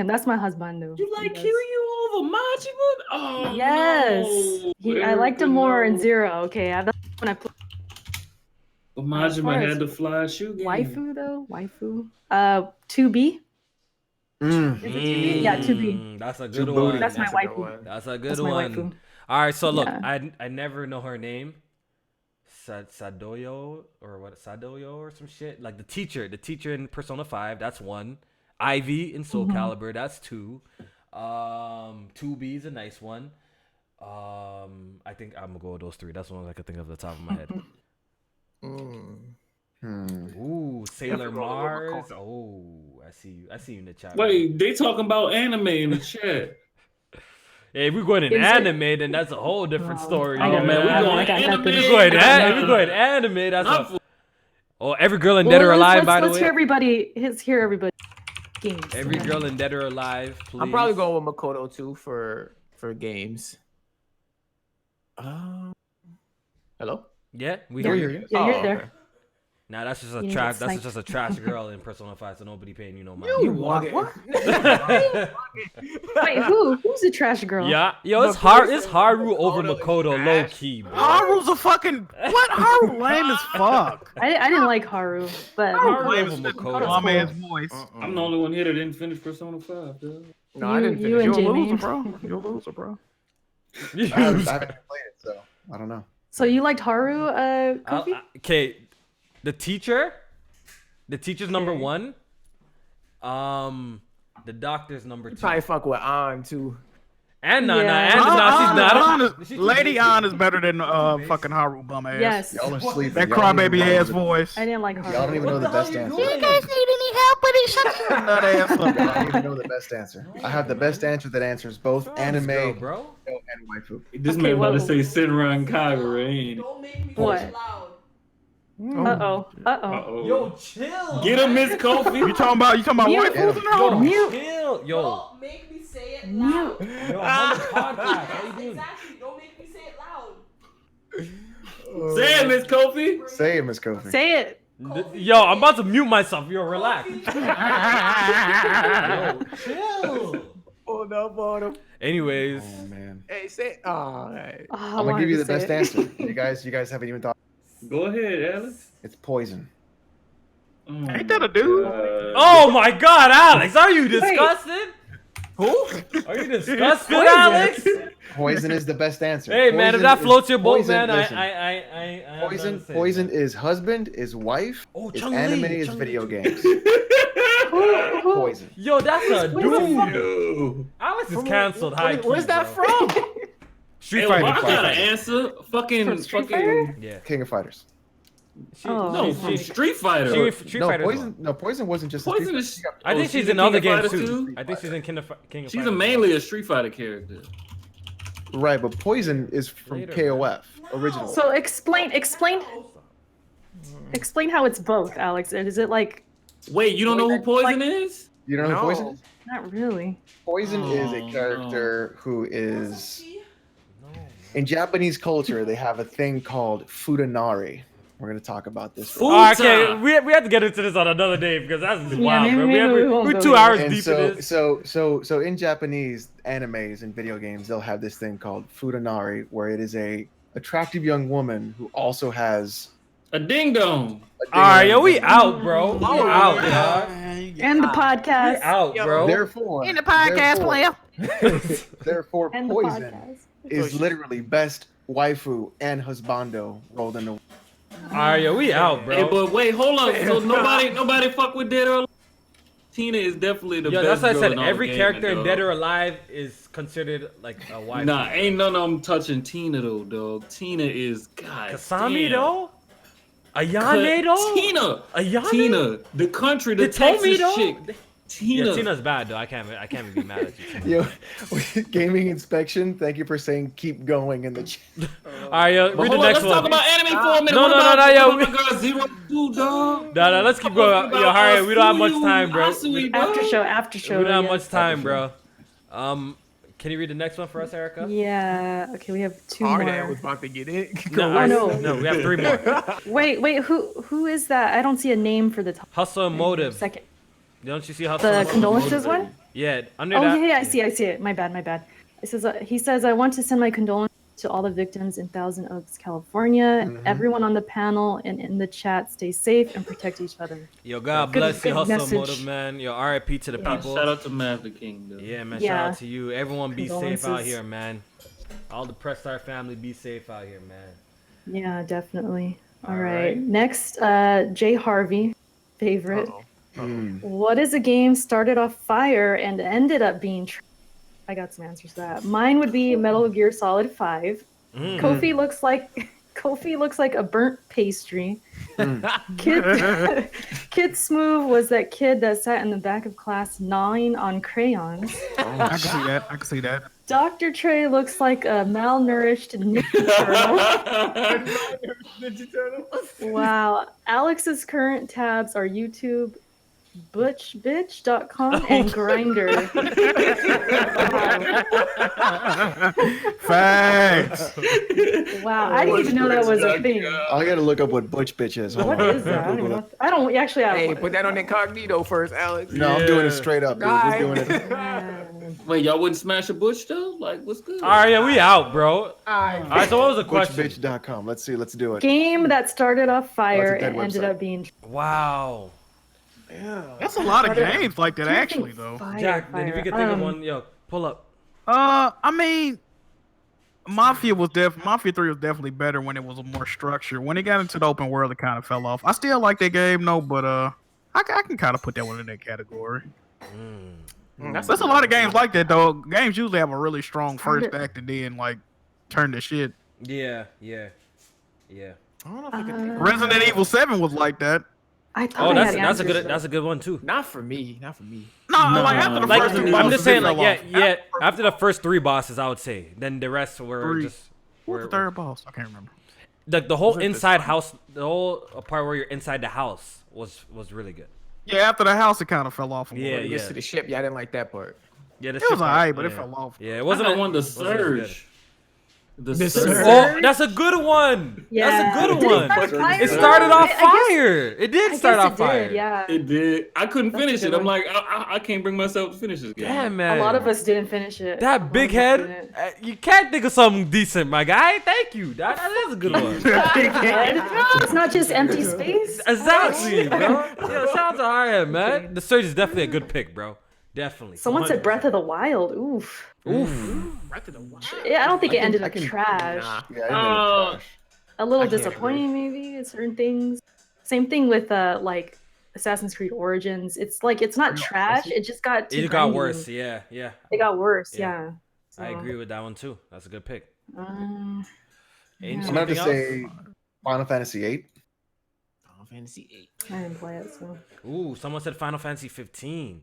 That's my husbando. You like Kiryu over Majima? Oh Yes. no. I liked him more in No. Zero. Okay, that's when I put But As far Majima as had the fly shoe game. waifu though. 2B. Mm. Is it 2B? Yeah, 2B. That's a Two good booty. one. That's my That's a good waifu. one. That's a good That's my one. waifu. All right, so look, Yeah. I never know her name. Sadoyo or what? Sadoyo or some shit. Like the teacher in Persona 5. That's one. Ivy in Soul Calibur. That's two. 2B is a nice one. I think I'm gonna go with those three. That's the ones I could think of at the top of my head. Ooh, Sailor Mars. Oh, I see you. I see you in the chat. Wait, they talking about anime in the chat. Yeah, if we're going in Is it- anime, then that's a whole different story. I got man, we nothing. going I got anime. nothing. If we're going anime, that's Not a... for- Oh, every girl in Dead or Alive, by the let's way. hear everybody. Let's hear everybody. Games. Every girl in Dead or Alive, please. I'm probably going with Makoto too for games. Hello? Yeah, we Yeah, hear you. yeah, you're Oh, there. okay. Nah, that's just a You trash. get That's sniped. just a trash girl in Persona 5, so nobody paying you no mind. You what? Wait, who's the trash girl? Yeah, yo, it's hard. It's Haru over Makoto, low key, bro. Haru's a fucking what? Haru lame as fuck. I didn't like Haru, but Haru Lame over as Makoto. Mom ass voice. I'm the only one here that didn't finish Persona 5. Dude. No, I didn't you finish. and You're a Jamie. loser, bro. You're a loser, bro. I haven't played it, so I don't know. So you liked Haru, Kofi? Okay, the teacher's number one. The doctor's number two. Probably fuck with An too. And no, Yeah. she's not. Lady An is better than fucking Haru bum ass. Yes. Y'all are sleeping. That Y'all don't crybaby even know ass the- voice. I didn't like Haru. Y'all don't even know the best answer. You guys need any help with it? Shut your nut ass up. I don't even know the best answer. I have the best answer that answers both anime Go, bro. and waifu. This Okay, man about to well- say Senran and Kagura, ain't it? Don't make me What? say loud. Uh-oh. Uh-oh. Yo, chill. Get him, Miss Kofi. You talking about Mute. waifus in there? Hold on. Mute. Chill. Yo. Don't make me say it loud. Yo, I'm on the podcast. How you doing? Exactly. Don't make me say it loud. Say it, Miss Kofi. Say it, Miss Kofi. Say it. Yo, I'm about to mute myself. Yo, relax. Yo, chill. Hold up on him. Anyways, Oh man. Hey, say. Oh, hey. Oh, I I'm gonna wanted give you to the say best it. answer. You guys haven't even thought. Go ahead, Alex. It's poison. Ain't that a dude? oh my God, Alex, are you disgusted? Who? Are you disgusted, Alex? Poison is the best answer. Hey man, if Poison that is- floats your boat, poison- man, listen, I have nothing Poison. to say, Poison man. is husband, is wife, Oh, is Chun-Li, anime, is Chun-Li. video games. Who- Poison. Yo, that's a dude. Yo. Alex is canceled. High key, Where's that bro. from? Street Hey, Fighter. well, I got an Fighter. answer. Fucking, From Street Fighter? Yeah. King of Fighters. Oh, No, okay. Street Fighter. Street No, Fighter. Poison. No, Poison wasn't just. Poison a is. Street Fighter. I think she's a in other King of games Fighters too. I think she's in King of She's Fighters. mainly a Street Fighter character. Right, but Poison is from Later, KOF original. So explain how it's both, Alex. Is it like Wait, you don't know who Poison is? You don't know who Poison is? not really? Poison is a Oh, character who is in Japanese culture. They have a thing called futanari. We're gonna talk about this. Fu- Oh, okay, we have to get into this on another day because that's wild, bro. maybe we won't We're go 2 there. hours And deep so, in this. so in Japanese animes and video games, they'll have this thing called futanari, where it is a attractive young woman who also has. A ding dong. All right, yo, we out, bro. We out, dog. And the We podcast. out, bro. Therefore, In the podcast, Therefore, And the Poison podcast. is literally best waifu and husbando rolled into. All right, yo, we out, bro. Hey, but wait, hold on. So nobody fuck with Dead or Alive? Tina is definitely the Yo, best. that's what I girl said. in all Every gaming, character in dog. Dead or Alive is considered like a wife. Nah, ain't none of them touching Tina though, dog. Tina is God. Kasami damn. though. Ayane though. Tina. Ayane. Tina. The country. The Told me Texas though. chick. Tina. Yeah, Tina's bad though. I can't be mad at you. Yo, gaming inspection. Thank you for saying keep going in the chat. All right, yo, read the next let's one. talk about anime for a minute. No, What no, about, no, yo. what about my girl 02, dog? No, let's keep going. Yo, Harry, we don't have much time, bro. After show. We don't have yeah. much time, bro. Can you read the next one for us, Erica? Yeah. Okay, we have two Ardan more. was about to get it. No, we have 3 more. Wait. Who is that? I don't see a name for the top. Hustle and Motive. Second. Don't you see Hustle and The Motive? condolences one? Yeah, under Oh that. yeah, I see it. My bad. It says he says I want to send my condolences to all the victims in Thousand Oaks, California. Everyone on the panel and in the chat, stay safe and protect each other. Yo, God Good- bless you, good Hustle and message. Motive, man. Yo, RIP to the people. Shout out to Master King, though. Yeah, man. Yeah. Shout out to you. Everyone be safe out Condolences. here, man. All the Press Start family, be safe out here, man. Yeah, definitely. All All right. right. Next, Jay Harvey, favorite. What is a game started off fire and ended up being? I got some answers to that. Mine would be Metal Gear Solid 5. Kofi looks like a burnt pastry. Kid Smooth was that kid that sat in the back of class gnawing on crayons. I can see that. Dr. Trey looks like a malnourished Ninja Turtle. Wow. Alex's current tabs are YouTube, butchbitch.com, and Grindr. Facts. Wow, I didn't even know that was a thing. I gotta look up what butch bitch is. Hold What on. is that? I don't even know. I don't actually. Hey, put that on incognito first, Alex. No, I'm doing it straight up, dude. We're doing it. Wait, y'all wouldn't smash a bush though? Like, what's good? All right, yeah, we out, bro. All right, so what was the question? Butchbitch.com. Let's see. Let's do it. Game that started off fire dead and ended website. up being. Wow. That's a lot of games like that, actually, though. Jack, then if you could think of one, yo, pull up. I mean, Mafia 3 was definitely better when it was more structured. When it got into the open world, it kind of fell off. I still like that game, though, but I can kind of put that one in that category. That's a lot of games like that, though. Games usually have a really strong first act and then like turn to shit. Yeah. I don't know if I could think of Resident Evil 7 was like that. I thought Oh, I that's had that's a good one too. Not for me. No, like after the Like first two I'm bosses, just saying, it like fell off. after the first 3 bosses, I would say. Then the rest were Three. just What's the third boss? I can't remember. the whole inside house, the whole part where you're inside the house was really good. Yeah, after the house, it kind of fell off. Yeah, it gets to the ship. Yeah, I didn't like that part. Yeah, the It was ship part, alright, but it yeah. fell off. Yeah, it wasn't. I want the wasn't as good. surge. The The surge. Surge. Oh, that's a good one. Yeah. That's a good Did one. start fire? It started off I guess- fire. It did I start guess off it fire. did, yeah. It did. I couldn't That's a finish good it. I'm one. like, I can't bring myself to finish this game. Yeah, man. A lot of us didn't finish it. A lot That big of us head, didn't. you can't think of something decent, my guy. Thank you. That is a good one. It's not just empty space. Exactly, bro. Yo, shout out to Hardhead, man. The Surge is definitely a good pick, bro. Definitely. Someone said Breath of the Wild. Oof. Breath of the Wild. Yeah, I don't think it ended up can- trash. Nah. Yeah, I know. A little I can't disappointing, maybe at certain things. Same thing with like Assassin's Creed Origins. It's like it's not trash. It just got too It got grindy. worse. Yeah. It got worse. Yeah. Yeah. I agree with that one too. That's a good pick. Um, Ain't I'm gonna have to anything else? say Final Fantasy VIII. Final Fantasy 8. I didn't play it, so. Ooh, someone said Final Fantasy 15.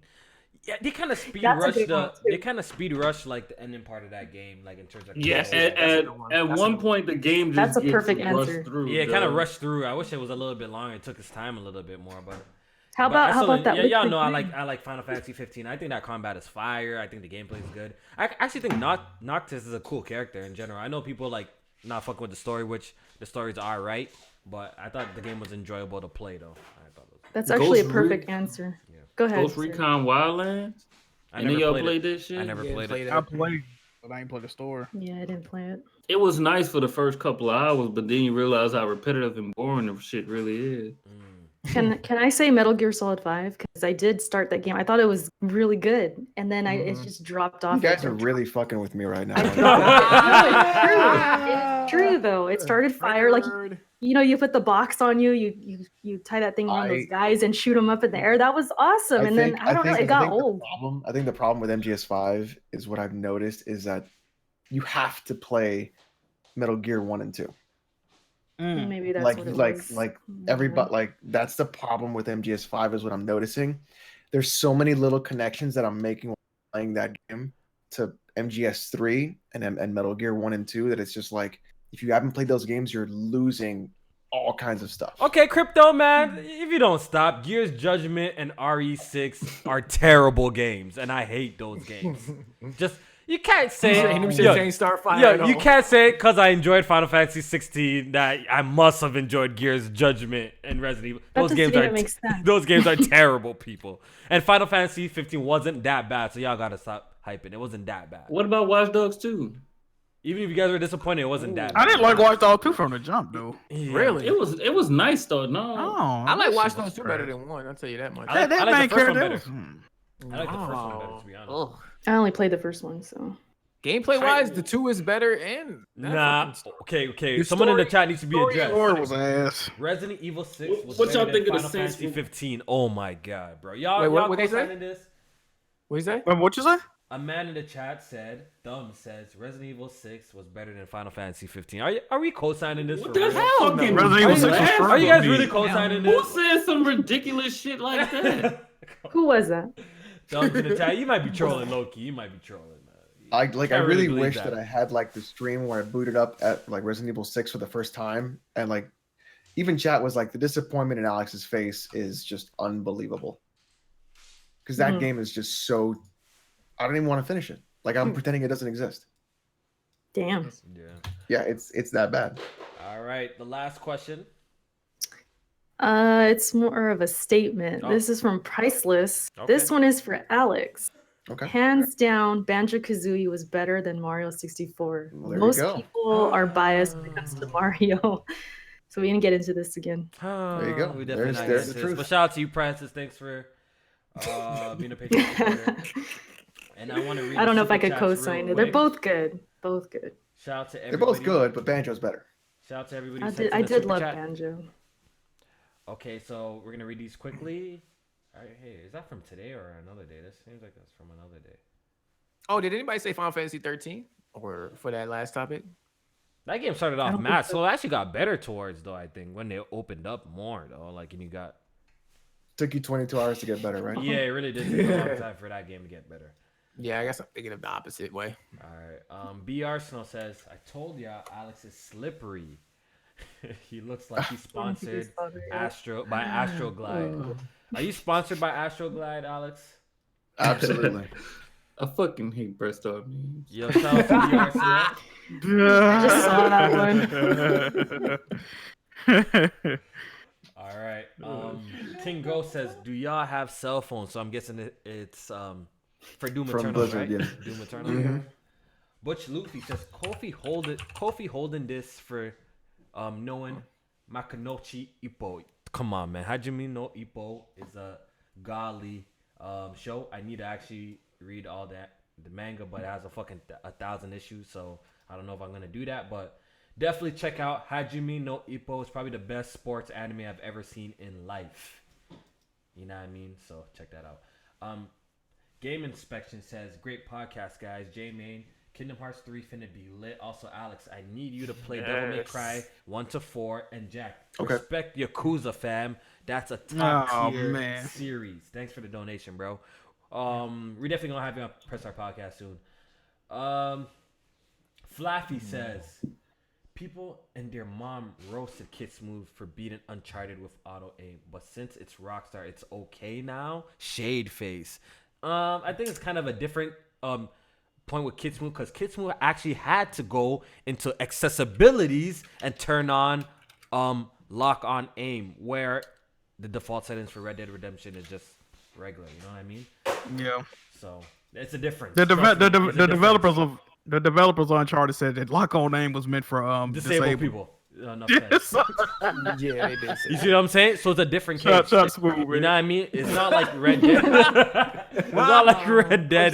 Yeah, they kind of speed That's a rush good one, too. they kind of speed rush like the ending part of that game, like in terms of Yeah, control. at one point the game just That's a gets perfect rushed answer. through. Yeah, it kind of dog. rushed through. I wish it was a little bit longer. It took its time a little bit more, but How but I about still- that? Yeah, y'all Liquid know I Night? like Final Fantasy 15. I think that combat is fire. I think the gameplay is good. I actually think Noctis is a cool character in general. I know people like not fucking with the story, which the stories are right, but I thought the game was enjoyable to play though. I thought it was. That's actually a Ghost perfect Re- answer. Go ahead. Ghost sir. Recon Wildlands. I Any of never y'all played played this shit? I never played it. I played, but I ain't played the story. Yeah, I didn't play it. It was nice for the first couple of hours, but then you realize how repetitive and boring the shit really is. Can I say Metal Gear Solid 5? Because I did start that game. I thought it was really good, and then it just dropped off. You guys are really fucking with me right now. It's true though. It started fire like you put the box on you. You tie that thing on those guys and shoot them up in the air. That was awesome. Then I don't know. It got old. I think the problem with MGS5 is what I've noticed is that you have to play Metal Gear 1 and 2. Maybe that's what it was. Everybody that's the problem with MGS5 is what I'm noticing. There's so many little connections that I'm making while playing that game to MGS3 and Metal Gear 1 and 2 that it's just like if you haven't played those games, you're losing all kinds of stuff. Okay, Crypto Man, if you don't stop, Gears Judgment and RE6 are terrible games, and I hate those games. You can't say you can't say because I enjoyed Final Fantasy 16 that I must have enjoyed Gears Judgment and Resident Evil. Those games are terrible, people. And Final Fantasy 15 wasn't that bad, so y'all gotta stop hyping. It wasn't that bad. What about Watch Dogs 2? Even if you guys were disappointed, it wasn't that bad. I didn't like Watch Dogs 2 from the jump, though. Yeah. Really? It was nice though. No, I like Watch Dogs 2 better than 1. I'll tell you that much. I like the first one better. I like the first one better, to be honest. I only played the first one, so. Gameplay wise, the 2 is better and okay. Someone in the chat needs to be addressed. Story was ass. Resident Evil 6 was what y'all better think than of the Final Fantasy 15. Oh my god, bro. Y'all what they say? this? What you say? What you say? A man in the chat said, says Resident Evil 6 was better than Final Fantasy 15. Are we co-signing this? What the hell? Resident Evil 6 was Are you guys really co-signing this? Who said some ridiculous shit like that? Who was that? Thumbs in the chat. You might be trolling, Loki. You might be trolling. I really wish that I had the stream where I booted up at Resident Evil 6 for the first time, and even chat was the disappointment in Alex's face is just unbelievable because that game is just so. I don't even want to finish it. I'm pretending it doesn't exist. Damn. Yeah, it's that bad. All right, the last question. It's more of a statement. This is from Priceless. Okay. This one is for Alex. Okay. Hands down, Banjo-Kazooie was better than Mario 64. Well, Most people are biased when it comes to Mario. So we didn't get into this again. There you go. We definitely there's the truth. But shout out to you, Priceless. Thanks for being a patron supporter. And I want to read. I don't know if I could co-sign it. They're both good. Both good. Shout out to everybody. They're both good, but Banjo's better. Shout out to everybody. I did love Banjo. Okay, so we're gonna read these quickly. All right, hey, is that from today or another day? This seems like that's from another day. Oh, did anybody say Final Fantasy 13 or for that last topic? That game started off mad, so it actually got better towards though. I think when they opened up more though, and you got. Took you 22 hours to get better, right? Yeah, it really did take a long time for that game to get better. Yeah, I guess I'm thinking of the opposite way. All right. B. Arsenal says, I told ya Alex is slippery. He looks like he's sponsored by Astroglide. Are you sponsored by Astroglide, Alex? Absolutely. I fucking hate PressStart memes. Yo, shout out to B. Arsenal. I just saw that one. All right. King Ghost says, do y'all have cell phones? So I'm guessing it's for Doom Eternal, Blizzard, right? yeah. Doom Eternal. Mm-hmm. Butch Luffy says Kofi holding this for knowing Makanochi Ippo. Come on, man. Hajime no Ippo is a godly show. I need to actually read all the manga, but it has 1,000 issues, so I don't know if I'm gonna do that. But definitely check out Hajime no Ippo. It's probably the best sports anime I've ever seen in life. You know what I mean? So check that out. Game Inspection says, great podcast, guys. J-Main, Kingdom Hearts 3 finna be lit. Also, Alex, I need you to play Devil May Cry 1-4. And Jack, respect Yakuza, fam. That's a top tier series. Thanks for the donation, bro. We're definitely gonna have you on PressStart Podcast soon. Flaffy says, people and their mom roasted Kid Smooth for beating Uncharted with auto aim, but since it's Rockstar, it's okay now. Shade face. I think it's kind of a different point with Kid Smooth, because Kid Smooth actually had to go into accessibilities and turn on lock on aim, where the default settings for Red Dead Redemption is just regular. You know what I mean? Yeah. So it's a difference. The developers of Uncharted said that lock on aim was meant for disabled people. enough sense. Yeah, they did. You see what I'm saying? So it's a different case. Smooth, you know what I mean? It's not like Red Dead. It's not like Red Dead.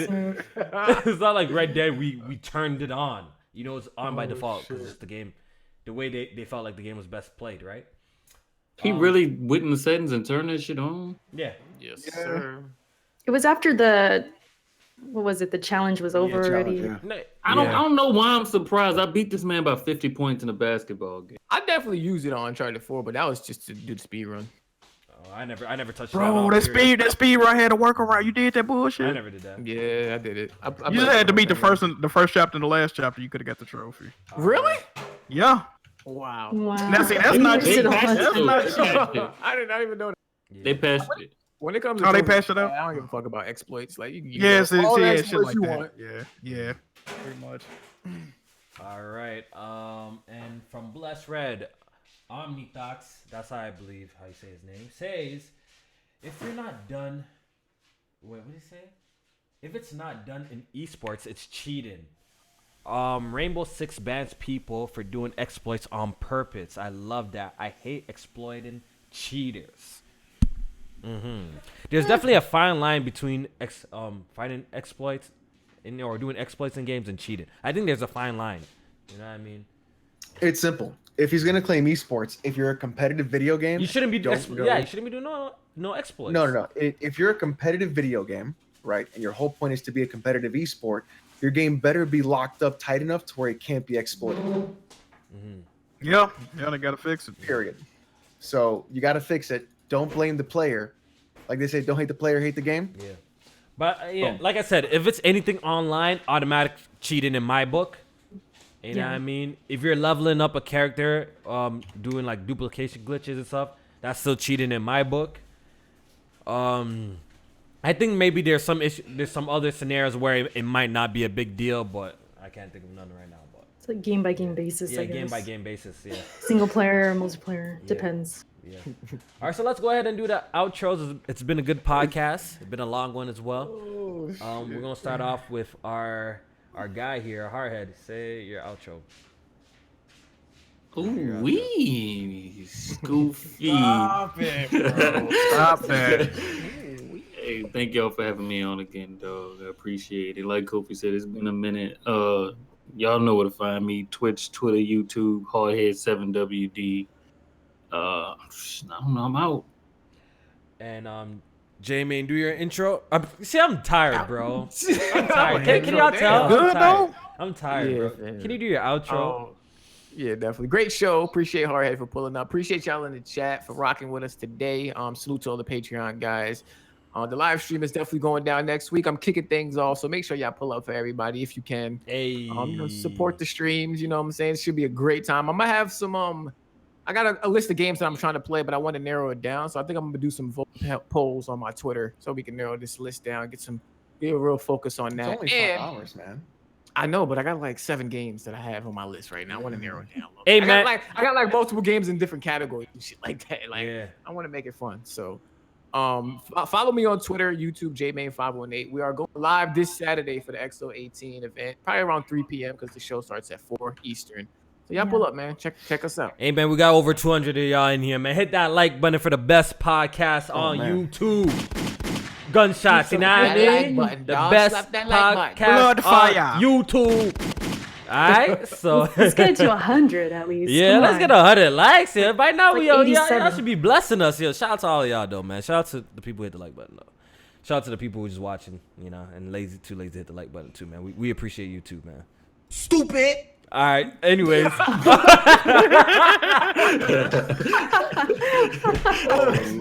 It's not like Red Dead. We turned it on. You know, it's on by default because it's the game. The way they felt like the game was best played, right? He really went in the settings and turned that shit on? Yeah. Yes, sir. It was after the challenge was over already. I don't know why I'm surprised. I beat this man by 50 points in a basketball game. I definitely used it on Uncharted 4, but that was just to do the speed run. Oh, I never touched Bro, that speed right had to work around. You did that bullshit. I never did that. Yeah, I did it. You just had to beat the first chapter and the last chapter. You could have got the trophy. Really? Yeah. Wow. Now see, that's not cheating. I did not even know that. Yeah. They passed it. When it comes to they passed it up? I don't give a fuck about exploits. Like you can Yes, all the shit exploits like you that. want. Yeah, pretty much. All right. And from Bless Red, Omnithox, that's how I believe how you say his name, says, if you're not done, what did he say? If it's not done in esports, it's cheating. Rainbow Six bans people for doing exploits on purpose. I love that. I hate exploiting cheaters. There's definitely a fine line between finding exploits or doing exploits in games and cheating. I think there's a fine line. You know what I mean? It's simple. If he's gonna claim esports, if you're a competitive video game, you shouldn't be. You shouldn't be doing no exploits. No. If you're a competitive video game, right, and your whole point is to be a competitive esport, your game better be locked up tight enough to where it can't be exploited. Yeah, they gotta fix it. Period. So you gotta fix it. Don't blame the player. Like they say, don't hate the player, hate the game. Yeah. But like I said, if it's anything online, automatic cheating in my book. You know what I mean? If you're leveling up a character, doing like duplication glitches and stuff, that's still cheating in my book. I think maybe there's some other scenarios where it might not be a big deal, but I can't think of none right now. But It's like game by game basis. yeah, I guess. game by game basis. Yeah. Single player, multiplayer, depends. Yeah. All right, so let's go ahead and do the outros. It's been a good podcast. It's been a long one as well. We're gonna start off with our guy here, Hardhead. Say your outro. Ooh wee, Goofy. Stop it, bro. Stop that. Hey, thank y'all for having me on again, dog. I appreciate it. Like Kofi said, it's been a minute. Y'all know where to find me: Twitch, Twitter, YouTube, Hardhead7WD. I don't know. I'm out. And J-Main, do your intro. I'm tired, bro. I'm tired. Can y'all tell? Good though. I'm tired, bro. Man. Can you do your outro? Yeah, definitely. Great show. Appreciate Hardhead for pulling up. Appreciate y'all in the chat for rocking with us today. Salute to all the Patreon guys. The live stream is definitely going down next week. I'm kicking things off, so make sure y'all pull up for everybody if you can. Hey. Support the streams. You know what I'm saying? It should be a great time. I'm gonna have some I got a list of games that I'm trying to play, but I want to narrow it down. So I think I'm gonna do some polls on my Twitter so we can narrow this list down, get a real focus on that. It's only 5 hours, man. I know, but I got like 7 games that I have on my list right now. I want to narrow it down a little Hey, bit. man. I got like multiple games in different categories and shit like that. Like, Yeah. I want to make it fun. So, follow me on Twitter, YouTube, JMain518. We are going live this Saturday for the XO18 event, probably around 3 p.m. because the show starts at 4 Eastern. So y'all pull up, man. Check us out. Hey, man, we got over 200 of y'all in here, man. Hit that like button for the best podcast on YouTube. Gunshots, you know what I mean? Button, The dog. best Slap that like podcast Blood fire. on YouTube. All right, so Let's get it to 100 at least. yeah, Come let's on. get 100 likes here. By now, It's like y'all 87. should be blessing us here. Shout out to all of y'all, though, man. Shout out to the people who hit the like button, though. Shout out to the people who just watching, you know, and too lazy to hit the like button, too, man. We appreciate you, too, man. Stupid. All right, anyways.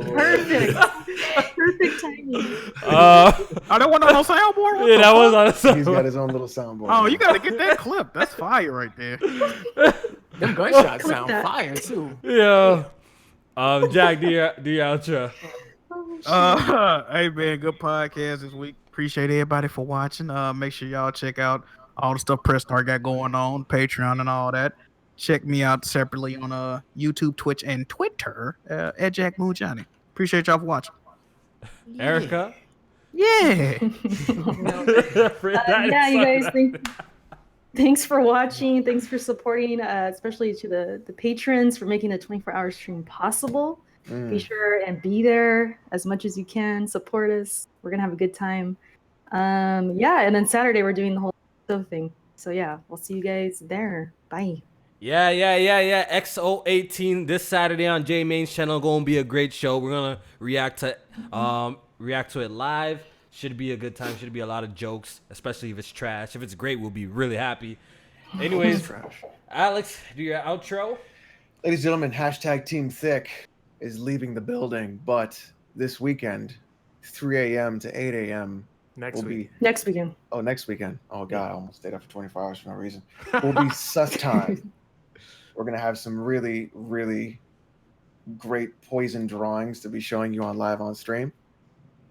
Perfect. Perfect timing. I don't want no soundboard. What Yeah, the that was fuck? on the He's got his own little soundboard. Oh, you gotta get that clip. That's fire right there. Them gunshots Click sound that. fire too. Yeah. Jack, do your outro. Hey man, good podcast this week. Appreciate everybody for watching. Make sure y'all check out all the stuff PressStart got going on, Patreon and all that. Check me out separately on YouTube, Twitch, and Twitter at Jack Moon Johnny. Appreciate y'all for watching. Erica? Yeah. Yeah, you guys think. Thanks for watching. Thanks for supporting, especially to the patrons for making the 24-hour stream possible. Be sure and be there as much as you can. Support us. We're gonna have a good time. Yeah, and then Saturday we're doing the whole thing. So yeah, we'll see you guys there. Bye. Yeah. XO18 this Saturday on J Main's channel. Gonna be a great show. We're gonna react to it live. Should be a good time. Should be a lot of jokes, especially if it's trash. If it's great, we'll be really happy. Anyways, Alex, do your outro. Ladies and gentlemen, hashtag Team Thick is leaving the building, but this weekend, 3 a.m. to 8 a.m. Next weekend. Oh, next weekend. Oh God, I almost stayed up for 24 hours for no reason. Will be sus time. We're gonna have some really, really great poison drawings to be showing you live on stream,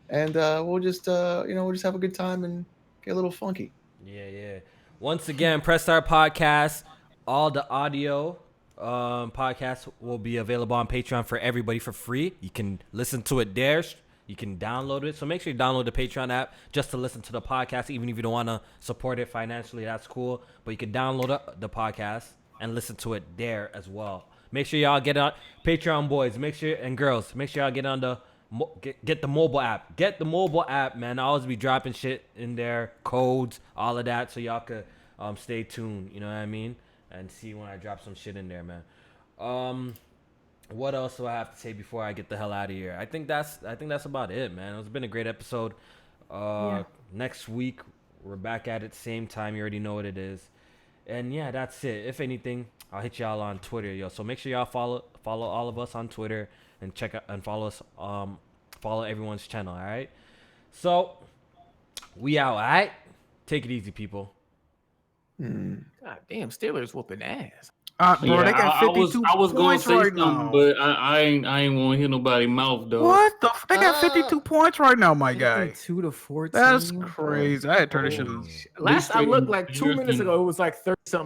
and we'll just we'll just have a good time and get a little funky. Yeah. Once again, Press Start Podcast. All the audio podcasts will be available on Patreon for everybody for free. You can listen to it there. You can download it. So make sure you download the Patreon app just to listen to the podcast. Even if you don't want to support it financially, that's cool. But you can download the podcast and listen to it there as well. Make sure y'all get on Patreon, boys. Make sure and girls. Make sure y'all get on the get the mobile app. Get the mobile app, man. I always be dropping shit in there, codes, all of that, so y'all could stay tuned. You know what I mean? And see when I drop some shit in there, man. What else do I have to say before I get the hell out of here? I think that's about it, man. It's been a great episode. Next week we're back at it same time. You already know what it is. And yeah, that's it. If anything, I'll hit y'all on Twitter, yo. So make sure y'all follow all of us on Twitter and check out and follow us follow everyone's channel, all right? So we out, all right? Take it easy, people. God damn, Steelers whooping ass. Bro, they got 52 I was going to points say right something, now. but I ain't want to hear nobody mouth though. What the? They got 52 points right now, my guy. 2 to 14. That's crazy. I had to turn this shit on. Last I looked like 2 minutes ago, it was like 30 something.